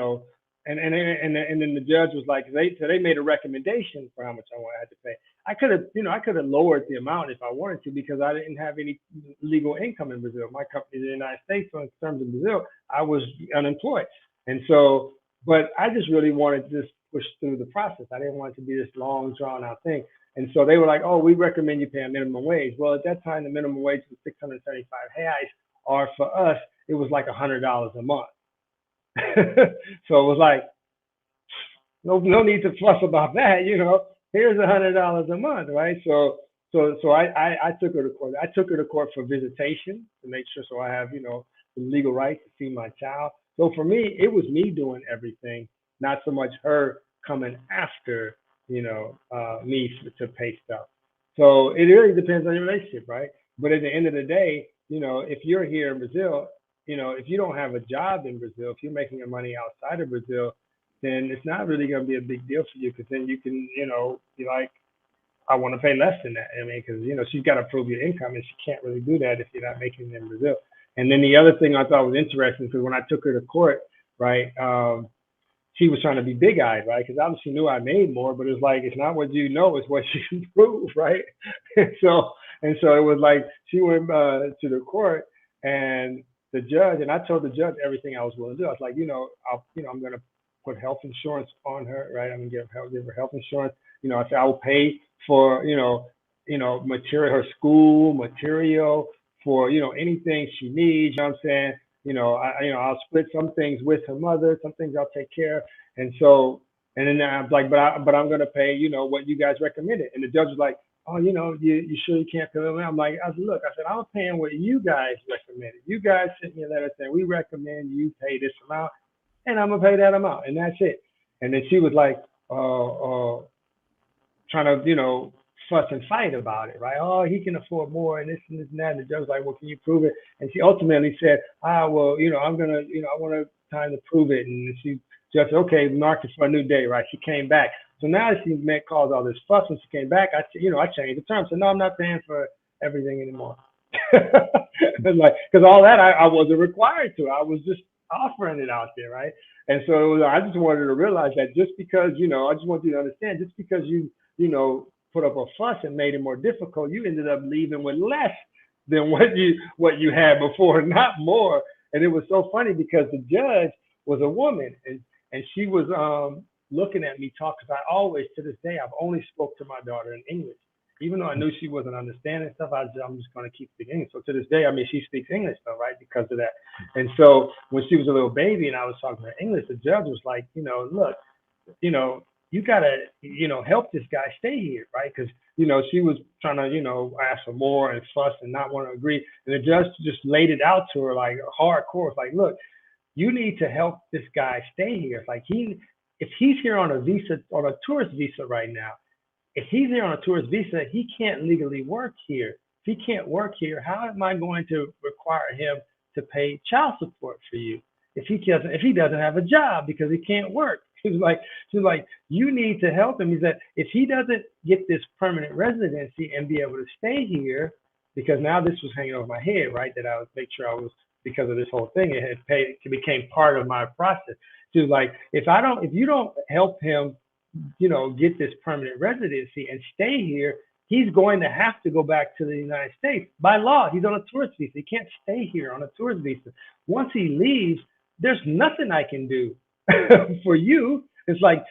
then the judge was like, they made a recommendation for how much I had to pay. I could have lowered the amount if I wanted to because I didn't have any legal income in Brazil. My company is in the United States, so in terms of Brazil, I was unemployed, and so, but I just really wanted to just push through the process. I didn't want it to be this long, drawn out thing. And so they were like, oh, we recommend you pay a minimum wage. Well, at that time, the minimum wage was 675 reais, or for us, it was like $100 a month. So it was like, no need to fuss about that, Here's $100 a month, right? So I took her to court. I took her to court for visitation to make sure so I have, the legal right to see my child. So for me, it was me doing everything, not so much her coming after, me to pay stuff. So it really depends on your relationship, right? But at the end of the day, if you're here in Brazil, if you don't have a job in Brazil, if you're making your money outside of Brazil, then it's not really going to be a big deal for you because then you can, be like, I want to pay less than that. I mean, because, she's got to prove your income and she can't really do that if you're not making it in Brazil. And then the other thing I thought was interesting because when I took her to court, right, she was trying to be big eyed, right? Because obviously she knew I made more, but it's like, it's not what you know, it's what you can prove, right? And so it was like she went to the court and the judge, and I told the judge everything I was willing to do. I was like, I'm going to put health insurance on her, right? I'm going to give her health insurance. I said I will pay for, material, her school material, for anything she needs. You know what I'm saying? I'll split some things with her mother, some things I'll take care of. And so, and then I'm like, but I'm going to pay, what you guys recommended. And the judge was like, oh, you sure you can't pay me? I'm like, look, I said, I'm paying what you guys recommended. You guys sent me a letter saying, we recommend you pay this amount, and I'm going to pay that amount. And that's it. And then she was like, trying to, fuss and fight about it, right? Oh, he can afford more and this and this and that. And the judge was like, well, can you prove it? And she ultimately said, well, I'm going to, I want to time to prove it. And she just said, okay, mark it for a new day, right? She came back. So now she caused all this fuss. When she came back, I changed the terms. So no, I'm not paying for everything anymore. Like, because all that I wasn't required to. I was just offering it out there, right? And so I just wanted to realize that just because, I just want you to understand, just because you put up a fuss and made it more difficult, you ended up leaving with less than what you had before, not more. And it was so funny because the judge was a woman, and she was looking at me talk, because I always, to this day, I've only spoke to my daughter in English. Even though I knew she wasn't understanding stuff, I'm just going to keep speaking English. So to this day, she speaks English though, right? Because of that. And so when she was a little baby and I was talking to her English, the judge was like, look, you gotta, help this guy stay here, right? Because, she was trying to, ask for more and fuss and not want to agree. And the judge just laid it out to her like hardcore. It's like, look, you need to help this guy stay here. It's like if he's here on a tourist visa right now, if he's here on a tourist visa, he can't legally work here. If he can't work here, how am I going to require him to pay child support for you if he doesn't have a job because he can't work? She's like, you need to help him. He said, if he doesn't get this permanent residency and be able to stay here, because now this was hanging over my head, right? That I would make sure I was, because of this whole thing, it became part of my process. She was like, if you don't help him, get this permanent residency and stay here, he's going to have to go back to the United States. By law, he's on a tourist visa. He can't stay here on a tourist visa. Once he leaves, there's nothing I can do for you. It's like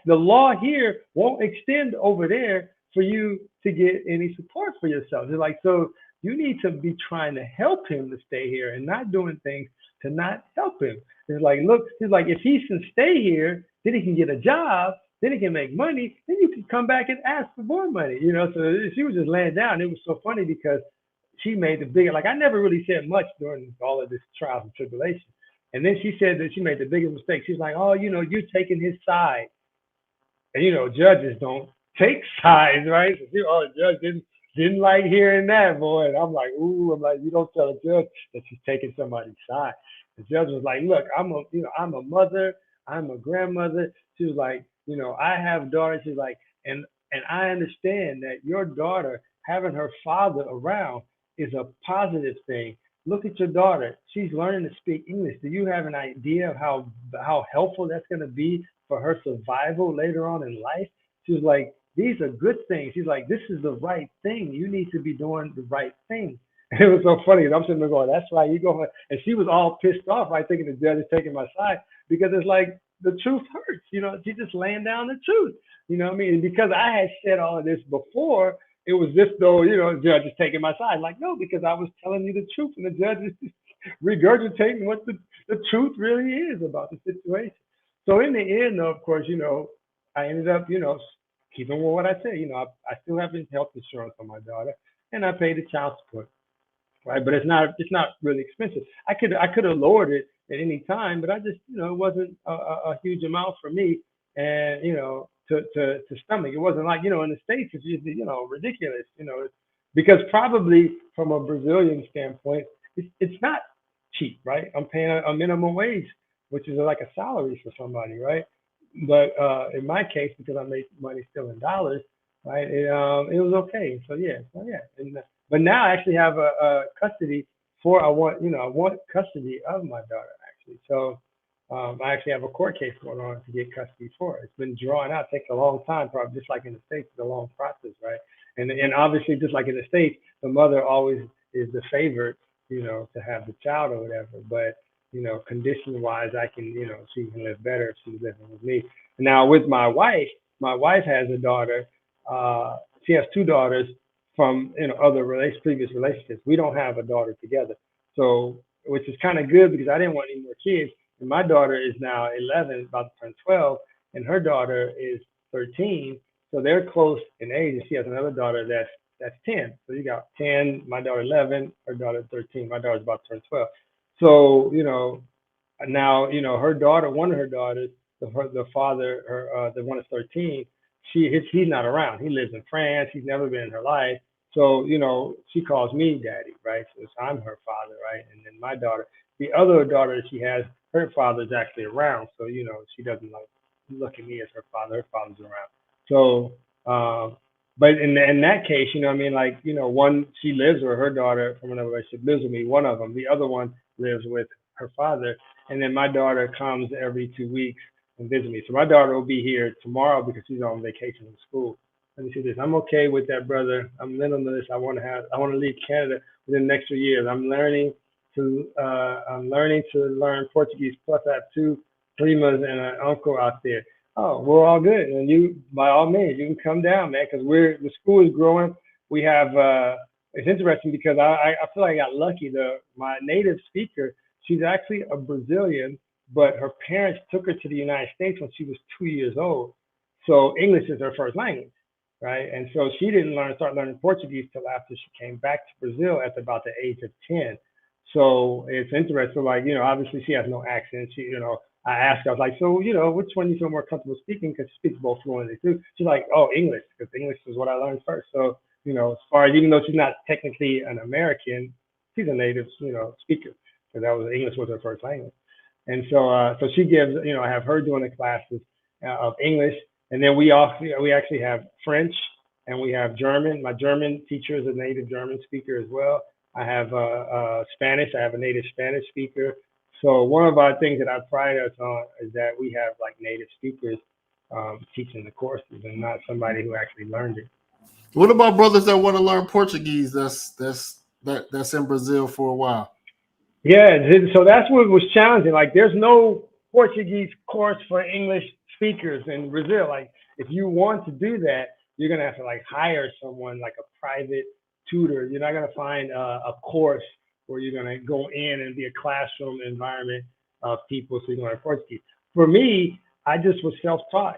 the law here won't extend over there for you to get any support for yourself. It's like, so you need to be trying to help him to stay here and not doing things to not help him. It's like, look, it's like, if he can stay here, then he can get a job, then he can make money, then you can come back and ask for more money, So she was just laying down. It was so funny because she made the big, like, I never really said much during all of this trials and tribulation. And then she said that she made the biggest mistake. She's like, oh, you're taking his side. And, judges don't take sides, right? So the judge didn't like hearing that, boy. And I'm like, you don't tell a judge that she's taking somebody's side. The judge was like, look, I'm a mother, I'm a grandmother. She was like, I have daughters. She's like, and I understand that your daughter having her father around is a positive thing. Look at your daughter. She's learning to speak English. Do you have an idea of how helpful that's going to be for her survival later on in life? She was like, these are good things. She's like, this is the right thing. You need to be doing the right thing. And it was so funny. I'm sitting there going, that's right. You go. And she was all pissed off, right, thinking the judge is taking my side, because it's like, the truth hurts, she's just laying down the truth, what I mean? And because I had said all of this before, it was just though, the judge is taking my side. Like, no, because I was telling you the truth, and the judge is just regurgitating what the truth really is about the situation. So in the end, though, of course, I ended up, keeping with what I said. I still have health insurance on my daughter, and I pay the child support, right? But it's not really expensive. I could have lowered it at any time, but I just, it wasn't a huge amount for me, and to stomach. It wasn't like, in the States it's usually, ridiculous, because probably from a Brazilian standpoint, it's not cheap, right? I'm paying a minimum wage, which is like a salary for somebody, right? But in my case, because I make money still in dollars, right? It was okay. So yeah. And, but now I actually have a custody I want custody of my daughter, actually. So I actually have a court case going on to get custody for her. It's been drawn out. It takes a long time, probably just like in the States, it's a long process, right? And obviously, just like in the States, the mother always is the favorite, to have the child or whatever. But, condition-wise, I can, she can live better if she's living with me. Now, with my wife has a daughter. She has two daughters from, other previous relationships. We don't have a daughter together. So which is kind of good because I didn't want any more kids. And my daughter is now 11, about to turn 12, and her daughter is 13. So they're close in age, and she has another daughter that's 10. So you got 10, my daughter 11, her daughter 13. My daughter's about to turn 12. So, now, her daughter, one of her daughters, the father, the one is 13. He's not around. He lives in France. He's never been in her life. So, she calls me daddy, right? So I'm her father, right? And then my daughter, the other daughter that she has, her father's actually around. So, she doesn't like look at me as her father. Her father's around. So, but in that case, one, she lives with her daughter from another relationship, lives with me, one of them. The other one lives with her father. And then my daughter comes every 2 weeks and visit me. So my daughter will be here tomorrow because she's on vacation from school. Let me see this. I'm okay with that, brother. I'm limitless. I want to leave Canada within the next 2 years. I'm learning to learn Portuguese. Plus, I have two primas and an uncle out there. Oh, we're all good. And you, by all means, you can come down, man, because the school is growing. We have, it's interesting because I feel like I got lucky. My native speaker, she's actually a Brazilian, but her parents took her to the United States when she was 2 years old. So English is her first language, right? And so she didn't start learning Portuguese till after she came back to Brazil at about the age of 10. So it's interesting, like, obviously she has no accent. I asked her, I was like, so, which one you feel more comfortable speaking? Because she speaks both fluently too. She's like, oh, English, because English is what I learned first. So, as far as, even though she's not technically an American, she's a native, speaker. So English was her first language. And so she gives, I have her doing the classes of English. And then we actually have French and we have German. My German teacher is a native German speaker as well. I have Spanish. I have a native Spanish speaker. So one of our things that I pride us on is that we have like native speakers teaching the courses and not somebody who actually learned it. What about brothers that want to learn Portuguese? That's in Brazil for a while. Yeah, so that's what was challenging. Like, there's no Portuguese course for English speakers in Brazil. Like, if you want to do that, you're gonna have to like hire someone, like a private tutor. You're not gonna find a course where you're gonna go in and be a classroom environment of people so you can learn Portuguese. For me, I just was self-taught.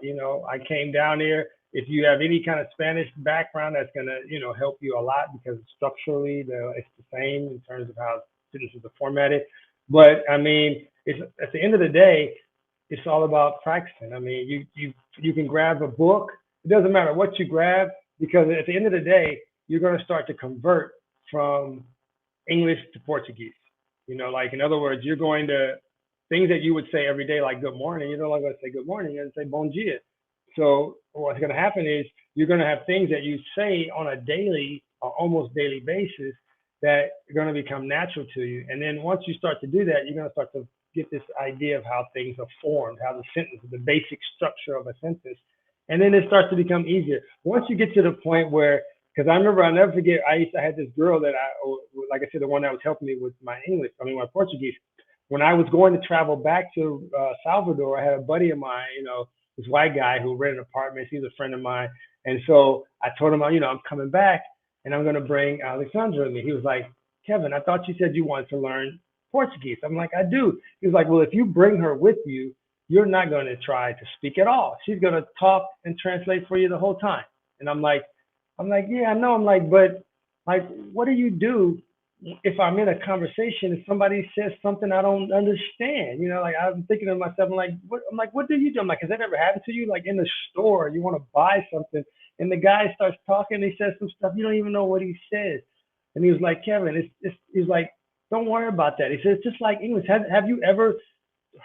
I came down here. If you have any kind of Spanish background, that's gonna help you a lot because structurally it's the same in terms of how sentences are formatted. But I mean, it's at the end of the day, it's all about practicing. I mean, you can grab a book. It doesn't matter what you grab because at the end of the day, you're going to start to convert from English to Portuguese. Like, in other words, you're going to things that you would say every day, like good morning. You're no longer going to say good morning. You're going to say bom dia. So what's going to happen is you're going to have things that you say on a daily or almost daily basis that are going to become natural to you. And then once you start to do that, you're going to start to get this idea of how things are formed, how the sentence, the basic structure of a sentence. And then it starts to become easier. Once you get to the point where, because I'll never forget, I had this girl that like I said, the one that was helping me with my my Portuguese. When I was going to travel back to Salvador, I had a buddy of mine, this white guy who rented apartments. He's a friend of mine. And so I told him, I'm coming back and I'm going to bring Alexandra with me. He was like, Kevin, I thought you said you wanted to learn Portuguese. I'm like, I do. He was like, well, if you bring her with you, you're not going to try to speak at all. She's going to talk and translate for you the whole time. And I'm like, yeah, I know. I'm like, but like, what do you do if I'm in a conversation and somebody says something I don't understand? Like, I'm thinking to myself, what do you do? I'm like, has that ever happened to you? Like, in the store, you want to buy something and the guy starts talking, he says some stuff, you don't even know what he says. And he was like, Kevin, he's like, don't worry about that. He says, it's just like English. Have you ever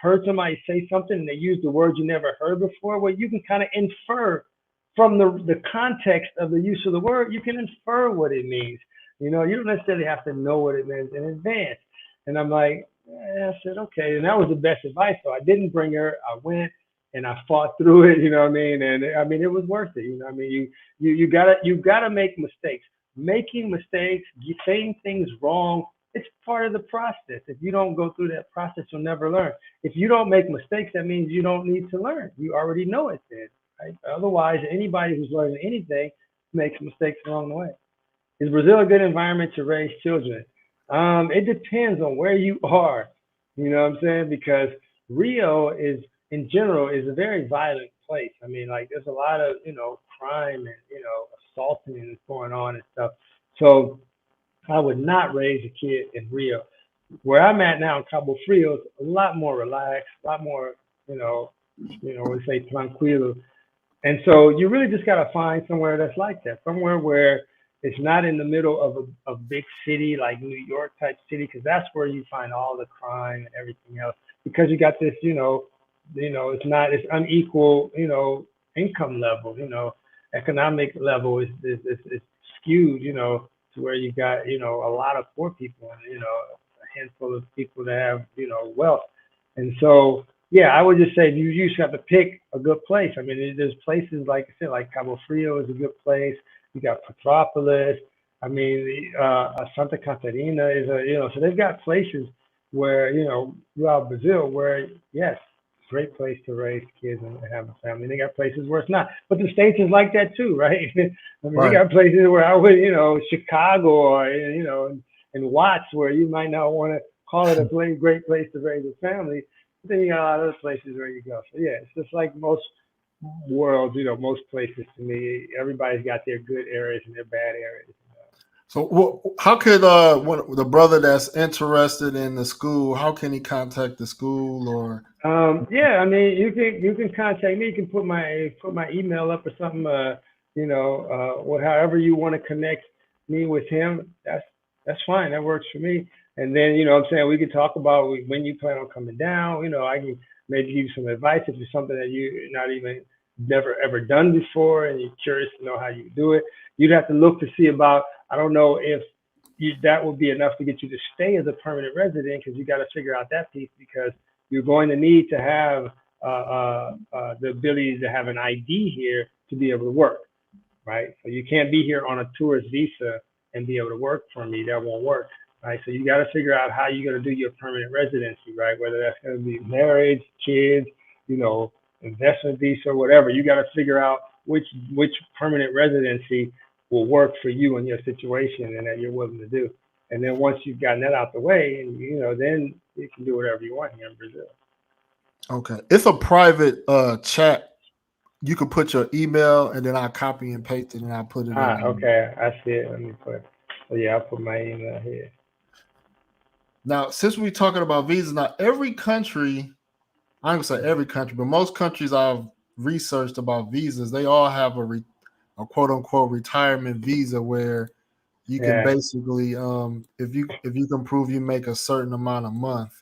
heard somebody say something and they use the word you never heard before? Well, you can kind of infer from the context of the use of the word, you can infer what it means. You don't necessarily have to know what it means in advance. And I'm like, I said, okay. And that was the best advice. So I didn't bring her. I went and I fought through it, And I mean, it was worth it. You gotta make mistakes. Making mistakes, saying things wrong, it's part of the process. If you don't go through that process, you'll never learn. If you don't make mistakes, that means you don't need to learn. You already know it then, right? Otherwise, anybody who's learning anything makes mistakes along the way. Is Brazil a good environment to raise children? It depends on where you are. You know what I'm saying? Because Rio is, in general, is a very violent place. I mean, like there's a lot of crime and assaulting and going on and stuff. So I would not raise a kid in Rio. Where I'm at now in Cabo Frio is a lot more relaxed, a lot more, we say tranquilo. And so you really just got to find somewhere that's like that, somewhere where it's not in the middle of a big city like New York type city, because that's where you find all the crime and everything else. Because you got this, it's unequal, income level, economic level is skewed, to where you got, a lot of poor people and, a handful of people that have, wealth. And so, yeah, I would just say you just have to pick a good place. I mean, there's places like I said, like Cabo Frio is a good place. You got Petropolis. I mean, Santa Catarina is so they've got places where, throughout Brazil where, yes, great place to raise kids and have a family. They got places where it's not. But the States is like that too, right? I mean, they got places where I would, Chicago or, and Watts, where you might not want to call it a great place to raise a family. But then you got a lot of other places where you go. So yeah, it's just like most worlds, most places to me. Everybody's got their good areas and their bad areas. So how could the brother that's interested in the school, how can he contact the school or? Yeah, I mean, you can contact me. You can put my email up or something. However you want to connect me with him, that's fine. That works for me. And then, I'm saying, we can talk about when you plan on coming down. I can maybe give you some advice if it's something that you're not even never ever done before and you're curious to know how you do it. You'd have to look to see about, I don't know if that would be enough to get you to stay as a permanent resident, because you got to figure out that piece, because you're going to need to have the ability to have an ID here to be able to work, right? So you can't be here on a tourist visa and be able to work for me. That won't work, right? So you got to figure out how you're going to do your permanent residency, right? Whether that's going to be marriage, kids, investment visa, or whatever. You got to figure out which permanent residency will work for you and your situation and that you're willing to do. And then once you've gotten that out the way, and then you can do whatever you want here in Brazil. Okay, it's a private chat. You can put your email, and then I'll copy and paste it, and I'll put it. Okay, I see it. Let me put. So yeah, I'll put my email here. Now, since we're talking about visas, now every country, I'm gonna say every country, but most countries I've researched about visas, they all have a quote unquote retirement visa where you can basically, if you can prove you make a certain amount a month,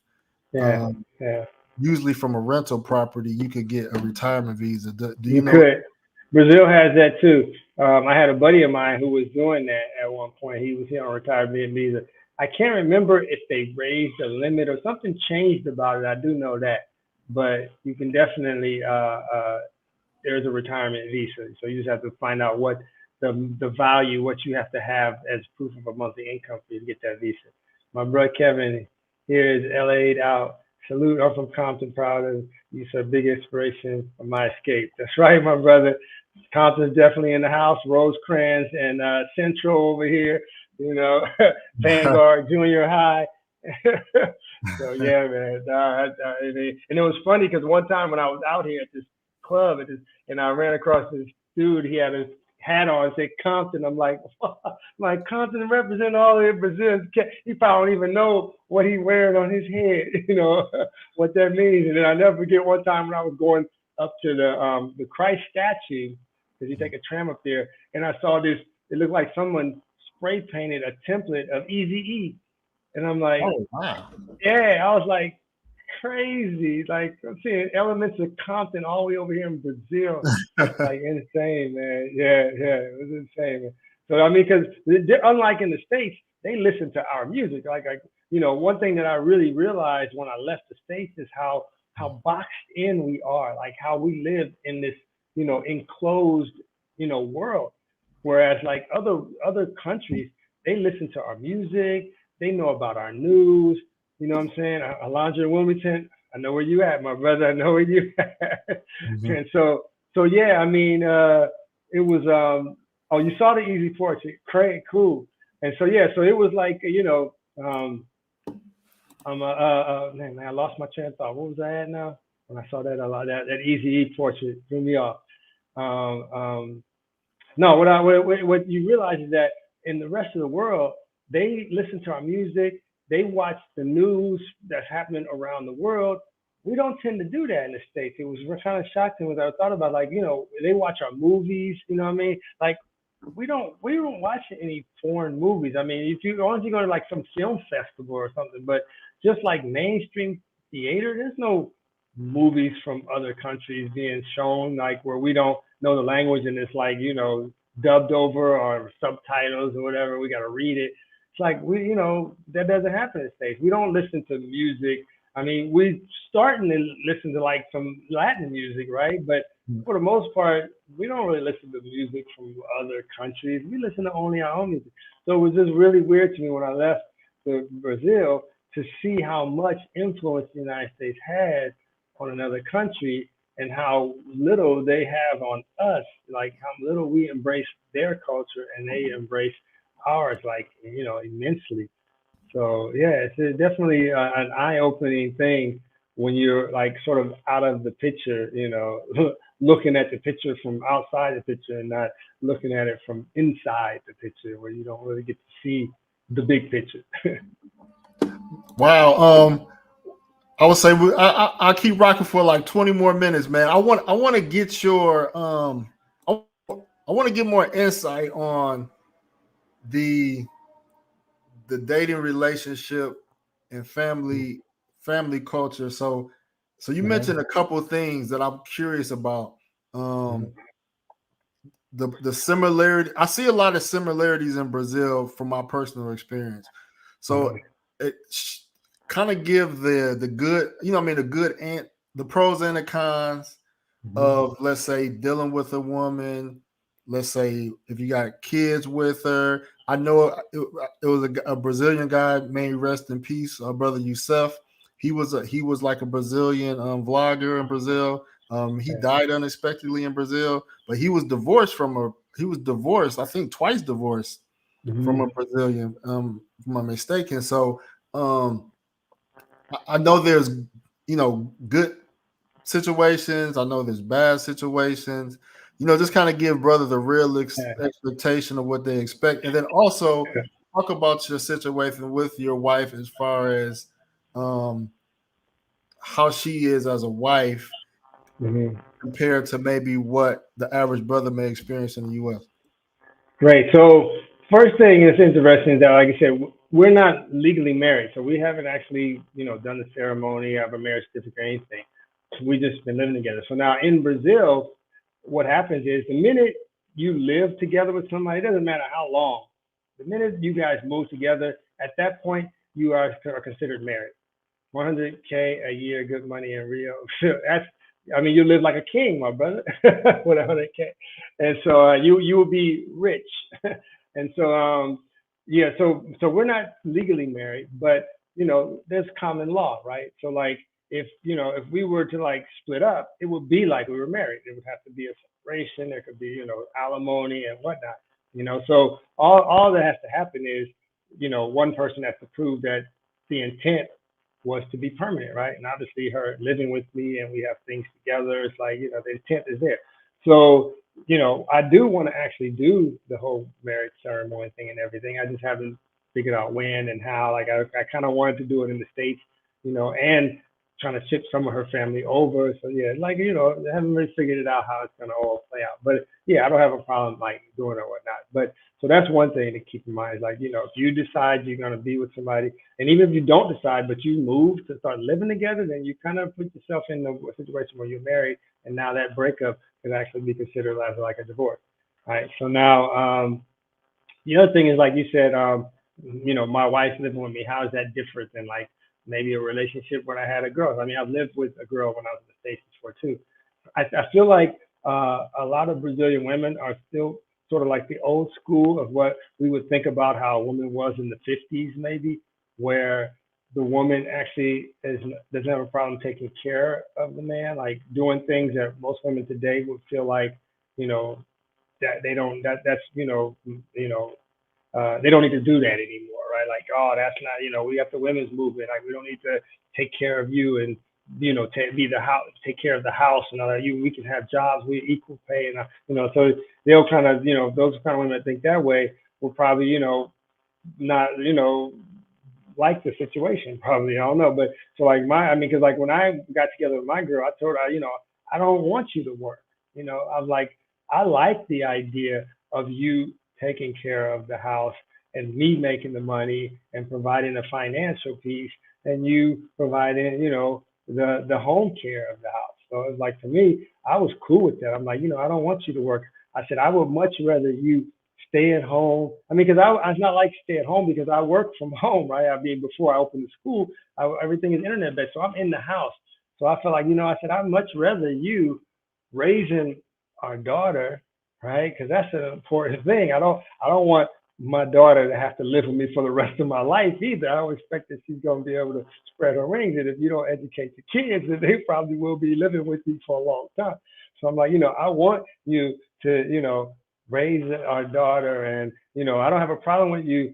usually from a rental property, you could get a retirement visa. Do you know? Could. Brazil has that too. I had a buddy of mine who was doing that at one point. He was here on retirement visa. I can't remember if they raised the limit or something changed about it. I do know that, but you can definitely there's a retirement visa. So you just have to find out what the value, what you have to have as proof of a monthly income for you to get that visa. My brother Kevin here is LA'd out. Salute, I'm from Compton, proud of you. You're a big inspiration for my escape. That's right, my brother. Compton's definitely in the house. Rosecrans and Central over here, Vanguard Junior High. So yeah, man. And it was funny because one time when I was out here at this club and I ran across this dude, he had his hat on, said Compton. I'm like Compton represent all the Brazilians. He probably don't even know what he wearing on his head, what that means. And then I never forget one time when I was going up to the Christ statue, because you take a tram up there, and I saw this. It looked like someone spray painted a template of Eazy-E, and I'm like, oh wow, yeah. I was like, crazy. Like, I'm seeing elements of Compton all the way over here in Brazil. Like, insane, man. Yeah, it was insane, man. So I mean, because unlike in the States, they listen to our music. Like one thing that I really realized when I left the States is how boxed in we are, like how we live in this enclosed world. Whereas like other countries, they listen to our music, they know about our news. You know what I'm saying? Alondra Wilmington, I know where you at, my brother. I know where you at. Mm-hmm. And so yeah, I mean, it was, you saw the Easy Portrait. Great, cool. And so, yeah, so it was like, I'm man, I lost my train of thought. What was I at now? When I saw that a lot, that Easy E portrait threw me off. Um, um, no, what you realize is that in the rest of the world, they listen to our music, they watch the news that's happening around the world. We don't tend to do that in the States. It was kind of shocking when I thought about, like, they watch our movies, you know what I mean? Like, we don't watch any foreign movies. I mean, if you only go to like some film festival or something, but just like mainstream theater, there's no movies from other countries being shown, like, where we don't know the language and it's like, dubbed over or subtitles or whatever. We got to read it. It's like, that doesn't happen in the States. We don't listen to music. I mean, we're starting to listen to like some Latin music, right? But for the most part, we don't really listen to music from other countries. We listen to only our own music. So it was just really weird to me when I left Brazil to see how much influence the United States had on another country and how little they have on us, like how little we embrace their culture and they embrace ours, like, immensely. So yeah, it's definitely an eye-opening thing when you're like sort of out of the picture, looking at the picture from outside the picture and not looking at it from inside the picture, where you don't really get to see the big picture. Wow. I would say I'll keep rocking for like 20 more minutes, man. I want to get your I want to get more insight on the the dating relationship and family culture. So you Mhm, mentioned a couple of things that I'm curious about. Um, mhm, the similarity. I see a lot of similarities in Brazil from my personal experience. So mhm, it kind of give the good, I mean, the good and the pros and the cons mhm, of, let's say, dealing with a woman. Let's say if you got kids with her. I know it was a Brazilian guy, may rest in peace, brother Youssef. He was like a Brazilian vlogger in Brazil. He okay, died unexpectedly in Brazil, but he was divorced, I think twice divorced from a mhm, Brazilian, if I'm not mistaken. So um, I know there's good situations. I know there's bad situations. Just kind of give brother the real yeah, expectation of what they expect, and then also talk about your situation with your wife as far as um, how she is as a wife mhm. compared to maybe what the average brother may experience in the U.S. Great. So first thing that's interesting is that, like I said, we're not legally married, so we haven't actually, done the ceremony of a marriage certificate or anything. We just been living together. So now in Brazil, what happens is the minute you live together with somebody, it doesn't matter how long. The minute you guys move together, at that point you are considered married. 100K a year, good money in Rio. That's, I mean, you live like a king, my brother, with 100K, and so you will be rich, and so yeah, so we're not legally married, but there's common law, right? So like if we were to like split up, it would be like we were married. It would have to be a separation. There could be alimony and whatnot. So all that has to happen is one person has to prove that the intent was to be permanent, right? And obviously, her living with me and we have things together. It's like the intent is there. So I do want to actually do the whole marriage ceremony thing and everything. I just haven't figured out when and how. Like I kind of wanted to do it in the States, and trying to ship some of her family over. So yeah, like I haven't really figured it out how it's gonna all play out. But yeah, I don't have a problem like doing it or whatnot. But so that's one thing to keep in mind. Is like if you decide you're gonna be with somebody, and even if you don't decide, but you move to start living together, then you kind of put yourself in a situation where you're married, and now that breakup could actually be considered as like a divorce. All right. So now the other thing is, like you said, my wife's living with me. How is that different than like maybe a relationship when I had a girl? I mean, I've lived with a girl when I was in the States before too. I feel like a lot of Brazilian women are still sort of like the old school of what we would think about how a woman was in the 50s, maybe, where the woman actually doesn't have a problem taking care of the man, like doing things that most women today would feel like, you know, that they don't, that's, they don't need to do that anymore, right? Like, oh, that's not, we got the women's movement. Like, we don't need to take care of you and, be the house, take care of the house and all that. We can have jobs, we equal pay, and so they'll kind of, those kind of women that think that way will probably, not, like the situation probably. I don't know, but so like because like when I got together with my girl, I told her, I don't want you to work. I was like, I like the idea of you taking care of the house and me making the money and providing the financial piece and you providing, the home care of the house. So it was like, for me, I was cool with that. I'm like, I don't want you to work. I said, I would much rather you stay at home. I mean, because I not like stay at home because I work from home, right? I mean, before I opened the school, everything is internet based. So I'm in the house. So I felt like, I said, I'd much rather you raising our daughter, right? Because that's an important thing. I don't want my daughter to have to live with me for the rest of my life either. I don't expect that she's going to be able to spread her wings. And if you don't educate the kids, then they probably will be living with you for a long time. So I'm like, I want you to, raise our daughter, and I don't have a problem with you,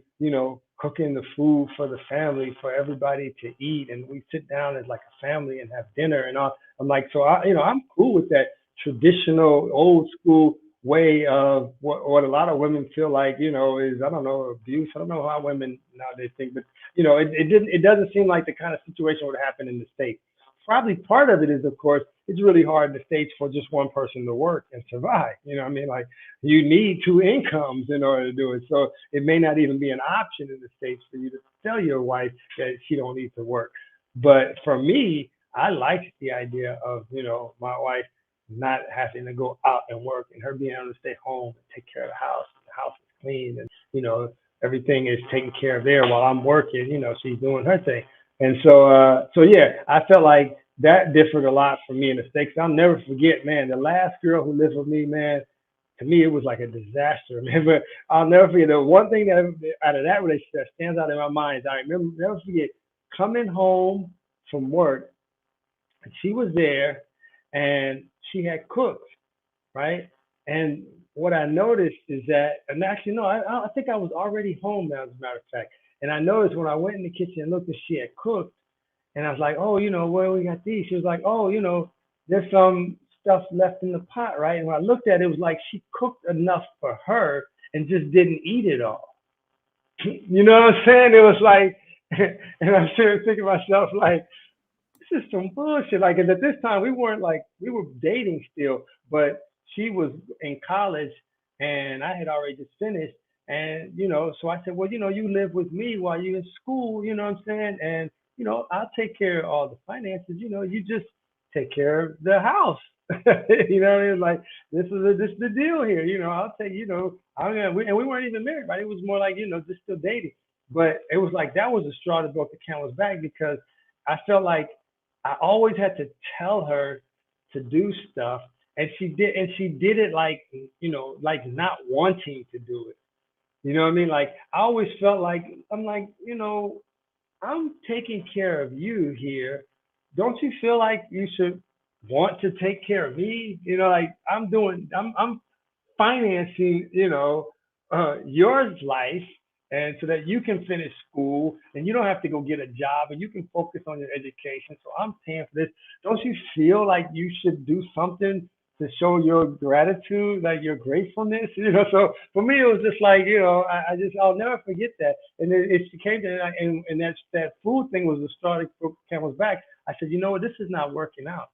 cooking the food for the family for everybody to eat, and we sit down as like a family and have dinner and all. I'm like, so I'm cool with that traditional old school way of what a lot of women feel like, is, I don't know, abuse. I don't know how women nowadays think, but it doesn't seem like the kind of situation would happen in the States. Probably part of it is, of course, it's really hard in the States for just one person to work and survive. You know what I mean? Like, you need two incomes in order to do it. So it may not even be an option in the States for you to tell your wife that she don't need to work. But for me, I liked the idea of, my wife not having to go out and work and her being able to stay home and take care of the house. The house is clean and, everything is taken care of there while I'm working. She's doing her thing. And so yeah, I felt like that differed a lot from me in the States. I'll never forget, man, the last girl who lived with me, man, to me, it was like a disaster, man. But I'll never forget the one thing that out of that relationship that stands out in my mind is I remember, never forget coming home from work, and she was there and she had cooked, right? And what I noticed is that, and actually, no, I think I was already home now, as a matter of fact. And I noticed when I went in the kitchen and looked and she had cooked, and I was like, oh, where we got these? She was like, oh, there's some stuff left in the pot, right? And when I looked at it, it was like she cooked enough for her and just didn't eat it all. You know what I'm saying? It was like, and I'm sure thinking to myself, like, this is some bullshit. Like, 'cause at this time, we were dating still, but she was in college and I had already just finished. And, so I said, well, you live with me while you're in school, you know what I'm saying? And, I'll take care of all the finances, you just take care of the house. You know what I mean? Like, this is the deal here, I'll take, and we weren't even married, right? It was more like, just still dating. But it was like, that was the straw that broke the camel's back because I felt like I always had to tell her to do stuff. And she did it like, like not wanting to do it. You know what I mean? Like, I always felt like, I'm like, I'm taking care of you here. Don't you feel like you should want to take care of me? Like I'm financing, your life, and so that you can finish school and you don't have to go get a job and you can focus on your education. So I'm paying for this. Don't you feel like you should do something to show your gratitude, like your gratefulness? So for me, it was just like, I'll never forget that. And it came to, and that food thing was the straw that broke the camel's back. I said, you know what, this is not working out.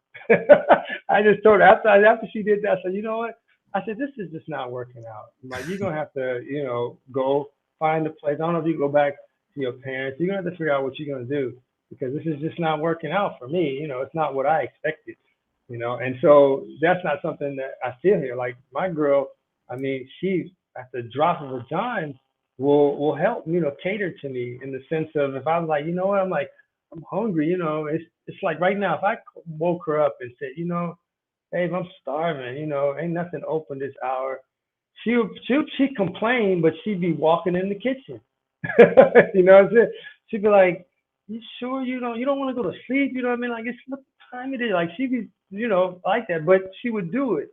I just told her after she did that, I said, you know what? I said, this is just not working out. Like, you're going to have to, go find a place. I don't know if you go back to your parents. You're going to have to figure out what you're going to do because this is just not working out for me. It's not what I expected, and so that's not something that I feel here. Like, my girl, I mean, she, at the drop of a dime, will help, cater to me in the sense of if I was like, what, I'm like, I'm hungry, it's like right now, if I woke her up and said, babe, I'm starving, ain't nothing open this hour. She'd complain, but she'd be walking in the kitchen. You know what I'm saying? She'd be like, you sure you don't want to go to sleep? You know what I mean? Like, it's what time it is. Like, she'd be like that, but she would do it.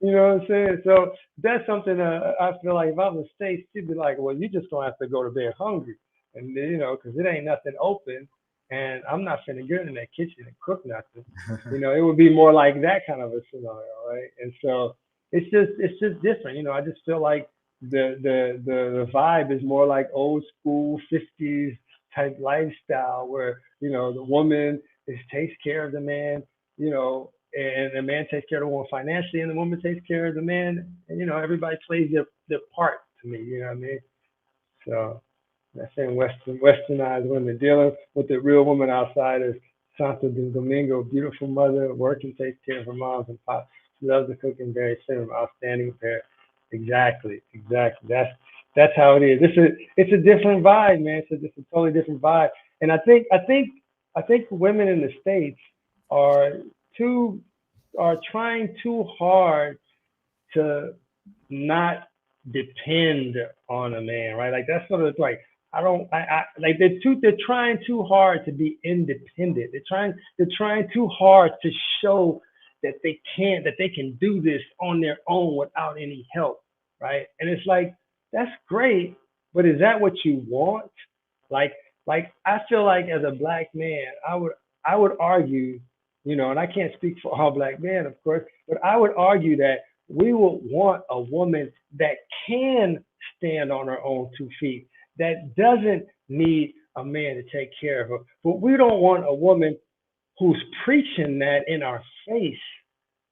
You know what I'm saying? So that's something I feel like if I was States, she'd be like, well, you just gonna have to go to bed hungry, and then, because it ain't nothing open, and I'm not finna get in that kitchen and cook nothing. It would be more like that kind of a scenario, right? And so it's just different. I just feel like the vibe is more like old school 50s type lifestyle where the woman takes care of the man, and the man takes care of the woman financially, and the woman takes care of the man, and everybody plays their part to me. You know what I mean? So that's saying westernized women dealing with the real woman outside is Santo Domingo, beautiful mother, working, takes care of her moms and pops. She loves to cook and very simple, outstanding pair. Exactly, exactly. That's how it is. It's a different vibe, man. It's a totally different vibe. And I think women in the States are too are trying too hard to not depend on a man, right? Like that's sort of like I don't I like they're trying too hard to be independent. They're trying too hard to show that they can do this on their own without any help, right? And it's like that's great, but is that what you want? Like like I feel like as a black man, I would argue, and I can't speak for all black men, of course, but I would argue that we would want a woman that can stand on her own 2 feet, that doesn't need a man to take care of her. But we don't want a woman who's preaching that in our face.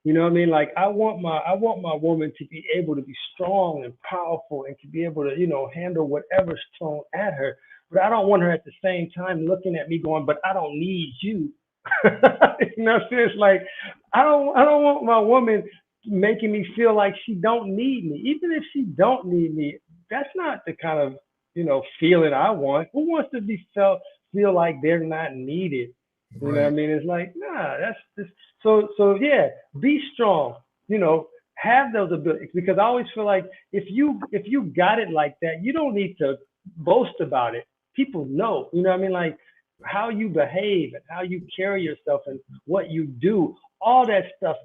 You know what I mean? Like I want my woman to be able to be strong and powerful and to be able to, handle whatever's thrown at her. But I don't want her at the same time looking at me going, but I don't need you. You know what I'm saying? It's like I don't want my woman making me feel like she don't need me. Even if she don't need me, that's not the kind of, feeling I want. Who wants to be feel like they're not needed? You know what I Right. mean? It's like, nah, that's just so yeah, be strong, have those abilities because I always feel like if you got it like that, you don't need to boast about it. People know, you know what I mean? Like how you behave and how you carry yourself and what you do, all that stuff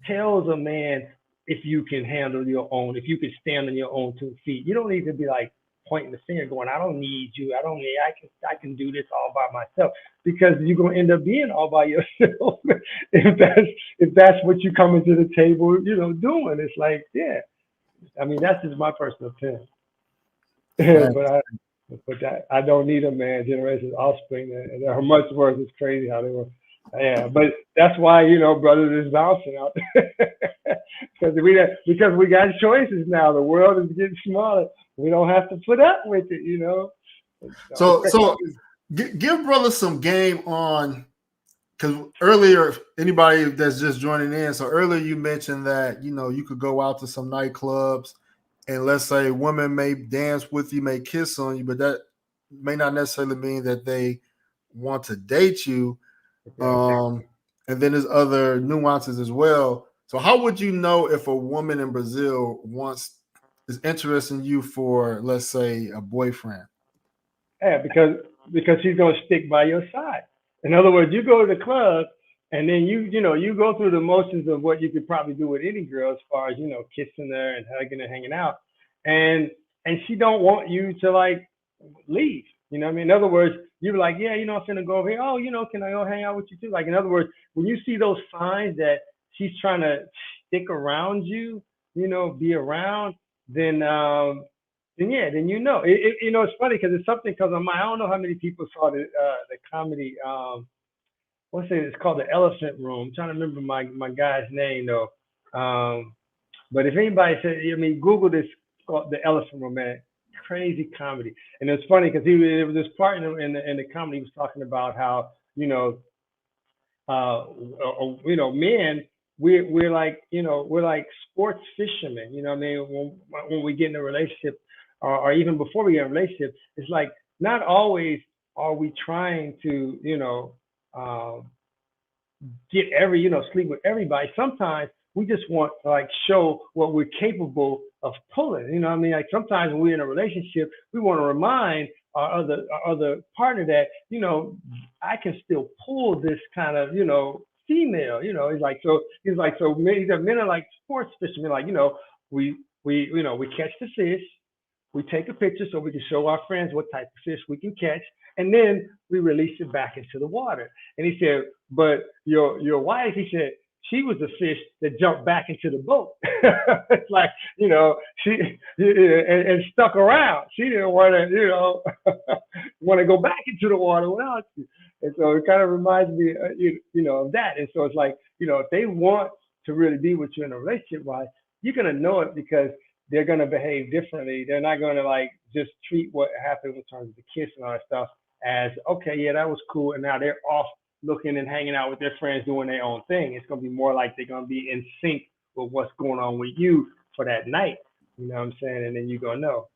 tells a man if you can handle your own, if you can stand on your own 2 feet. You don't need to be like pointing the finger going, I don't need you. I can do this all by myself because you're gonna end up being all by yourself if that's what you come into the table, doing. It's like, yeah. I mean, that's just my personal opinion. Right. But that I don't need a man. Generation's offspring, and they're much worse. It's crazy how they were. Yeah, but that's why brothers is bouncing out because we got choices now. The world is getting smaller. We don't have to put up with it. So give brother some game on because earlier anybody that's just joining in. So earlier you mentioned that you could go out to some nightclubs and let's say women may dance with you, may kiss on you, but that may not necessarily mean that they want to date you. And then there's other nuances as well. So how would you know if a woman in Brazil is interested in you for, let's say, a boyfriend? Yeah, because she's gonna stick by your side. In other words, you go to the club and then you go through the motions of what you could probably do with any girl as far as kissing her and hugging her, hanging out, and she don't want you to like leave. You know what I mean? In other words, you're like, yeah, I'm finna go over here. Oh, can I go hang out with you too? Like, in other words, when you see those signs that she's trying to stick around you, be around, then yeah, then it's funny because it's something because I don't know how many people saw the comedy. What's it? It's called the Elephant Room. I'm trying to remember my guy's name though. But if anybody said, I mean, Google this, called the Elephant Room, man. Crazy comedy, and it's funny because there was this part in the comedy he was talking about how men we're like sports fishermen. You know what I mean? When we get in a relationship, or even before we get in a relationship, it's like not always are we trying to um, get sleep with everybody. Sometimes we just want to like show what we're capable of pulling. You know what I mean? Like sometimes when we're in a relationship, we want to remind our other partner that I can still pull this kind of female. So men are like sports fishermen. Like, we catch the fish, we take a picture so we can show our friends what type of fish we can catch, and then we release it back into the water. And he said, but your wife, he said, she was the fish that jumped back into the boat. It's like, she and stuck around. She didn't want to, want to go back into the water without you. And so it kind of reminds me, of that. And so it's like, if they want to really be with you in a relationship, wise, you're gonna know it because they're gonna behave differently. They're not gonna like just treat what happened in terms of the kiss and all that stuff as okay, yeah, that was cool, and now they're off looking and hanging out with their friends doing their own thing. It's gonna be more like they're gonna be in sync with what's going on with you for that night. You know what I'm saying? And then you're gonna know.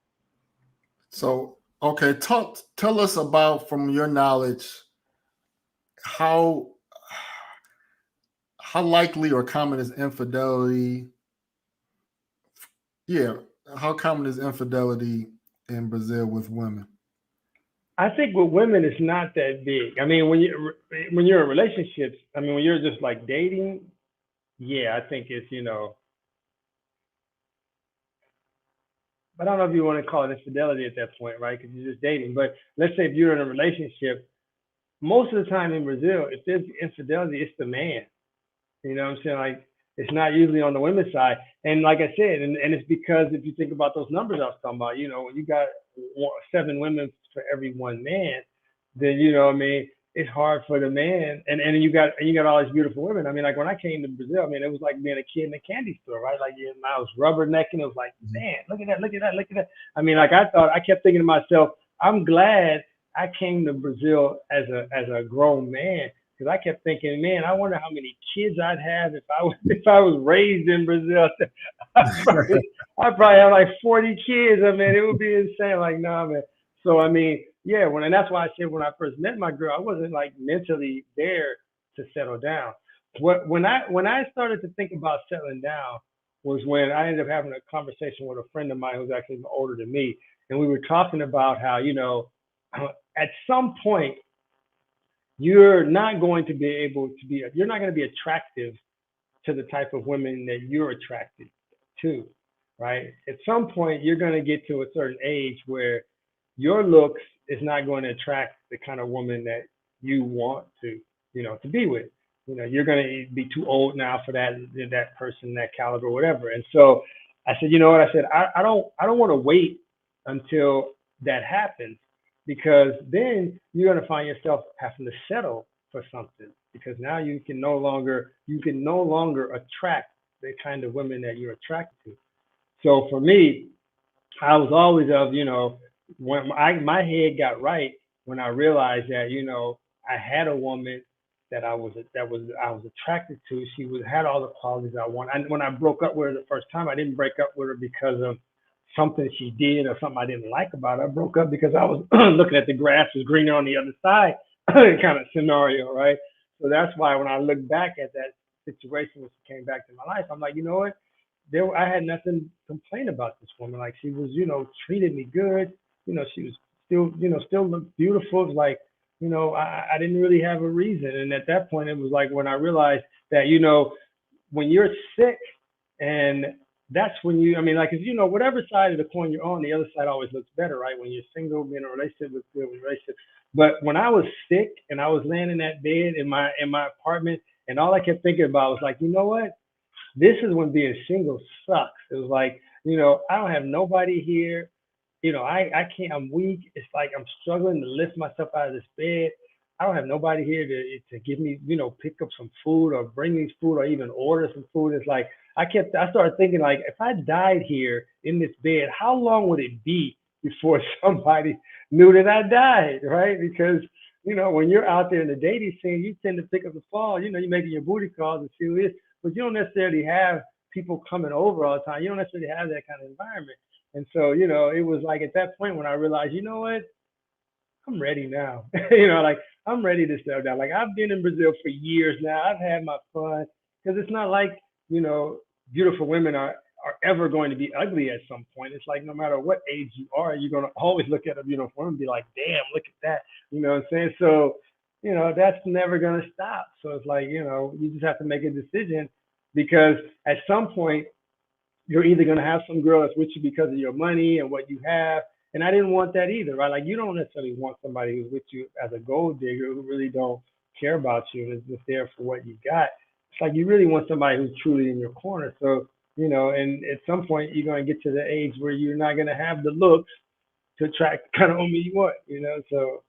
So, okay, tell us about, from your knowledge, how likely or common is infidelity? Yeah, how common is infidelity in Brazil with women? I think with women, it's not that big. I mean, when you're in relationships, I mean, when you're just like dating, yeah, I think it's, but I don't know if you want to call it infidelity at that point, right? Because you're just dating. But let's say if you're in a relationship, most of the time in Brazil, if there's infidelity, it's the man. You know what I'm saying? Like, it's not usually on the women's side. And like I said, and it's because if you think about those numbers I was talking about, when you got 7 women for every 1 man, then, what I mean, it's hard for the man. And you got all these beautiful women. I mean, like when I came to Brazil, I mean, it was like being a kid in a candy store, right? Like, I was rubbernecking. It was like, man, look at that, look at that, look at that. I mean, like I kept thinking to myself, I'm glad I came to Brazil as a grown man. Because I kept thinking, man, I wonder how many kids I'd have if I was raised in Brazil. I'd probably have like 40 kids. I mean, it would be insane. Like, nah, man. So I mean, yeah. And that's why I said when I first met my girl, I wasn't like mentally there to settle down. When I started to think about settling down was when I ended up having a conversation with a friend of mine who's actually older than me, and we were talking about how at some point, you're not going to be attractive to the type of women that you're attracted to, right? At some point, you're going to get to a certain age where your looks is not going to attract the kind of woman that you want to be with. You're going to be too old now for that person, that caliber, whatever. And so I said, you know what? I said, I don't want to wait until that happens. Because then you're going to find yourself having to settle for something because now you can no longer attract the kind of women that you're attracted to. So for me, I was always when my head got right when I realized that I had a woman that I was attracted to. She had all the qualities I want. When I broke up with her the first time, I didn't break up with her because of something she did or something I didn't like about her. I broke up because I was looking at the grass was greener on the other side kind of scenario, right? So that's why when I look back at that situation when she came back to my life, I'm like, you know what? I had nothing to complain about this woman. Like she was, treated me good. She was still looked beautiful. It was like, I didn't really have a reason. And at that point, it was like when I realized that, when you're sick and that's when if whatever side of the coin you're on, the other side always looks better, right? When you're single, being in a relationship looks good with relationship. But when I was sick and I was laying in that bed in my apartment, and all I kept thinking about was like, you know what? This is when being single sucks. It was like, I don't have nobody here. I can't. I'm weak. It's like I'm struggling to lift myself out of this bed. I don't have nobody here to give me, pick up some food or bring me food or even order some food. It's like I started thinking like, if I died here in this bed, how long would it be before somebody knew that I died, right? Because, when you're out there in the dating scene, you tend to pick up the phone, you're making your booty calls and see who it is, but you don't necessarily have people coming over all the time. You don't necessarily have that kind of environment. And so, it was like at that point when I realized, you know what? I'm ready now. Like I'm ready to settle down. Like I've been in Brazil for years now. I've had my fun because it's not like, beautiful women are ever going to be ugly at some point. It's like no matter what age you are, you're going to always look at a beautiful woman and be like, damn, look at that. You know what I'm saying? So that's never going to stop. So it's like, you just have to make a decision because at some point you're either going to have some girl that's with you because of your money and what you have. And I didn't want that either, right? Like you don't necessarily want somebody who's with you as a gold digger who really don't care about you and is just there for what you got. It's like you really want somebody who's truly in your corner. So, and at some point you're going to get to the age where you're not going to have the looks to attract the kind of woman you want. So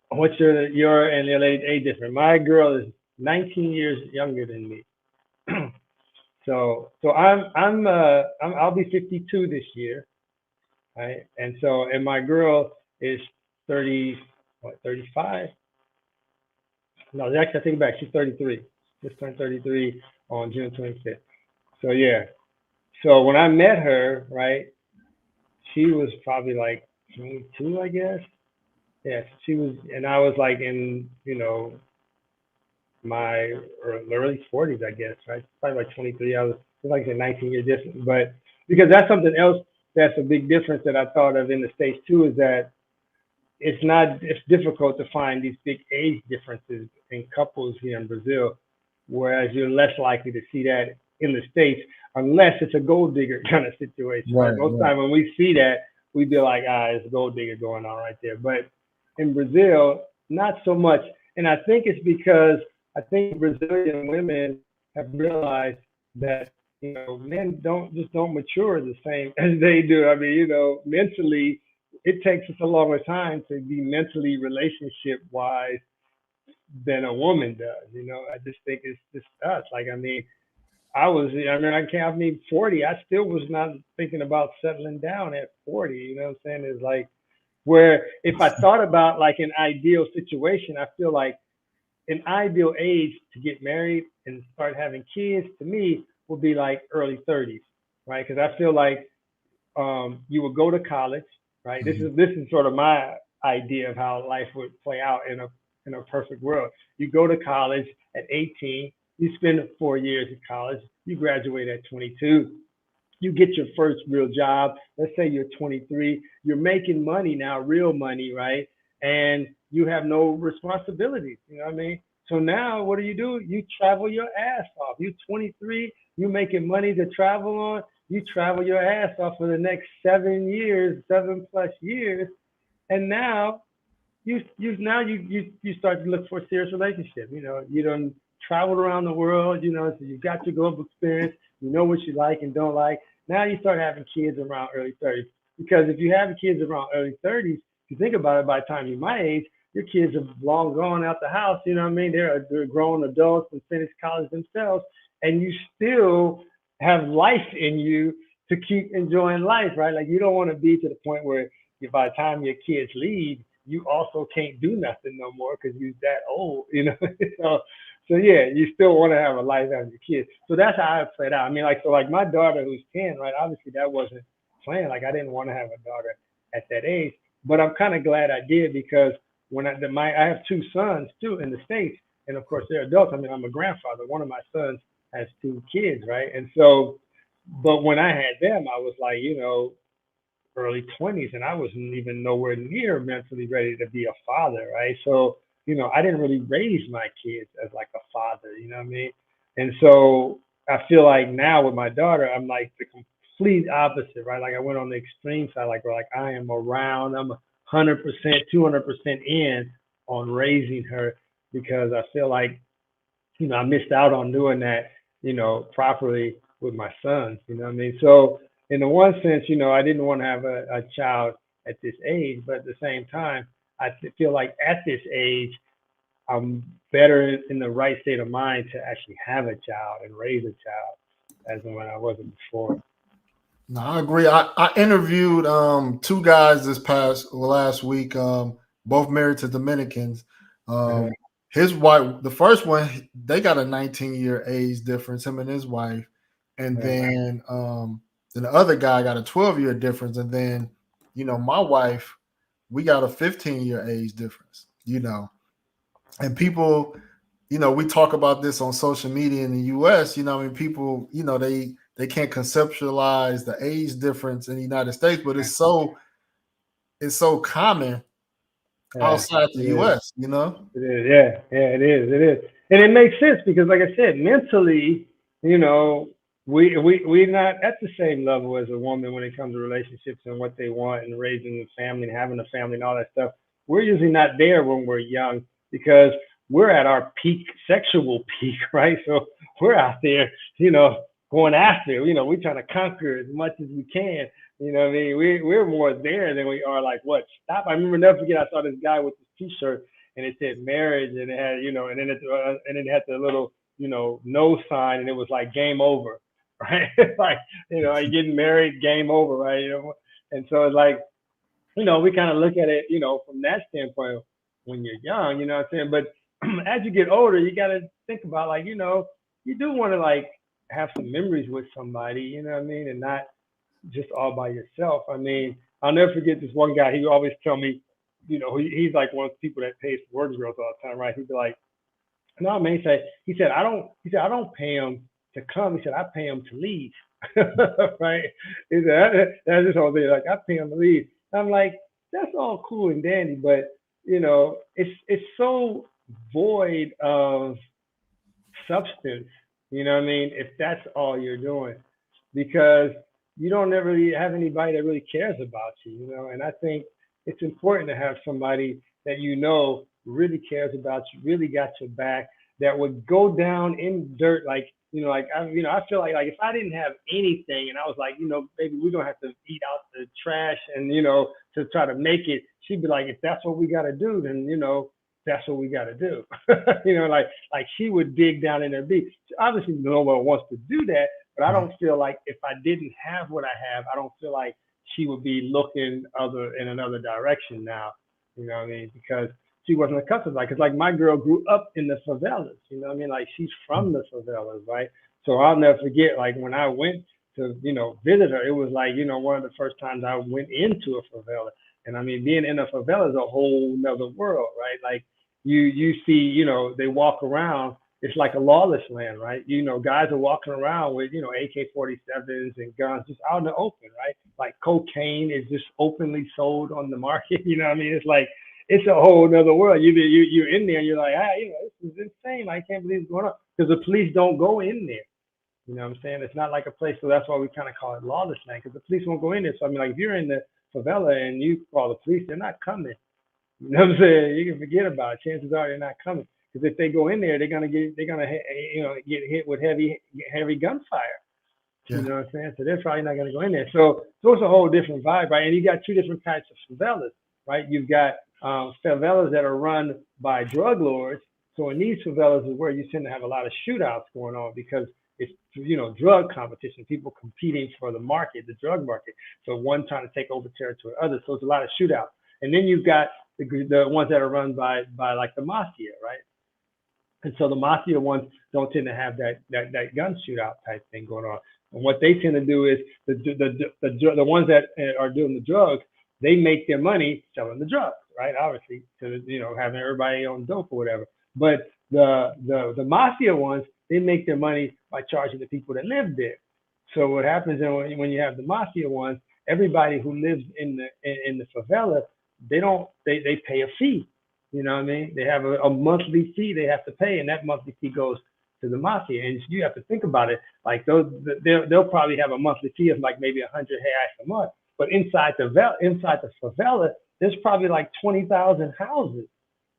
what's your and your lady age difference? My girl is 19 years younger than me. So I'll be 52 this year, right? And my girl is 30, 35? No, actually I take it back. She's 33. Just turned 33 on June 25th. So yeah. So when I met her, right, she was probably like 22, I guess. Yeah, she was, and I was like in, my early 40s, I guess, right? Probably like 23. I was like a 19-year difference, but because that's something else that's a big difference that I thought of in the States too is that it's difficult to find these big age differences in couples here in Brazil, whereas you're less likely to see that in the States unless it's a gold digger kind of situation, right? Most time when we see that, we be like, it's a gold digger going on right there. But in Brazil, not so much. And I think it's because I think Brazilian women have realized that men don't mature the same as they do. I mean, mentally, it takes us a longer time to be mentally relationship wise than a woman does. I just think it's just us. Like, I mean, I mean, 40, I still was not thinking about settling down at 40. You know what I'm saying? It's like where if I thought about like an ideal situation, I feel like an ideal age to get married and start having kids to me would be like early 30s, right? Because I feel like you would go to college, right? This is sort of my idea of how life would play out in a perfect world. You go to college at 18, you spend 4 years at college, you graduate at 22, you get your first real job. Let's say you're 23, you're making money now, real money, right? And you have no responsibilities. You know what I mean? So now what do? You travel your ass off. You're 23, you're making money to travel on. You travel your ass off for the next 7 years, 7+ years, and now you start to look for a serious relationship. You don't traveled around the world. So you got your global experience. You know what you like and don't like. Now you start having kids around early 30s. Because if you have kids around early 30s, if you think about it, by the time you're my age, your kids have long gone out the house. You know what I mean? They're grown adults and finished college themselves, and you still have life in you to keep enjoying life, right? Like you don't want to be to the point where by the time your kids leave, you also can't do nothing no more because you're that old. So yeah, you still want to have a life after your kids. So that's how I played out. I mean, like my daughter who's 10, right? Obviously that wasn't planned. Like I didn't want to have a daughter at that age, but I'm kind of glad I did because when I have two sons too in the States, and of course they're adults. I mean, I'm a grandfather. One of my sons has two kids, right? And so, but when I had them, I was like, early 20s, and I wasn't even nowhere near mentally ready to be a father, right? So, I didn't really raise my kids as like a father, you know what I mean? And so I feel like now with my daughter, I'm like the complete opposite, right? Like I went on the extreme side, like where like I am around, I'm 100%, 200% in on raising her because I feel like I missed out on doing that, properly with my sons, you know what I mean? So in the one sense, I didn't want to have a child at this age, but at the same time, I feel like at this age, I'm better in the right state of mind to actually have a child and raise a child as when I wasn't before. No, I agree. I interviewed two guys last week, both married to Dominicans. Uh-huh. His wife, the first one, they got a 19-year age difference, him and his wife, and Uh-huh. then the other guy got a 12-year difference, and then my wife, we got a 15-year age difference. And people, we talk about this on social media in the US, I mean, people, they can't conceptualize the age difference in the United States, but it's so common outside the Yeah. U.S. You know. It is, it is, and it makes sense because, like I said, mentally, you know, we're not at the same level as a woman when it comes to relationships and what they want and raising a family and having a family and all that stuff. We're usually not there when we're young because we're at our peak, sexual peak, right? So we're out there, you know, going after, you know, we're trying to conquer as much as we can. You know what I mean? We're more there than we are like, what, stop. I remember, never forget, I saw this guy with this t-shirt and it said marriage and it had, you know, and then it had the little, you know, no sign and it was like game over, right? Like, you know, you getting married, game over, right? You know, and so it's like, you know, we kind of look at it, you know, from that standpoint when you're young, you know what I'm saying? But as you get older, you got to think about, like, you know, you do want to like have some memories with somebody, you know what I mean? And not just all by yourself. I mean, I'll never forget this one guy. He would always tell me, you know, he's like one of the people that pays for work girls all the time, right? He'd be like, no, man, he said, I don't pay him to come. He said, I pay him to leave. Right? He said, that's his whole thing. Like, I pay him to leave. I'm like, that's all cool and dandy, but you know, it's so void of substance. You know what I mean? If that's all you're doing, because you don't ever really have anybody that really cares about you. You know, and I think it's important to have somebody that you know really cares about you, really got your back, that would go down in dirt, like, you know, like I feel like if I didn't have anything and I was like, you know, baby, we're gonna have to eat out the trash and you know to try to make it. She'd be like, if that's what we gotta do, then you know that's what we gotta do. You know, like she would dig down in there. Be obviously no one wants to do that, but I don't feel like if I didn't have what I have, I don't feel like she would be looking other in another direction now. You know what I mean? Because she wasn't accustomed, like, cause like my girl grew up in the favelas. You know what I mean? Like she's from the favelas, right? So I'll never forget, like when I went to, you know, visit her, it was like, you know, one of the first times I went into a favela. And I mean, being in a favela is a whole nother world, right? Like you see, you know, they walk around. It's like a lawless land, right? You know, guys are walking around with, you know, AK-47s and guns just out in the open, right? Like cocaine is just openly sold on the market. You know what I mean? It's like, it's a whole nother world. You're in there and you're like, ah, you know, this is insane. I can't believe it's going on. Because the police don't go in there. You know what I'm saying? It's not like a place, so that's why we kind of call it lawless land, because the police won't go in there. So I mean, like if you're in the favela and you call the police, they're not coming. You know what I'm saying? You can forget about it. Chances are they're not coming. Because if they go in there, you know, get hit with heavy gunfire. You Yeah. know what I'm saying? So they're probably not going to go in there. So it's a whole different vibe, right? And you got two different types of favelas, right? You've got favelas that are run by drug lords. So in these favelas is where you tend to have a lot of shootouts going on because it's, you know, drug competition, people competing for the market, the drug market. So one trying to take over territory, other. So it's a lot of shootouts. And then you've got the ones that are run by like the mafia, right? And so the mafia ones don't tend to have that gun shootout type thing going on. And what they tend to do is the ones that are doing the drugs, they make their money selling the drugs, right? Obviously, to, you know, having everybody on dope or whatever. But the mafia ones, they make their money by charging the people that live there. So what happens when you have the mafia ones, everybody who lives in the favela, they pay a fee. You know what I mean? They have a monthly fee they have to pay, and that monthly fee goes to the mafia. And you have to think about it. Like they'll probably have a monthly fee of like maybe 100 reais a month. But inside the favela, there's probably like 20,000 houses,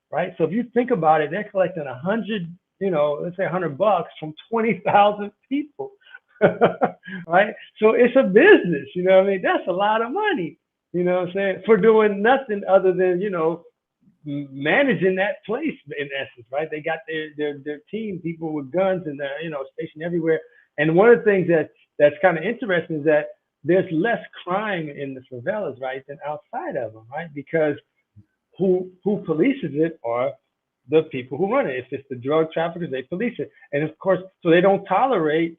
right? So if you think about it, they're collecting 100, you know, let's say $100 from 20,000 people, right? So it's a business. You know what I mean? That's a lot of money. You know what I'm saying? For doing nothing other than, you know, managing that place in essence, right? They got their team, people with guns and you know, stationed everywhere. And one of the things that's kind of interesting is that there's less crime in the favelas, right, than outside of them, right? Because who polices it are the people who run it. If it's the drug traffickers, they police it, and of course, so they don't tolerate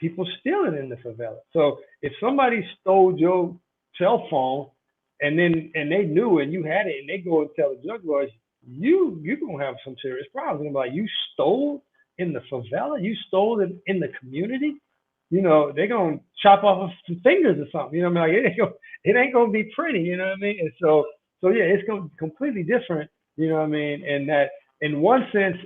people stealing in the favela. So if somebody stole your cell phone and they knew and you had it and they go and tell the drug lords, you're gonna have some serious problems. They're like, you stole in the favela, you stole in the community, you know, they're gonna chop off some fingers or something. You know what I mean? Like it ain't gonna be pretty, you know what I mean? And so So yeah, it's completely different. You know what I mean? And that in one sense,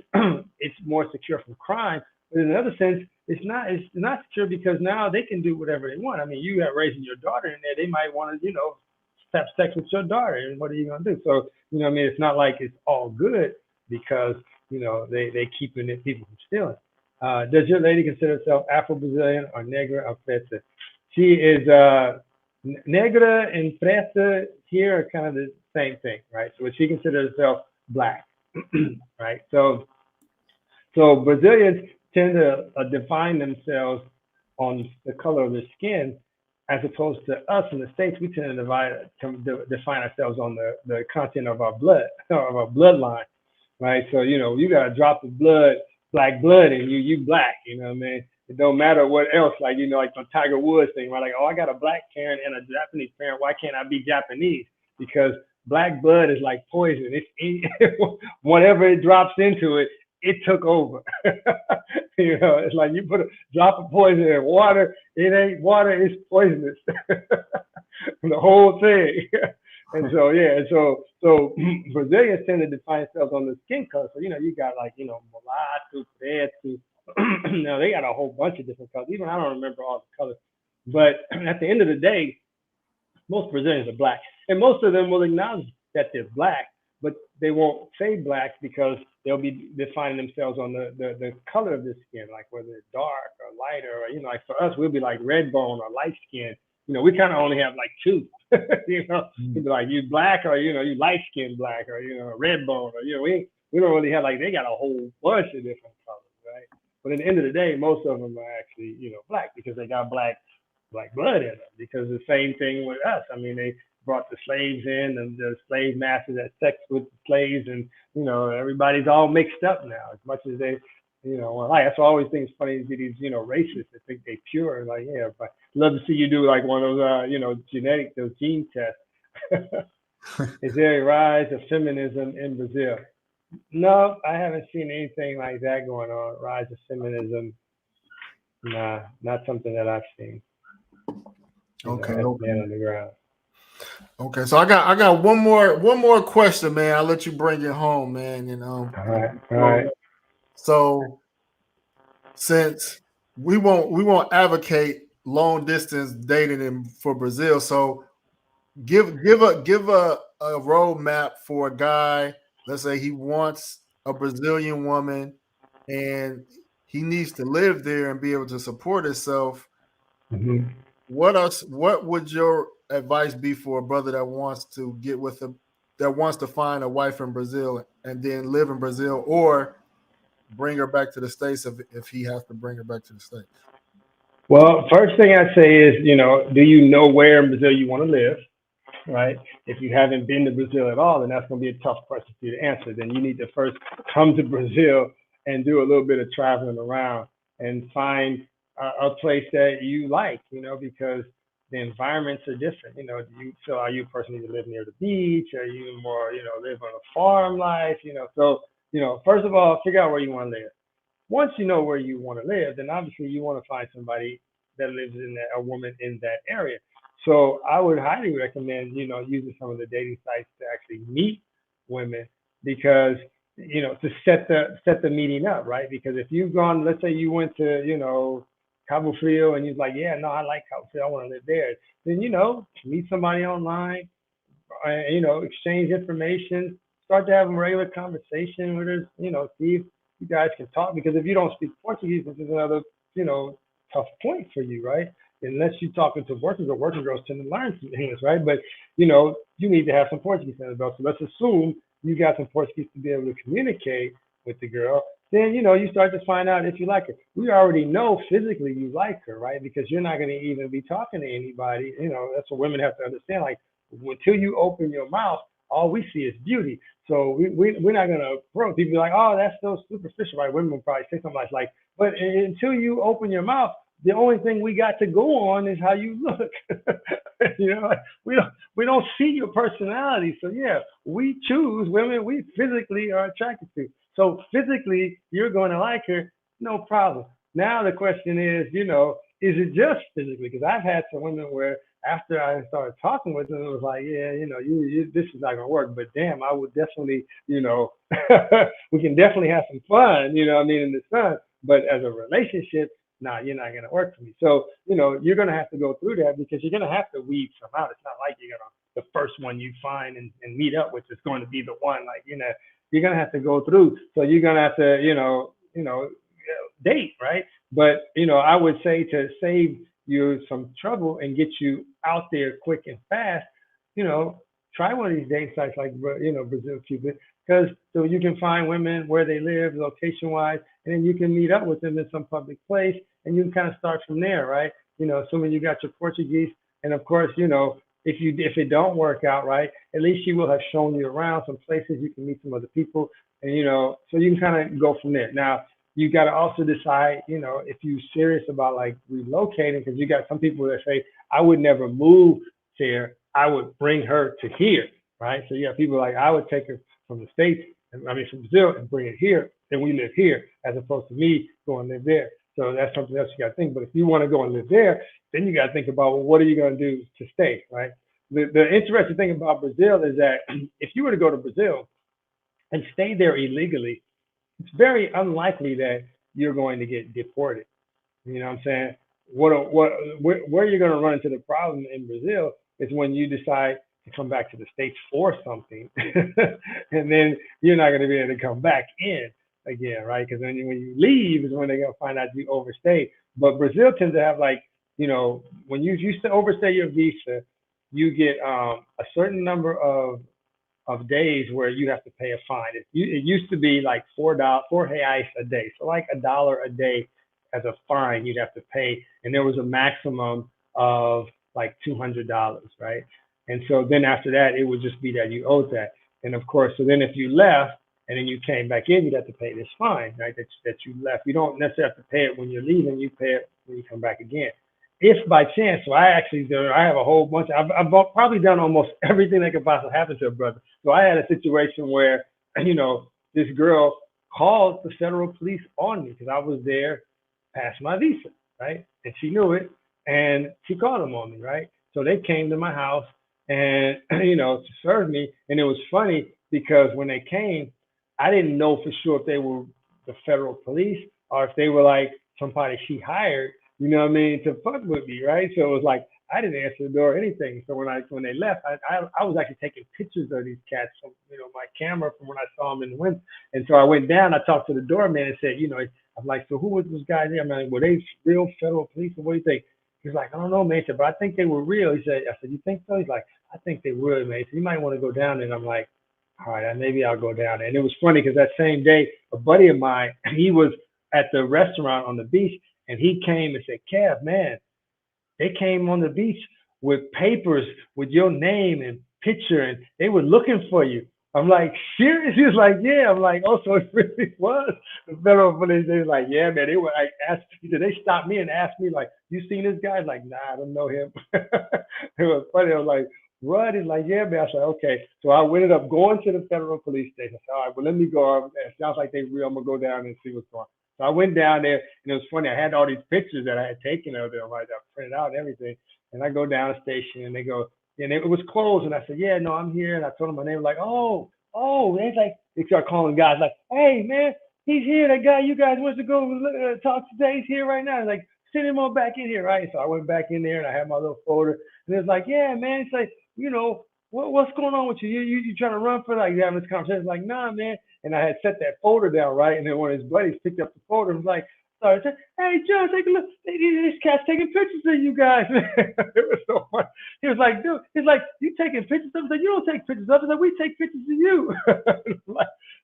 it's more secure from crime, but in another sense, it's not secure because now they can do whatever they want. I mean, you have raising your daughter in there, they might want to, have sex with your daughter, and what are you gonna do? So I mean, it's not like it's all good because they keeping it people from stealing. Does your lady consider herself Afro Brazilian or negra or preta? She is negra and preta here are kind of the same thing, right? So she considers herself black, right? So Brazilians tend to define themselves on the color of their skin, as opposed to us in the States. We tend define ourselves on the content of our blood, of our bloodline, right? So you got a drop of blood, black blood, and you black. You know what I mean? It don't matter what else, like like the Tiger Woods thing, right? Like, oh, I got a black parent and a Japanese parent. Why can't I be Japanese? Because black blood is like poison. Whatever it drops into it, it took over. It's like you put a drop of poison in water. It ain't water. It's poisonous. The whole thing. And so yeah, so Brazilians tend to define themselves on the skin color. So you got like mulatto, preto. Now they got a whole bunch of different colors. Even I don't remember all the colors. But at the end of the day, most Brazilians are black, and most of them will acknowledge that they're black, but they won't say black because they'll be defining themselves on the color of their skin, like whether it's dark or lighter, or like for us, we'll be like red bone or light skin. We kind of only have like two. We'd be like, you black, or you light skin black, or red bone, or we don't really have, like, they got a whole bunch of different colors, right? But at the end of the day, most of them are actually black because they got black blood in them. Because the same thing with us. I mean, they brought the slaves in, and the slave masters had sex with the slaves, and everybody's all mixed up now. As much as they, that's why I always think it's funny to see these racists that think they pure. Like, yeah, but love to see you do like one of those those gene tests. Is there a rise of feminism in Brazil? No, I haven't seen anything like that going on. Rise of feminism, nah, not something that I've seen. Okay. Man on the ground. Okay, so I got one more question, man. I'll let you bring it home, man. All right. So since we won't advocate long distance dating for Brazil, so give a roadmap for a guy. Let's say he wants a Brazilian woman and he needs to live there and be able to support himself. Mm-hmm. What would your advice be for a brother that wants to get with that wants to find a wife in Brazil and then live in Brazil, or bring her back to the States if he has to bring her back to the States? Well, first thing I say is, do you know where in Brazil you want to live? Right? If you haven't been to Brazil at all, then that's going to be a tough question for you to answer. Then you need to first come to Brazil and do a little bit of traveling around and find a place that you like, because the environments are different. Do you feel, are you a person who live near the beach? Are you more, live on a farm life? So, first of all, figure out where you want to live. Once you know where you want to live, then obviously you want to find somebody that lives in a woman in that area. So I would highly recommend, using some of the dating sites to actually meet women, because, to set the meeting up, right? Because if you've gone, let's say you went to, Cabo Frio, and you're like, yeah, no, I like Cabo Frio, I want to live there. Then, meet somebody online, exchange information, start to have a regular conversation with her, see if you guys can talk. Because if you don't speak Portuguese, this is another, tough point for you, right? Unless you're talking to working girls tend to learn some English, right? But, you need to have some Portuguese in the belt. So let's assume you got some Portuguese to be able to communicate with the girl. Then, you start to find out if you like her. We already know physically you like her, right? Because you're not going to even be talking to anybody. That's what women have to understand. Like, until you open your mouth, all we see is beauty. So we're not going to approach people like, oh, that's so superficial, right? Women will probably say something like, but until you open your mouth, the only thing we got to go on is how you look. We don't see your personality. So yeah, we choose women we physically are attracted to. So physically, you're going to like her, no problem. Now the question is, is it just physically? Because I've had some women where after I started talking with them, it was like, yeah, this is not gonna work. But damn, I would definitely, we can definitely have some fun, what I mean, in the sun. But as a relationship, nah, you're not gonna work for me. So, you're gonna have to go through that because you're gonna have to weed some out. It's not like you're gonna the first one you find and meet up with is going to be the one. Like, you're gonna have to go through. So you're gonna have to, date, right? But I would say to save you some trouble and get you out there quick and fast, you know, try one of these dating sites like Brazil Cupid, because so you can find women where they live, location wise, and then you can meet up with them in some public place, and you can kind of start from there, right? Assuming you got your Portuguese, and of course, if it don't work out right, at least she will have shown you around some places you can meet some other people, and so you can kind of go from there. Now you got to also decide, if you're serious about like relocating, because you got some people that say, I would never move there. I would bring her to here, right? So you have people like, I would take her from the States, from Brazil and bring it here, and we live here, as opposed to me going to live there. So that's something else you got to think. But if you want to go and live there, then you got to think about, well, what are you going to do to stay, right? The interesting thing about Brazil is that if you were to go to Brazil and stay there illegally, it's very unlikely that you're going to get deported. You know what I'm saying? Where you're going to run into the problem in Brazil is when you decide to come back to the States for something, and then you're not going to be able to come back in again, right? Because then when you leave is when they're going to find out you overstayed. But Brazil tends to have like, when you used to overstay your visa, you get a certain number of days where you have to pay a fine. It used to be like $4 reais a day, so like $1 a day as a fine you'd have to pay, and there was a maximum of like $200, right? And so then after that, it would just be that you owed that. And of course, so then if you left and then you came back in, you'd have to pay this fine, right? That you left. You don't necessarily have to pay it when you're leaving. You pay it when you come back again. If by chance, so I have a whole bunch. I've probably done almost everything that could possibly happen to a brother. So I had a situation where, this girl called the federal police on me because I was there past my visa, right? And she knew it, and she called them on me, right? So they came to my house and, to serve me. And it was funny because when they came, I didn't know for sure if they were the federal police or if they were like somebody she hired, to fuck with me, right? So it was like, I didn't answer the door or anything. So when they left, I was actually taking pictures of these cats from, my camera from when I saw them in the window. And so I went down, I talked to the doorman and said, I'm like, so who was this guy there? I'm like, were they real federal police? Or what do you think? He's like, I don't know, man. But I think they were real. I said, you think so? He's like, I think they were, man. So you might want to go down there. And I'm like, all right, maybe I'll go down there. And it was funny because that same day, a buddy of mine, he was at the restaurant on the beach, and he came and said, Kev, man, they came on the beach with papers with your name and picture, and they were looking for you. I'm like, serious? He was like, yeah. I'm like, oh, so it really was the federal police. They was like, yeah, man. They were like, he said, they stopped me and asked me, like, you seen this guy? I'm like, nah, I don't know him. It was funny. I was like, what? He's like, yeah, man. I said, okay. So I ended up going to the federal police station. I said, all right, well, let me go. It sounds like they real. I'm going to go down and see what's going on. So I went down there, and it was funny. I had all these pictures that I had taken of them, right? I printed out and everything. And I go down the station, and they go, and it was closed. And I said, yeah, no, I'm here. And I told them my name. Like, oh. And it's like, they start calling guys like, hey, man, he's here. That guy you guys went to go talk today, he's here right now. Like, send him on back in here, right? So I went back in there, and I had my little folder. And it's like, yeah, man. It's like, what's going on with you? You trying to run for like you having this conversation? It's like, nah, man. And I had set that folder down, right? And then one of his buddies picked up the folder and was like, said, hey, John, take a look. This cat's taking pictures of you guys. It was so funny. He was like, dude, he's like, you taking pictures of us? Like, you don't take pictures of us. Like, we take pictures of you.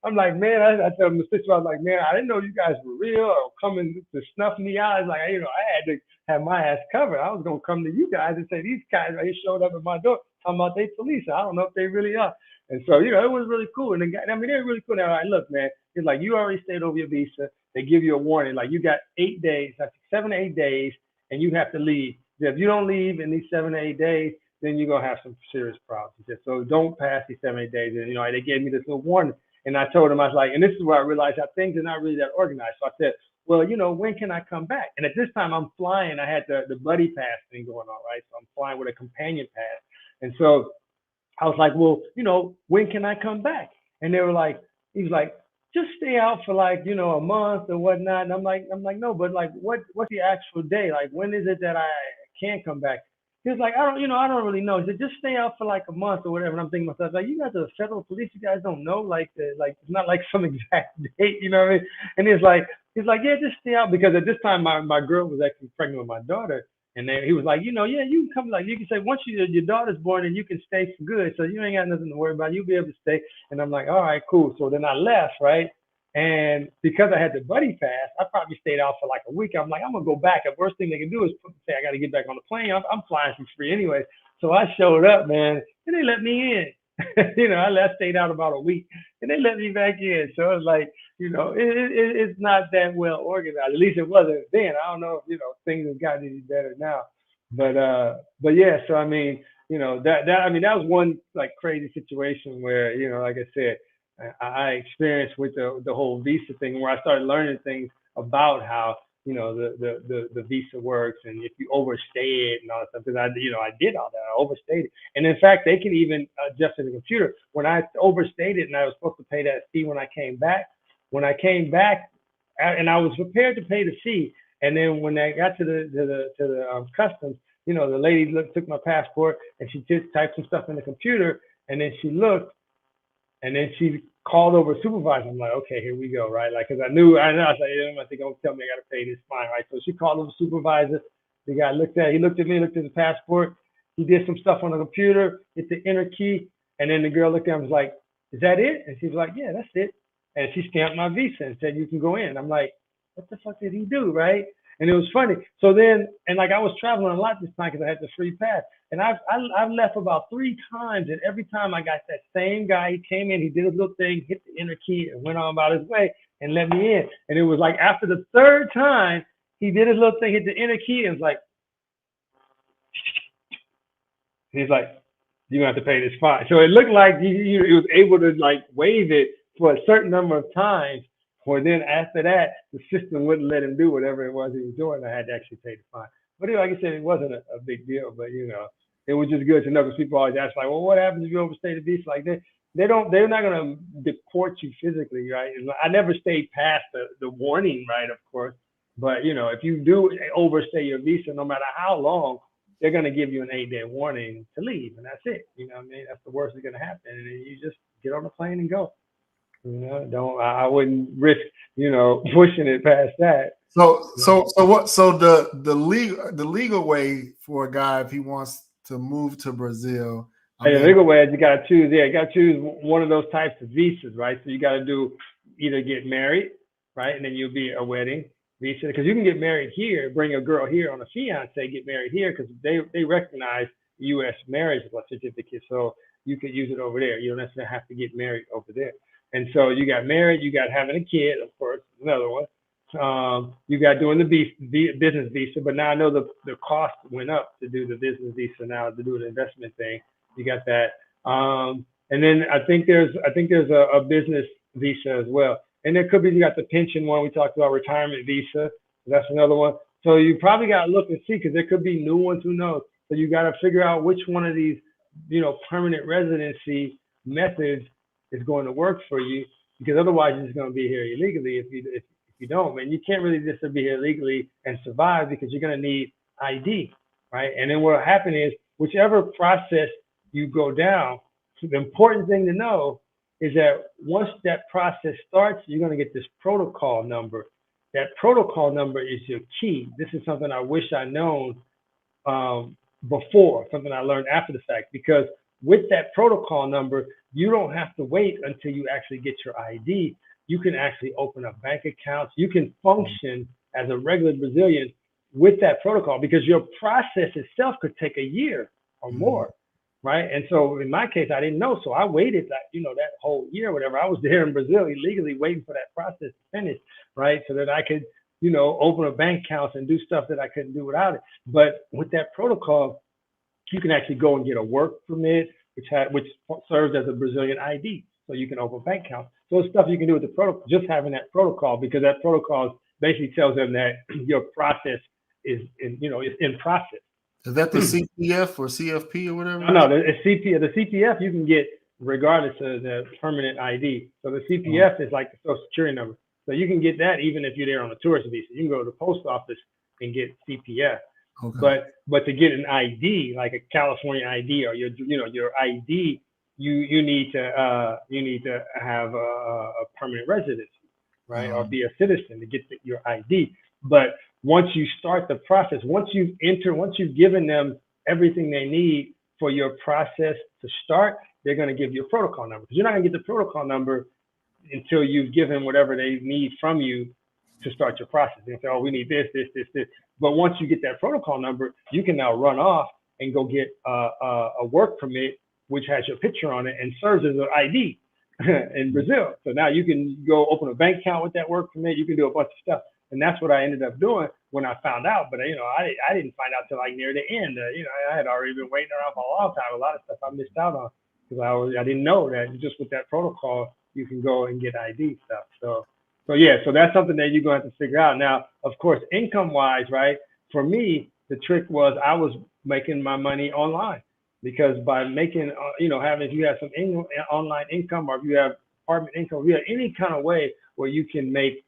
I'm like, man, I told him the sister, I was like, man, I didn't know you guys were real or coming to snuff me out. I was like, I had to have my ass covered. I was going to come to you guys and say, these guys right here showed up at my door talking about they police. I don't know if they really are. And so, it was really cool. And the guy, they're really cool. Now, like, look, man, it's like you already stayed over your visa. They give you a warning. Like, you got 8 days, like 7 to 8 days, and you have to leave. If you don't leave in these 7 to 8 days, then you're going to have some serious problems. So don't pass these 7 to 8 days. And, they gave me this little warning. And I told him, I was like, and this is where I realized that things are not really that organized. So I said, well, when can I come back? And at this time I'm flying. I had the buddy pass thing going on, right? So I'm flying with a companion pass. And so I was like, well, when can I come back? And they were like, he was like, just stay out for like, a month or whatnot. And I'm like, no, but like, what's the actual day? Like, when is it that I can come back? He was like, I don't really know. He said, just stay out for like a month or whatever. And I'm thinking to myself, like, you guys are the federal police. You guys don't know, like, it's not like some exact date, you know what I mean? And he's like, yeah, just stay out, because at this time my girl was actually pregnant with my daughter. And then he was like, yeah, you can come. Like, you can say once your daughter's born, and you can stay for good. So you ain't got nothing to worry about. You'll be able to stay. And I'm like, all right, cool. So then I left, right? And because I had the buddy pass, I probably stayed out for like a week. I'm like, I'm gonna go back. The worst thing they can do is say I got to get back on the plane. I'm flying for free anyway. So I showed up, man, and they let me in. I stayed out about a week, and they let me back in. So it's like, it's not that well organized. At least it wasn't then. I don't know if things have gotten any better now, but yeah. So I mean, that was one like crazy situation where like I said, I experienced with the whole visa thing, where I started learning things about how the visa works, and if you overstay it and all that stuff. Because I did all that. I overstayed it, and in fact, they can even adjust in the computer. When I overstayed it, and I was supposed to pay that fee when I came back. When I came back, and I was prepared to pay the fee, and then when I got to the customs, the lady took my passport, and she just typed some stuff in the computer, and then she looked, and then she called over a supervisor. I'm like, okay, here we go, right? Like, because I know, I was like, I think don't tell me I got to pay this fine, right? So she called over a supervisor. The guy looked at me, looked at the passport. He did some stuff on the computer, hit the enter key, and then the girl looked at him and was like, is that it? And she was like, yeah, that's it. And she stamped my visa and said, you can go in. I'm like, what the fuck did he do, right? And it was funny. So then, and like I was traveling a lot this time because I had the free pass. And I've left about 3 times, and every time I got that same guy. He came in, he did his little thing, hit the enter key, and went on about his way and let me in. And it was like after the 3rd time, he did his little thing, hit the enter key, and was like, he's like, you're gonna have to pay this fine. So it looked like he was able to like waive it for a certain number of times. Or then after that, the system wouldn't let him do whatever it was he was doing. I had to actually pay the fine. But like I said, it wasn't a big deal. But it was just good to know, because people always ask like, well, what happens if you overstay the visa? Like they're not gonna deport you physically, right? I never stayed past the warning, right? Of course. But if you do overstay your visa, no matter how long, they're gonna give you an 8-day warning to leave, and that's it. You know what I mean? That's the worst that's gonna happen, and then you just get on the plane and go. I wouldn't risk, pushing it past that. So the legal way for a guy, if he wants to move to Brazil, the legal way is you got to choose. Yeah, you got to choose one of those types of visas, right? So you got to do either get married, right, and then you'll be a wedding visa, because you can get married here, bring a girl here on a fiance, get married here, because they recognize U.S. marriage certificate, so you could use it over there. You don't necessarily have to get married over there. And so you got married, you got having a kid, of course, another one. You got doing the business visa, but now I know the cost went up to do the business visa now, to do the investment thing. You got that. And then I think there's a business visa as well. And there could be, you got the pension one we talked about, retirement visa. That's another one. So you probably got to look and see, because there could be new ones, who knows? So you got to figure out which one of these, permanent residency methods is going to work for you, because otherwise you're just going to be here illegally if you don't, man. You can't really just be here legally and survive, because you're going to need ID, right? And then what will happen is, whichever process you go down, the important thing to know is that once that process starts, you're going to get this protocol number. That protocol number is your key. This is something I wish I'd known before, something I learned after the fact, because with that protocol number, you don't have to wait until you actually get your ID. You can actually open up bank accounts. You can function as a regular Brazilian with that protocol, because your process itself could take a year or more, right? And so in my case, I didn't know. So I waited that whole year, whatever. I was there in Brazil illegally waiting for that process to finish, right? So that I could, open up bank accounts and do stuff that I couldn't do without it. But with that protocol, you can actually go and get a work permit, which serves as a Brazilian ID. So you can open bank accounts. So it's stuff you can do with the protocol, just having that protocol, because that protocol basically tells them that your process is in process. Is that the CPF or CFP or whatever? No, the CPF you can get regardless of the permanent ID. So the CPF is like the Social Security number. So you can get that even if you're there on a tourist visa. You can go to the post office and get CPF. Okay. But to get an ID, like a California ID or your ID, you need to have a permanent residency, right? Or be a citizen to get your ID. But once you start the process, once you've given them everything they need for your process to start, they're going to give you a protocol number. Because you're not going to get the protocol number until you've given whatever they need from you to start your process. They say, oh, we need this. But once you get that protocol number, you can now run off and go get a work permit, which has your picture on it and serves as an ID in Brazil. So now you can go open a bank account with that work permit. You can do a bunch of stuff. And that's what I ended up doing when I found out. But, I didn't find out till like near the end. I had already been waiting around for a long time. A lot of stuff I missed out on because I didn't know that just with that protocol, you can go and get ID stuff. So that's something that you're going to have to figure out. Now, of course, income-wise, right? For me, the trick was I was making my money online because by making, if you have some online income or if you have apartment income, if you have any kind of way where you can make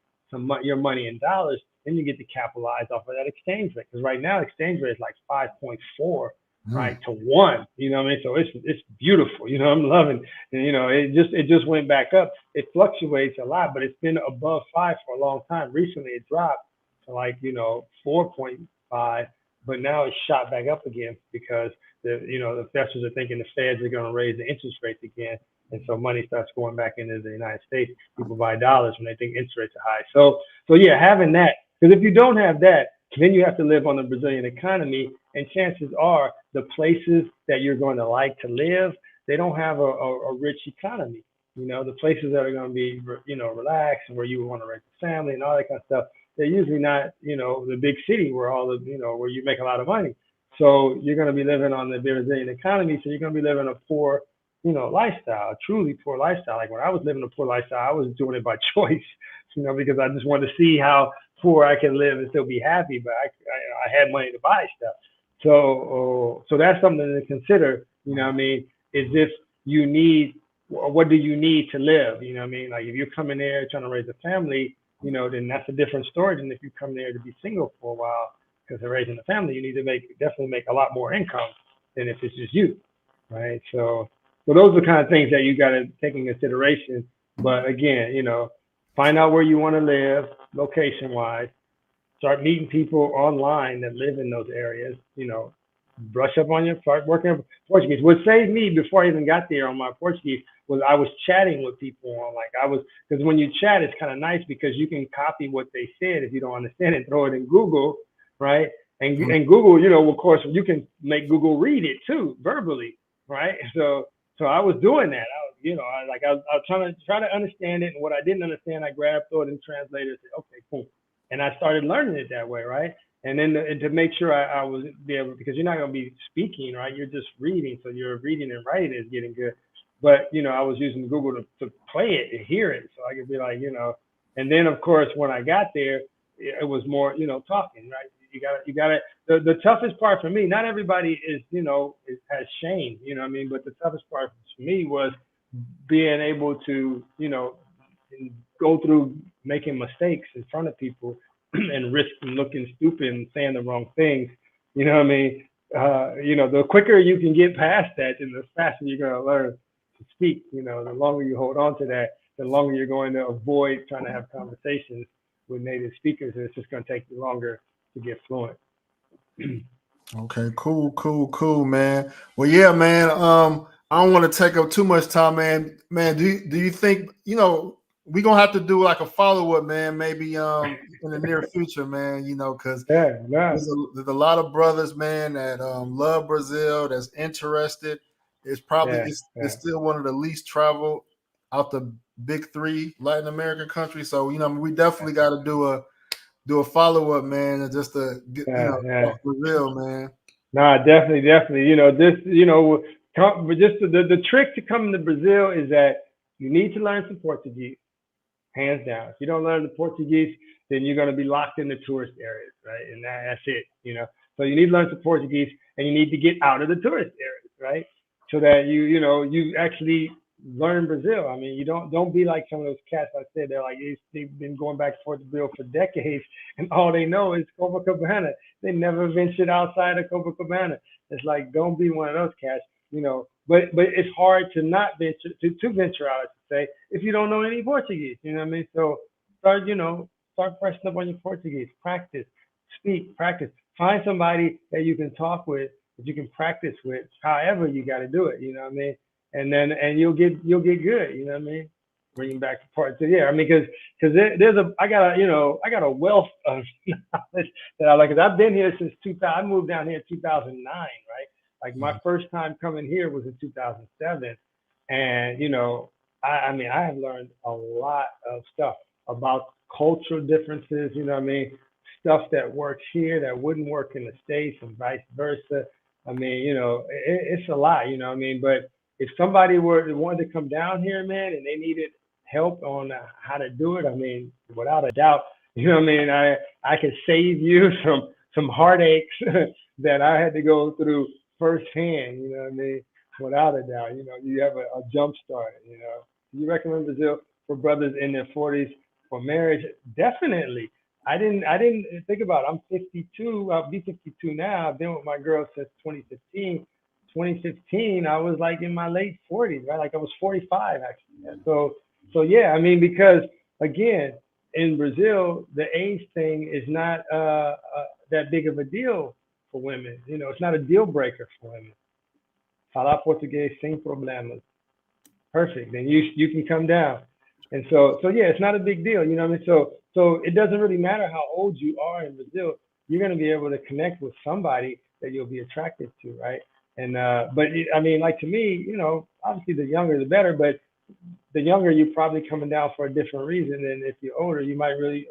your money in dollars, then you get to capitalize off of that exchange rate. Because right now, exchange rate is like 5.4. Right to 1, you know what I mean? So it's beautiful, I'm loving it. And it just went back up. It fluctuates a lot, but it's been above 5 for a long time. Recently it dropped to like 4.5, but now it's shot back up again because the investors are thinking the Feds are going to raise the interest rates again, and so money starts going back into the United States. People buy dollars when they think interest rates are high. So yeah, having that, because if you don't have that, then you have to live on the Brazilian economy, and chances are the places that you're going to like to live, they don't have a rich economy. The places that are going to be, relaxed and where you want to raise a family and all that kind of stuff, they're usually not, the big city where where you make a lot of money. So you're going to be living on the Brazilian economy. So you're going to be living a poor, lifestyle, a truly poor lifestyle. Like when I was living a poor lifestyle, I was doing it by choice, because I just wanted to see how poor I can live and still be happy, but I had money to buy stuff. So that's something to consider, is if you need, what do you need to live? Like if you're coming there trying to raise a family, then that's a different story than if you come there to be single for a while, because they're raising a family, you need to definitely make a lot more income than if it's just you, right? So those are the kind of things that you got to take in consideration. But again, find out where you want to live, location-wise. Start meeting people online that live in those areas. Brush up on start working on Portuguese. What saved me before I even got there on my Portuguese was I was chatting with people on because when you chat, it's kind of nice because you can copy what they said if you don't understand it, throw it in Google, right? And Google, of course, you can make Google read it too verbally, right? So I was doing that. I was trying to understand it, and what I didn't understand, I grabbed, throw it in translator, said, okay, cool. And I started learning it that way, right? And then to make sure I was able, because you're not going to be speaking, right? You're just reading. So your reading and writing is getting good. But, I was using Google to play it and hear it. So I could be like, and then of course, when I got there, it was more, talking, right? You got to, the toughest part for me, not everybody has shame, but the toughest part for me was being able to, go through making mistakes in front of people and risking looking stupid and saying the wrong things. The quicker you can get past that, and the faster you're going to learn to speak. The longer you hold on to that, the longer you're going to avoid trying to have conversations with native speakers, and it's just going to take you longer to get fluent. Okay, cool, man. Well, yeah, man. I don't want to take up too much time, man. Man, do you think we're gonna have to do like a follow-up, man, maybe in the near future, man, because there's a lot of brothers, man, that love Brazil, that's interested. It's probably it's still one of the least traveled out the big 3 Latin American countries. So we definitely got to do a follow-up, man, and just to get Brazil, man. Nah, definitely. But just the trick to coming to Brazil is that you need to learn some Portuguese, hands down. If you don't learn the Portuguese, then you're going to be locked in the tourist areas, right? And that's it, you know. So you need to learn some Portuguese, and you need to get out of the tourist areas, right? So that you actually learn Brazil. I mean, you don't be like some of those cats I said. They're like they've been going back and forth to Brazil for decades, and all they know is Copacabana. They never ventured outside of Copacabana. It's like, don't be one of those cats, you know. But it's hard to not venture to venture out, I should say, if you don't know any Portuguese. You know what I mean? So start brushing up on your Portuguese. Practice, speak, practice. Find somebody that you can talk with, that you can practice with. However you got to do it. You know what I mean? And you'll get good. You know what I mean? Bringing back the part. So yeah, I mean, because I got a wealth of knowledge that I like. Cause I've been here since 2000. I moved down here in 2009, right? Like my first time coming here was in 2007, and you know, I mean, I have learned a lot of stuff about cultural differences. You know what I mean? Stuff that works here that wouldn't work in the States, and vice versa. I mean, you know, it's a lot. You know what I mean? But if somebody wanted to come down here, man, and they needed help on how to do it, I mean, without a doubt, you know what I mean? I could save you some heartaches that I had to go through firsthand. You know what I mean? Without a doubt, you know, you have a jump start. You know, you recommend Brazil for brothers in their 40s for marriage? Definitely. I didn't think about it. I'm 52. I'll be 52 now. I've been with my girl since 2015. 2015, I was like in my late 40s, right? Like I was 45 actually. So yeah, I mean, because again, in Brazil, the age thing is not that big of a deal for women. You know, it's not a deal breaker for women. Falar português sem problemas. Perfect. Then you can come down. And so yeah, it's not a big deal. You know what I mean? So it doesn't really matter how old you are in Brazil. You're going to be able to connect with somebody that you'll be attracted to, right? And but I mean, like to me, you know, obviously the younger the better, but the younger you're probably coming down for a different reason. And if you're older, you might really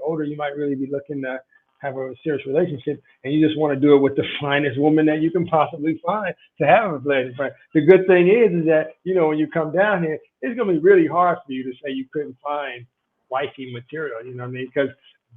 be looking to have a serious relationship, and you just want to do it with the finest woman that you can possibly find to have a relationship. The good thing is that, you know, when you come down here, it's going to be really hard for you to say you couldn't find wifey material, you know what I mean? Because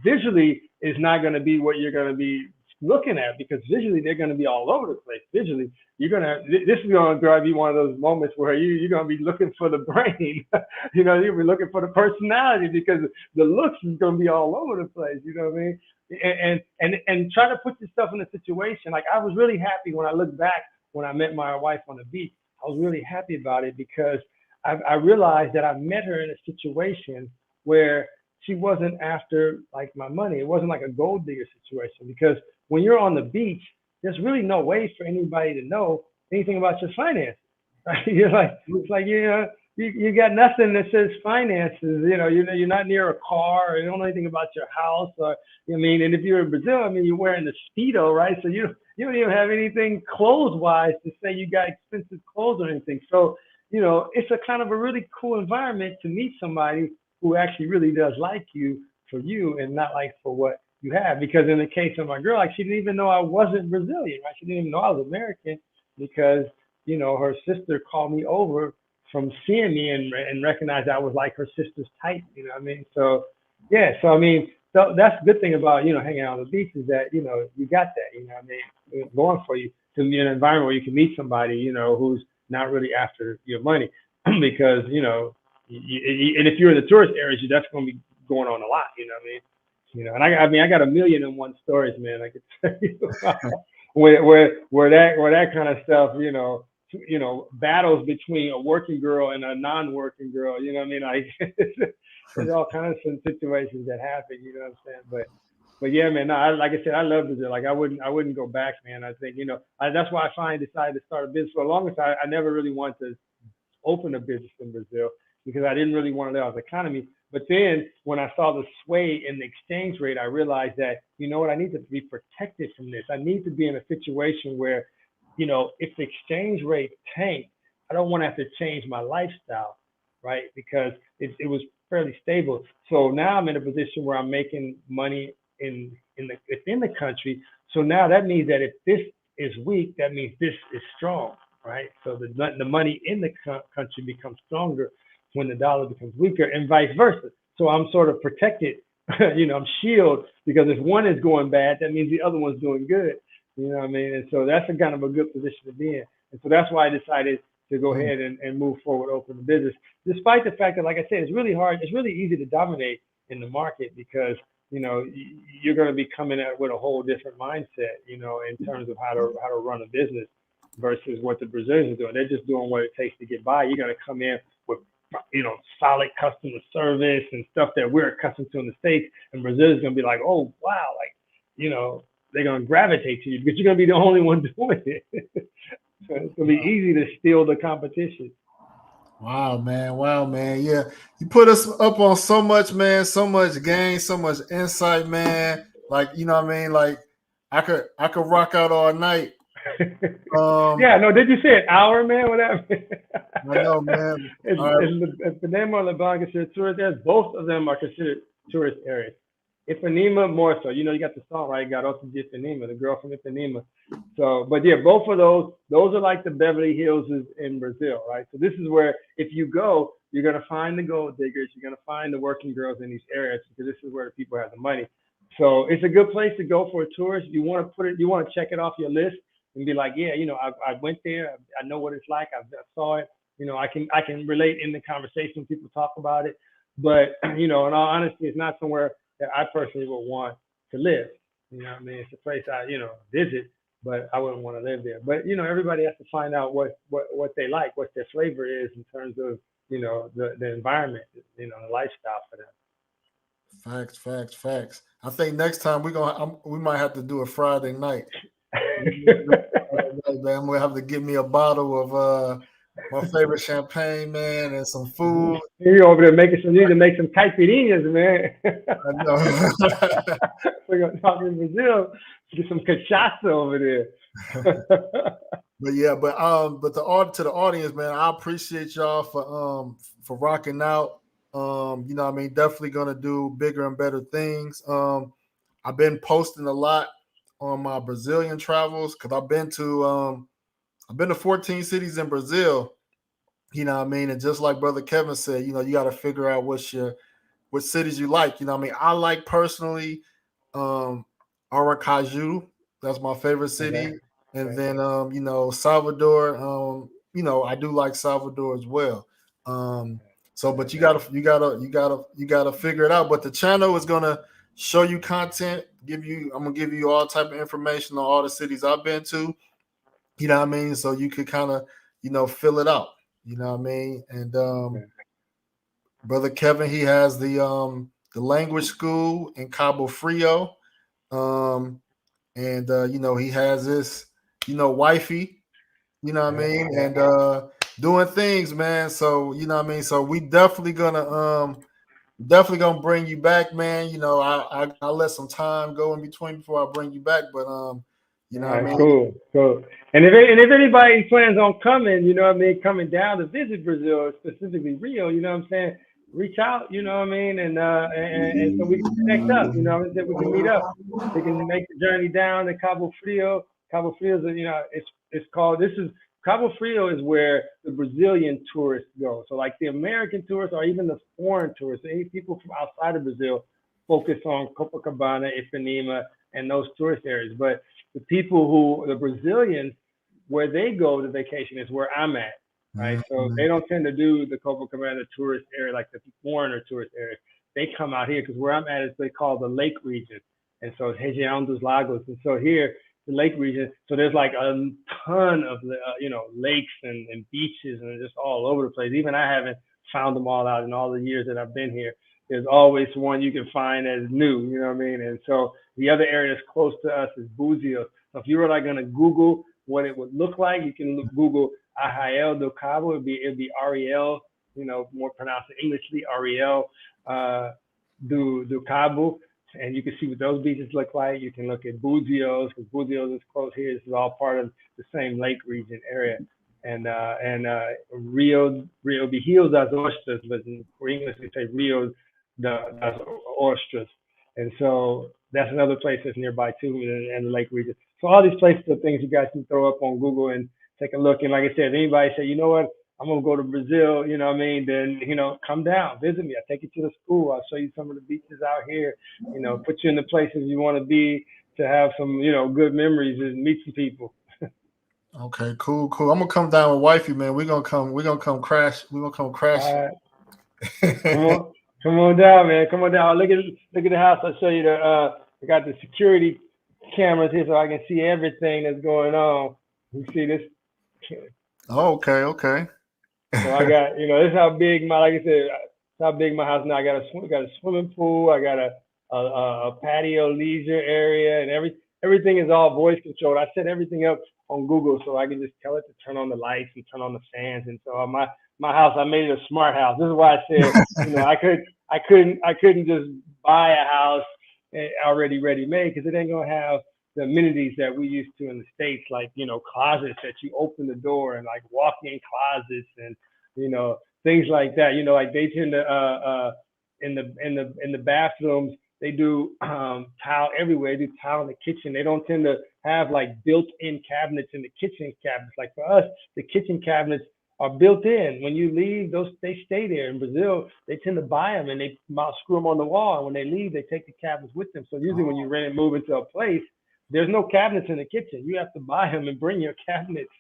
visually is not going to be what you're going to be looking at, because visually they're going to be all over the place. Visually, this is going to drive you one of those moments where you're going to be looking for the brain. You know, you'll be looking for the personality, because the looks is going to be all over the place. You know what I mean? And try to put yourself in a situation. Like I was really happy when I look back when I met my wife on the beach. I was really happy about it because I realized that I met her in a situation where she wasn't after like my money. It wasn't like a gold digger situation, because when you're on the beach, there's really no way for anybody to know anything about your finances. Right? You're like, it's like, you know, you got nothing that says finances. You know, you're not near a car, or you don't know anything about your house, or I mean, and if you're in Brazil, I mean, you're wearing the Speedo, right? So you don't even have anything clothes wise to say you got expensive clothes or anything. So, you know, it's a kind of a really cool environment to meet somebody who actually really does like you for you and not like for what you have. Because in the case of my girl, like she didn't even know I wasn't Brazilian, right? She didn't even know I was American, because, you know, her sister called me over from seeing me and recognized I was like her sister's type, you know what I mean? So yeah, so I mean, so that's the good thing about, you know, hanging out on the beach is that, you know, you got that, you know what I mean, going for you to be in an environment where you can meet somebody, you know, who's not really after your money. Because, you know, and if you're in the tourist areas, that's going to be going on a lot, you know what I mean? You know, and I mean, I got 1,000,001 stories, man. I could tell you where that kind of stuff, you know, battles between a working girl and a non-working girl, you know what I mean? Like there's all kinds of situations that happen, you know what I'm saying? But yeah, man, no, like I said, I love Brazil. Like I wouldn't go back, man. I think, you know, that's why I finally decided to start a business. For the longest time, I never really wanted to open a business in Brazil, because I didn't really want to let out the economy. But then when I saw the sway in the exchange rate, I realized that, you know what, I need to be protected from this. I need to be in a situation where, you know, if the exchange rate tanked, I don't want to have to change my lifestyle, right? Because it was fairly stable. So now I'm in a position where I'm making money within the country. So now that means that if this is weak, that means this is strong, right? So the money in the country becomes stronger when the dollar becomes weaker, and vice versa. So I'm sort of protected I'm shielded because if one is going bad, that means the other one's doing good. You know what I mean? And so that's a kind of a good position to be in. And so that's why I decided to go Mm. ahead and move forward, open the business, despite the fact that, like I said, it's really hard. It's really easy to dominate in the market because you're going to be coming at it with a whole different mindset, in terms of how to run a business versus what the Brazilians are doing. They're just doing what it takes to get by. You're going to come in with solid customer service and stuff that we're accustomed to in the States. And Brazil is going to be like, oh, wow, they're going to gravitate to you because you're going to be the only one doing it. So it's going to be easy to steal the competition. Wow, man. Wow, man. Yeah. You put us up on so much, man, so much gain, so much insight, man. Like, you know what I mean? Like I could rock out all night. Yeah, no, did you say an hour, man? Whatever. I know, man. All right. And Ipanema and Leblon considered tourist areas. Both of them are considered tourist areas. Ipanema more so. You got the song, right? Garota de Ipanema, the girl from Ipanema. So, but yeah, both of those are like the Beverly Hills in Brazil, right? So this is where if you go, you're gonna find the gold diggers, you're gonna find the working girls in these areas because this is where the people have the money. So it's a good place to go for a tourist. You want to check it off your list and be like, yeah, I went there, I know what it's like, I saw it, I can relate in the conversation when people talk about it. But in all honesty, it's not somewhere that I personally would want to live. You know what I mean? It's a place I visit, but I wouldn't want to live there. But everybody has to find out what they like, what their flavor is in terms of the environment, the lifestyle for them. Facts, facts, facts. I think next time we might have to do a Friday night. I'm gonna have to get me a bottle of my favorite champagne, man, and some food. You're over there you need to make some caipirinhas, man. I know. We're gonna talk in Brazil, get some cachaça over there. But yeah, but to the audience, man, I appreciate y'all for rocking out. I mean, definitely gonna do bigger and better things. I've been posting a lot on my Brazilian travels because I've been to 14 cities in Brazil. You know what I mean? And just like Brother Kevin said, you got to figure out what cities you like. You know what I mean? I like personally Aracaju. That's my favorite city. Okay. And then Salvador, I do like Salvador as well. But you gotta figure it out. But the channel is gonna show you content, I'm gonna give you all type of information on all the cities I've been to. You know what I mean? So you could kind of, fill it out. You know what I mean? And Brother Kevin, he has the language school in Cabo Frio. He has this, wifey, you know what I mean, and doing things, man. So, you know what I mean? So we definitely gonna bring you back, man. I'll let some time go in between before I bring you back, but what I mean? Cool. And if anybody plans on coming, coming down to visit Brazil, specifically Rio, you know what I'm saying? Reach out, you know what I mean, and so we can connect up, that we can meet up. We can make the journey down to Cabo Frio. Cabo Frio is, it's called. Cabo Frio is where the Brazilian tourists go. So like the American tourists or even the foreign tourists, any people from outside of Brazil focus on Copacabana, Ipanema, and those tourist areas. But the Brazilians, where they go to vacation is where I'm at, right? So they don't tend to do the Copacabana tourist area like the foreigner tourist area. They come out here because where I'm at is they call the lake region. And so it's Região dos Lagos. And so here, the lake region, so there's like a ton of, lakes and beaches and just all over the place. Even I haven't found them all out in all the years that I've been here. There's always one you can find as new, you know what I mean? And so the other area that's close to us is Búzios. So if you were like going to Google what it would look like, you can Google Arraial do Cabo. It'd be Ariel, more pronounced Englishly, Ariel do Cabo. And you can see what those beaches look like. You can look at Búzios, because Búzios is close here. This is all part of the same lake region area. And Rio de Rio das Ostras, but in English we say Rio das Ostras. And so that's another place that's nearby too, and the lake region. So all these places are things you guys can throw up on Google and take a look. And like I said, if anybody say, you know what, I'm gonna go to Brazil, you know what I mean? Then, come down, visit me. I'll take you to the school. I'll show you some of the beaches out here, put you in the places you want to be to have some, good memories and meet some people. Okay, cool. I'm gonna come down with wifey, man. We're gonna come crash. We're gonna come crash. All right. Come on down, man. Come on down. Look at the house. I'll show you I got the security cameras here so I can see everything that's going on. You see this? Oh, okay. So I got, this is how big like I said, this how big my house now. I got a swimming pool. I got a patio leisure area, and everything is all voice controlled. I set everything up on Google so I can just tell it to turn on the lights and turn on the fans. And so my house, I made it a smart house. This is why I said, I couldn't just buy a house already ready made, because it ain't gonna have the amenities that we used to in the States, like, closets that you open the door and like walk-in closets and, things like that. Like they tend to in the bathrooms, they do tile everywhere. They do tile in the kitchen. They don't tend to have like built-in cabinets in the kitchen cabinets. Like for us, the kitchen cabinets are built in. When you leave, they stay there. In Brazil, they tend to buy them and they screw them on the wall. And when they leave, they take the cabinets with them. So usually when you rent and move into a place, there's no cabinets in the kitchen. You have to buy them and bring your cabinets,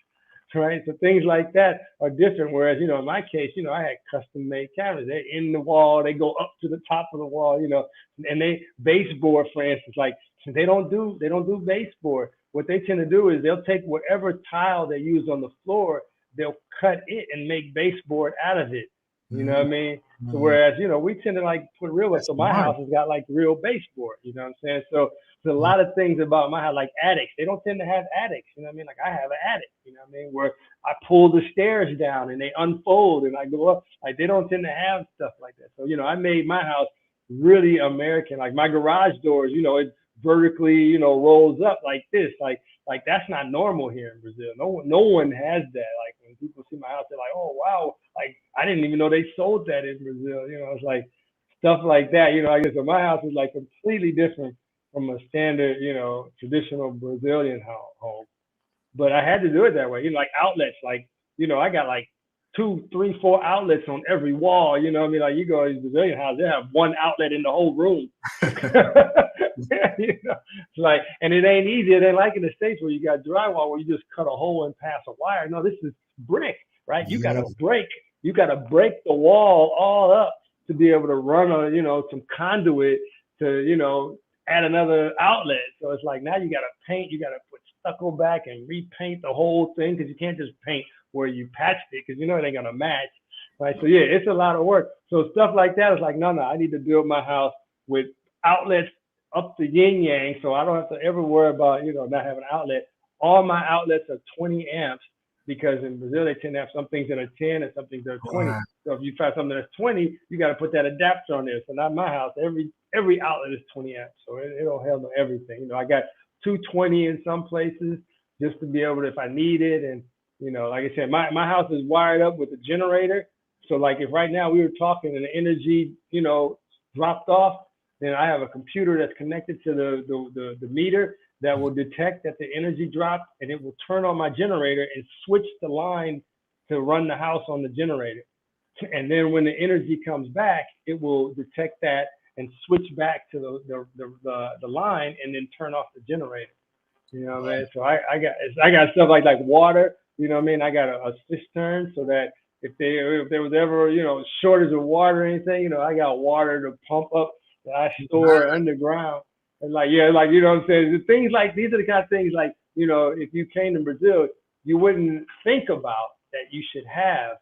right? So things like that are different. Whereas, in my case, I had custom made cabinets. They're in the wall. They go up to the top of the wall, and they baseboard, for instance, like they don't do baseboard. What they tend to do is they'll take whatever tile they use on the floor, they'll cut it and make baseboard out of it. You know what I mean? So whereas, we tend to like put real, so my house has got like real baseboard, you know what I'm saying? So there's a lot of things about my house, like attics. They don't tend to have attics, you know what I mean? Like I have an attic, you know what I mean? Where I pull the stairs down and they unfold and I go up. Like they don't tend to have stuff like that. So, I made my house really American. Like my garage doors, it vertically, rolls up like this. Like that's not normal here in Brazil. No one has that. Like when people see my house, they're like, oh wow, like I didn't even know they sold that in Brazil. It's like stuff like that. I guess so my house is like completely different from a standard, traditional Brazilian home. But I had to do it that way. Like outlets, like, I got like 2, 3, 4 outlets on every wall. You know what I mean? Like you go to the Brazilian house, they have one outlet in the whole room. It's like, and it ain't easy. It ain't like in the States where you got drywall where you just cut a hole and pass a wire. No, this is brick, right? You gotta break the wall all up to be able to run some conduit to, add another outlet. So it's like now you gotta paint, you gotta put stucco back and repaint the whole thing, because you can't just paint where you patched it, because it ain't gonna match. Right. So yeah, it's a lot of work. So stuff like that is like, no, I need to build my house with outlets up the yin yang, so I don't have to ever worry about, not having an outlet. All my outlets are 20 amps, because in Brazil they tend to have some things that are 10 and some things that are 20. Wow. So if you try something that's 20, you got to put that adapter on there. So not my house. Every outlet is 20 amps, so it'll handle everything. I got 220 in some places just to be able to, if I need it. And like I said, my house is wired up with a generator. So like if right now we were talking and the energy, dropped off, then I have a computer that's connected to the meter that will detect that the energy dropped, and it will turn on my generator and switch the line to run the house on the generator. And then when the energy comes back, it will detect that and switch back to the line and then turn off the generator. You know what I mean? So I got stuff like water. You know what I mean? I got a cistern so that if there was ever shortage of water or anything, I got water to pump up that I store underground. And like you know what I'm saying? The things like these are the kind of things like, if you came to Brazil, you wouldn't think about that you should have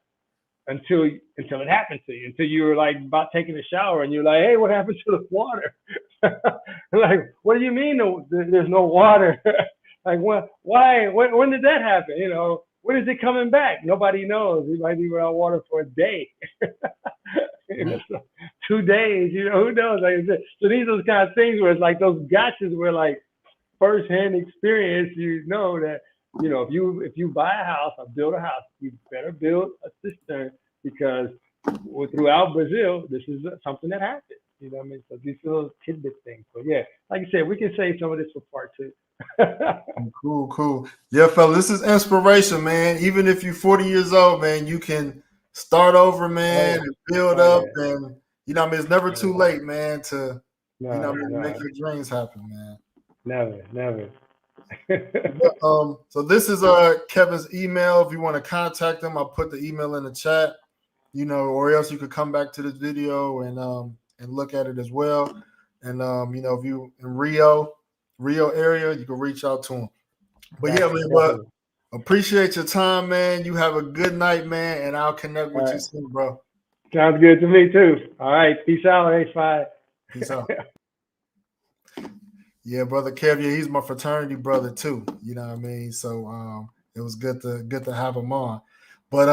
until it happened to you, until you were like about taking a shower and you're like, hey, what happened to the water? Like, what do you mean there's no water? Like, why? When did that happen? When is it coming back? Nobody knows. We might be without water for a day. So 2 days, who knows? Like I said, so these are the kind of things where it's like those gotchas where like firsthand experience, that, if you buy a house or build a house, you better build a cistern, because throughout Brazil, this is something that happens. You know what I mean? So these little tidbit things. But yeah, like you said, we can save some of this for part 2. Cool. Yeah, fella, this is inspiration, man. Even if you're 40 years old, man, you can start over, man, and build up. And, you know what I mean? It's never too late, man, to, you know what I mean, make your dreams happen, man. Never. So this is Kevin's email. If you want to contact him, I'll put the email in the chat, you know, or else you could come back to this video and look at it as well. And you know, if you in Rio area, you can reach out to him. But yeah, man, but appreciate your time, man. You have a good night, man, and I'll connect with you soon, bro. Sounds good to me too. All right, peace out, H5. Peace out. Yeah, brother Kev, yeah, he's my fraternity brother too. You know what I mean? So it was good to have him on. But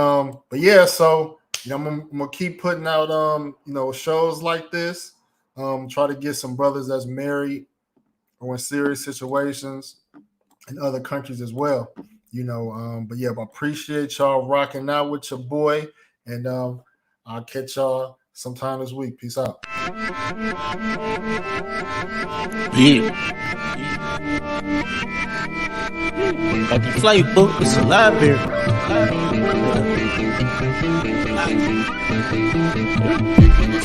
yeah, so you know, I'm gonna keep putting out you know, shows like this. Try to get some brothers that's married or in serious situations in other countries as well. You know, but yeah, I appreciate y'all rocking out with your boy, and I'll catch y'all sometime this week. Peace out. Yeah. Like the flight book, it's a library.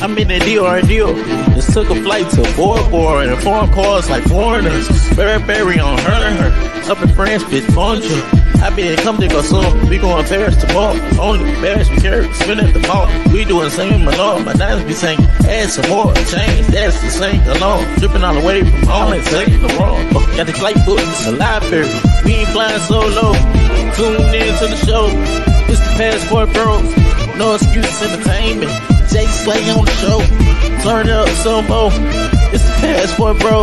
I'm in the deal. Just took a flight to Bora and foreign cars like foreigners. Berry on her. Up in France, bitch, bonjour. I been come to go soon. We going Paris tomorrow. Only Paris we carry, spin at the mall. We doing same alone. My diamonds be saying, add some more change. That's the same alone. Tripping all the way from home and taking the wrong. Got the flight book, it's a library. We ain't flying solo. Tune in to the show. It's the Passport Bros. No excuses entertainment. Jay Slay on the show. Turn it up some more. It's the Passport Bros.